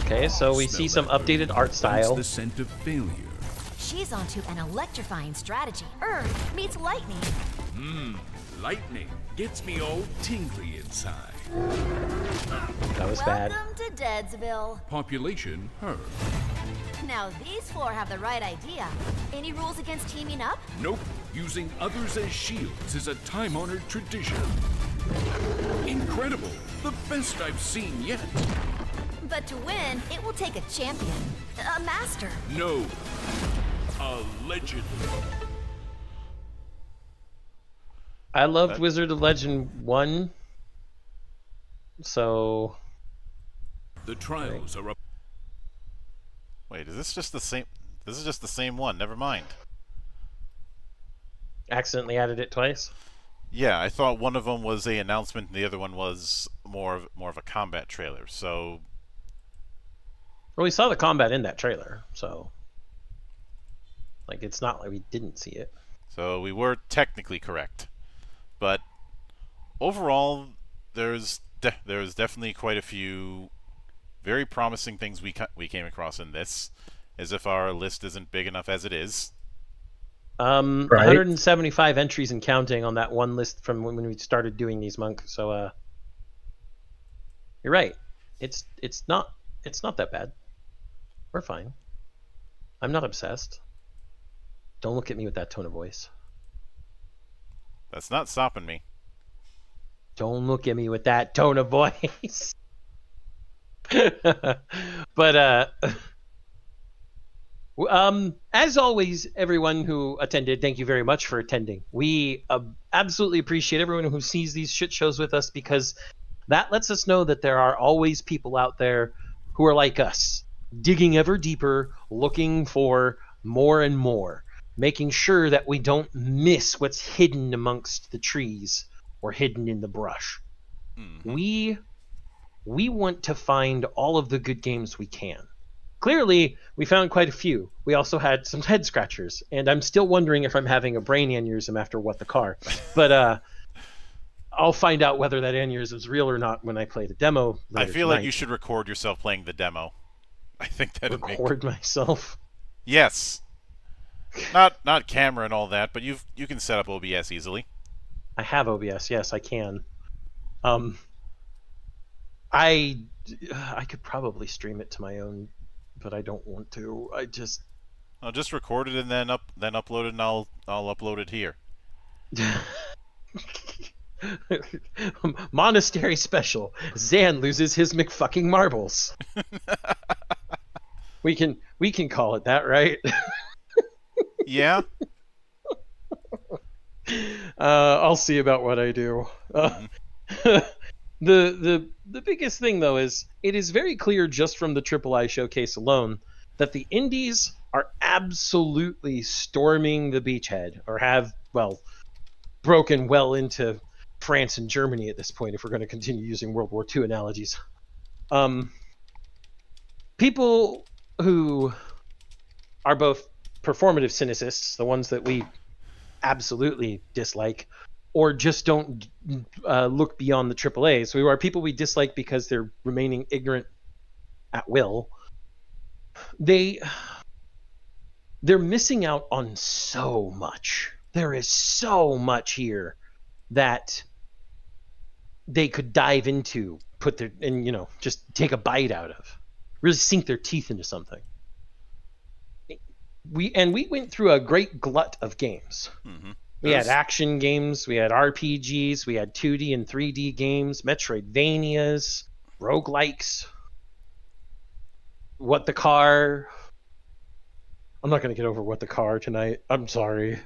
Okay, so we see some updated art style. That's the scent of failure. She's onto an electrifying strategy. Earth meets lightning. Lightning gets me all tingly inside. That was bad. Welcome to Deadsville. Population, her. Now these 4 have the right idea. Any rules against teaming up? Nope. Using others as shields is a time-honored tradition. Incredible. The best I've seen yet. But to win, it will take a champion. A master. No. A legend. I loved Wizard of Legend 1. So The trials are up. Wait, is this just the same? This is just the same one. Never mind. accidentally added it twice. Yeah, I thought one of them was a announcement and the other one was more of a combat trailer. So, Well, we saw the combat in that trailer, so like it's not like we didn't see it. so we were technically correct, but overall, there's definitely quite a few very promising things we came across in this. As if our list isn't big enough as it is. Right. 175 entries and counting on that one list from when we started doing these, Monk. So you're right. It's not that bad. We're fine. I'm not obsessed. Don't look at me with that tone of voice. That's not stopping me. Don't look at me with that tone of voice. But as always, everyone who attended, thank you very much for attending. We absolutely appreciate everyone who sees these shit shows with us, because that lets us know that there are always people out there who are like us, digging ever deeper, looking for more and more, making sure that we don't miss what's hidden amongst the trees or hidden in the brush. We want to find all of the good games we can. Clearly, we found quite a few. We also had some head scratchers, and I'm still wondering if I'm having a brain aneurysm after What the Car. But I'll find out whether that aneurysm is real or not when I play the demo I later feel tonight. like you should record yourself playing the demo. I think that'd record myself. Yes. Not camera and all that, but you can set up OBS easily. I have OBS. Yes, I can. I could probably stream it to my own, but I don't want to. I'll just record it and then upload it, and I'll upload it here. Monastery special. Zan loses his McFucking marbles. We can call it that, right? Yeah. I'll see about what I do. The biggest thing, though, is it is very clear just from the III showcase alone that the indies are absolutely storming the beachhead, or have, well, broken well into France and Germany at this point, if we're going to continue using World War II analogies. People who are both performative cynicists, the ones that we absolutely dislike, or just don't look beyond the AAAs. We are people we dislike because they're remaining ignorant at will. They're missing out on so much. There is so much here that they could dive into, just take a bite out of, really sink their teeth into something. We went through a great glut of games. Mm-hmm. We had action games, we had RPGs, we had 2D and 3D games, Metroidvanias, roguelikes, What the Car. I'm not going to get over What the Car tonight. I'm sorry.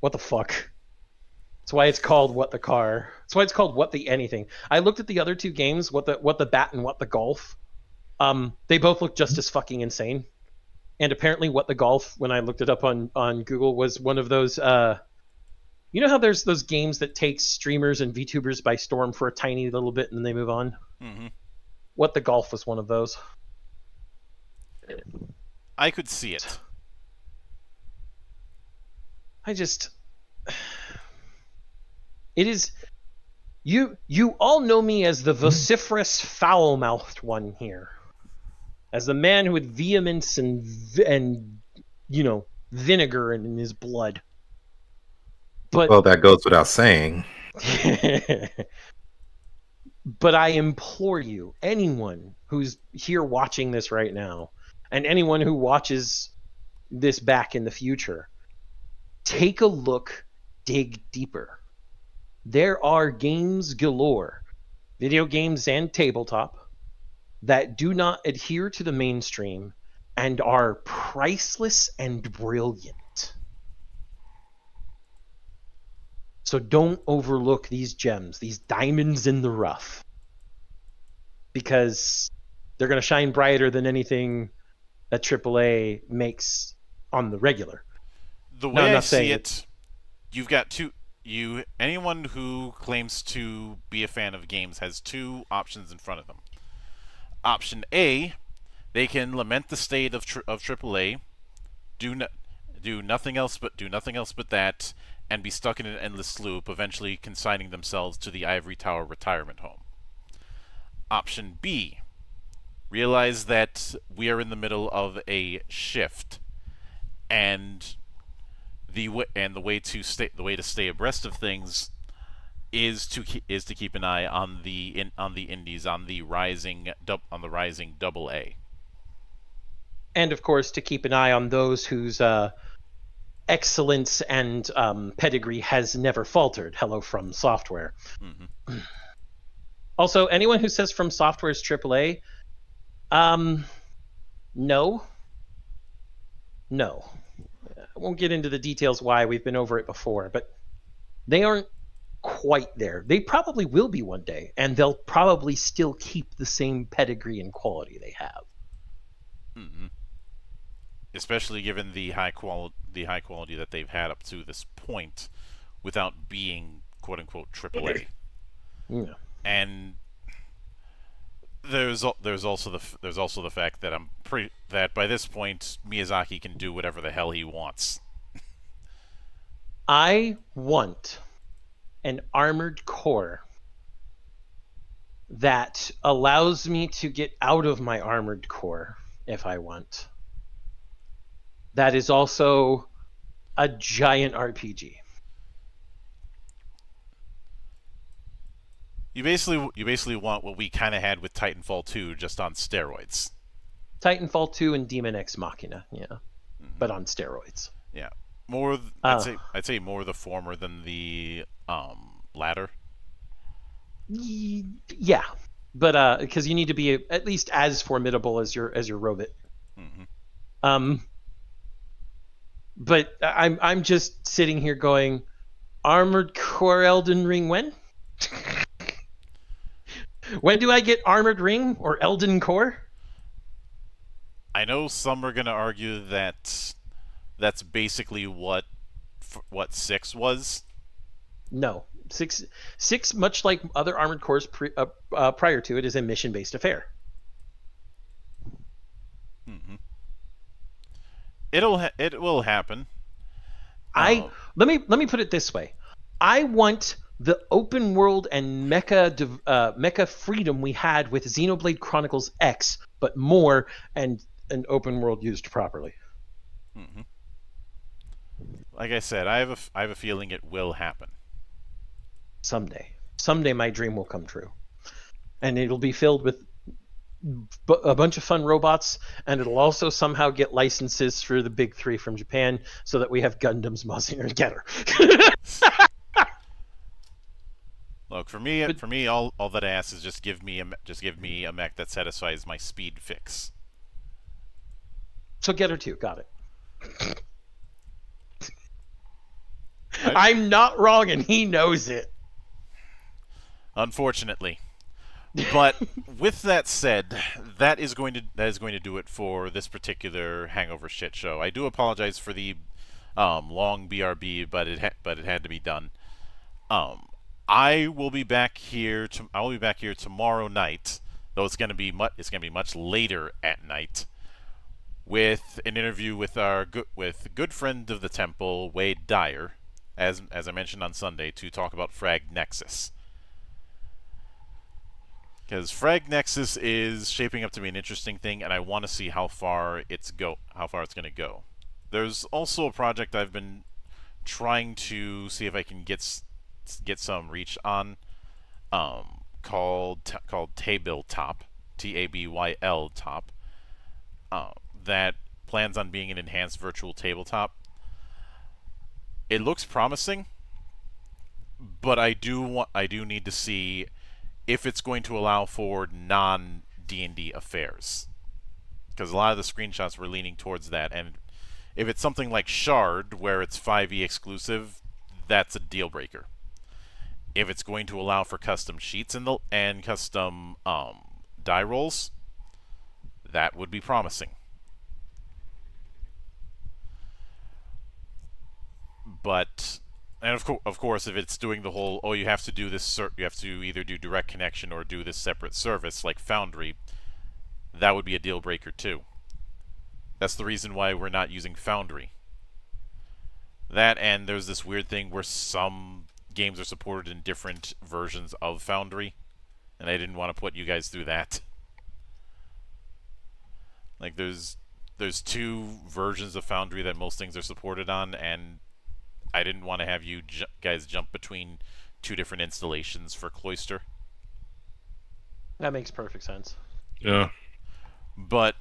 What the fuck? That's why it's called What the Car. That's why it's called What the Anything. I looked at the other two games, What the Bat and What the Golf. They both look just as fucking insane. And apparently What the Golf, when I looked it up on Google, was one of those... you know how there's those games that take streamers and VTubers by storm for a tiny little bit and then they move on? Mm-hmm. What the Golf was one of those. I could see it. It is... You all know me as the vociferous, foul-mouthed one here. As the man with vehemence and vinegar in his blood. But, well, that goes without saying. But I implore you, anyone who's here watching this right now, and anyone who watches this back in the future, take a look, dig deeper. There are games galore, video games and tabletop, that do not adhere to the mainstream and are priceless and brilliant. So don't overlook these gems, these diamonds in the rough. because they're going to shine brighter than anything that AAA makes on the regular. The way I see it, you've got anyone who claims to be a fan of games has two options in front of them. Option A, they can lament the state of AAA, do nothing else but that, and be stuck in an endless loop, eventually consigning themselves to the Ivory Tower retirement home. Option B, realize that we are in the middle of a shift, and the way to stay abreast of things is to keep an eye on the indies, on the rising AA, and of course to keep an eye on those whose excellence and pedigree has never faltered. Hello, From Software. Mm-hmm. Also, anyone who says From Software is AAA, no. I won't get into the details why. We've been over it before, but they aren't quite there. They probably will be one day, and they'll probably still keep the same pedigree and quality they have. Mm-hmm. Especially given the high quality that they've had up to this point, without being quote unquote AAA. Yeah. And there's also the fact that that by this point Miyazaki can do whatever the hell he wants. I want an armored core that allows me to get out of my armored core if I want. That is also a giant RPG. You basically want what we kind of had with Titanfall 2, just on steroids. Titanfall 2 and Demon X Machina, yeah, but on steroids. Yeah, more. I'd say more the former than the latter. Yeah, but because you need to be at least as formidable as your robot. Mm-hmm. But I'm just sitting here going, Armored Core Elden Ring when? When do I get Armored Ring or Elden Core? I know some are going to argue that that's basically what 6 was. No. 6, much like other Armored Cores prior to it, is a mission-based affair. Mm-hmm. It will happen. Let me put it this way. I want the open world and mecha freedom we had with Xenoblade Chronicles X, but more, and an open world used properly. Mm-hmm. Like I said, I have a feeling it will happen. Someday my dream will come true, and it'll be filled with a bunch of fun robots, and it'll also somehow get licenses through the big three from Japan, so that we have Gundams, Mazinger, and Getter. Look, for me, all that I ask is just give me a mech that satisfies my speed fix. So Getter 2, got it. I'm not wrong, and he knows it. Unfortunately. But with that said, that is going to do it for this particular Hangover shit show. I do apologize for the long BRB, but it had to be done. I will be back here tomorrow night, though it's going to be much later at night, with an interview with good friend of the temple, Wade Dyer, as I mentioned on Sunday, to talk about Frag Nexus. Because Frag Nexus is shaping up to be an interesting thing, and I want to see how far it's going to go. There's also a project I've been trying to see if I can get some reach on, called Tabletop, Tabyl Top, that plans on being an enhanced virtual tabletop. It looks promising, but I do need to see if it's going to allow for non-D&D affairs, because a lot of the screenshots were leaning towards that, and if it's something like Shard, where it's 5e exclusive, that's a deal breaker. If it's going to allow for custom sheets and custom die rolls, that would be promising. But, and of course, if it's doing the whole, oh, you have to do this, you have to either do direct connection or do this separate service like Foundry, that would be a deal breaker too. That's the reason why we're not using Foundry. That, and there's this weird thing where some games are supported in different versions of Foundry, and I didn't want to put you guys through that. Like, there's 2 versions of Foundry that most things are supported on, and I didn't want to have you guys jump between 2 different installations for Cloister. That makes perfect sense. Yeah. But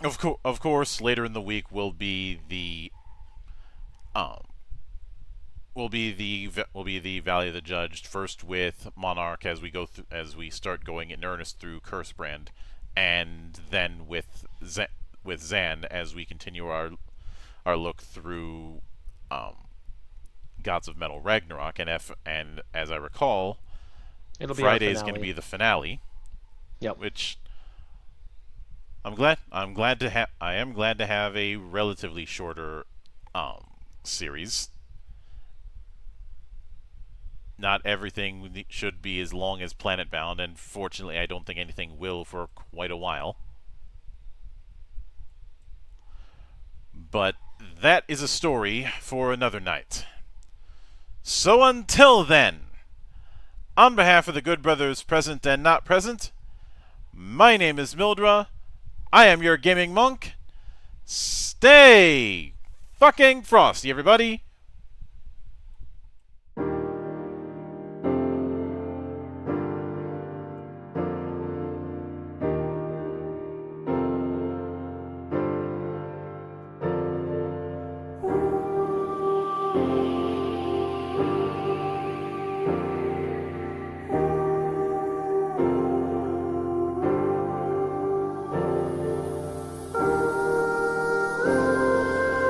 of course, later in the week will be the Valley of the Judged, first with Monarch as we start going in earnest through Cursebrand, and then with Zan as we continue our look through Gods of Metal Ragnarok, and as I recall, Friday is going to be the finale. Yep. Which I am glad to have a relatively shorter series. Not everything should be as long as Planetbound, and fortunately I don't think anything will for quite a while. But that is a story for another night. So until then, on behalf of the good brothers present and not present, my name is Mildra. I am your gaming monk. Stay fucking frosty, everybody.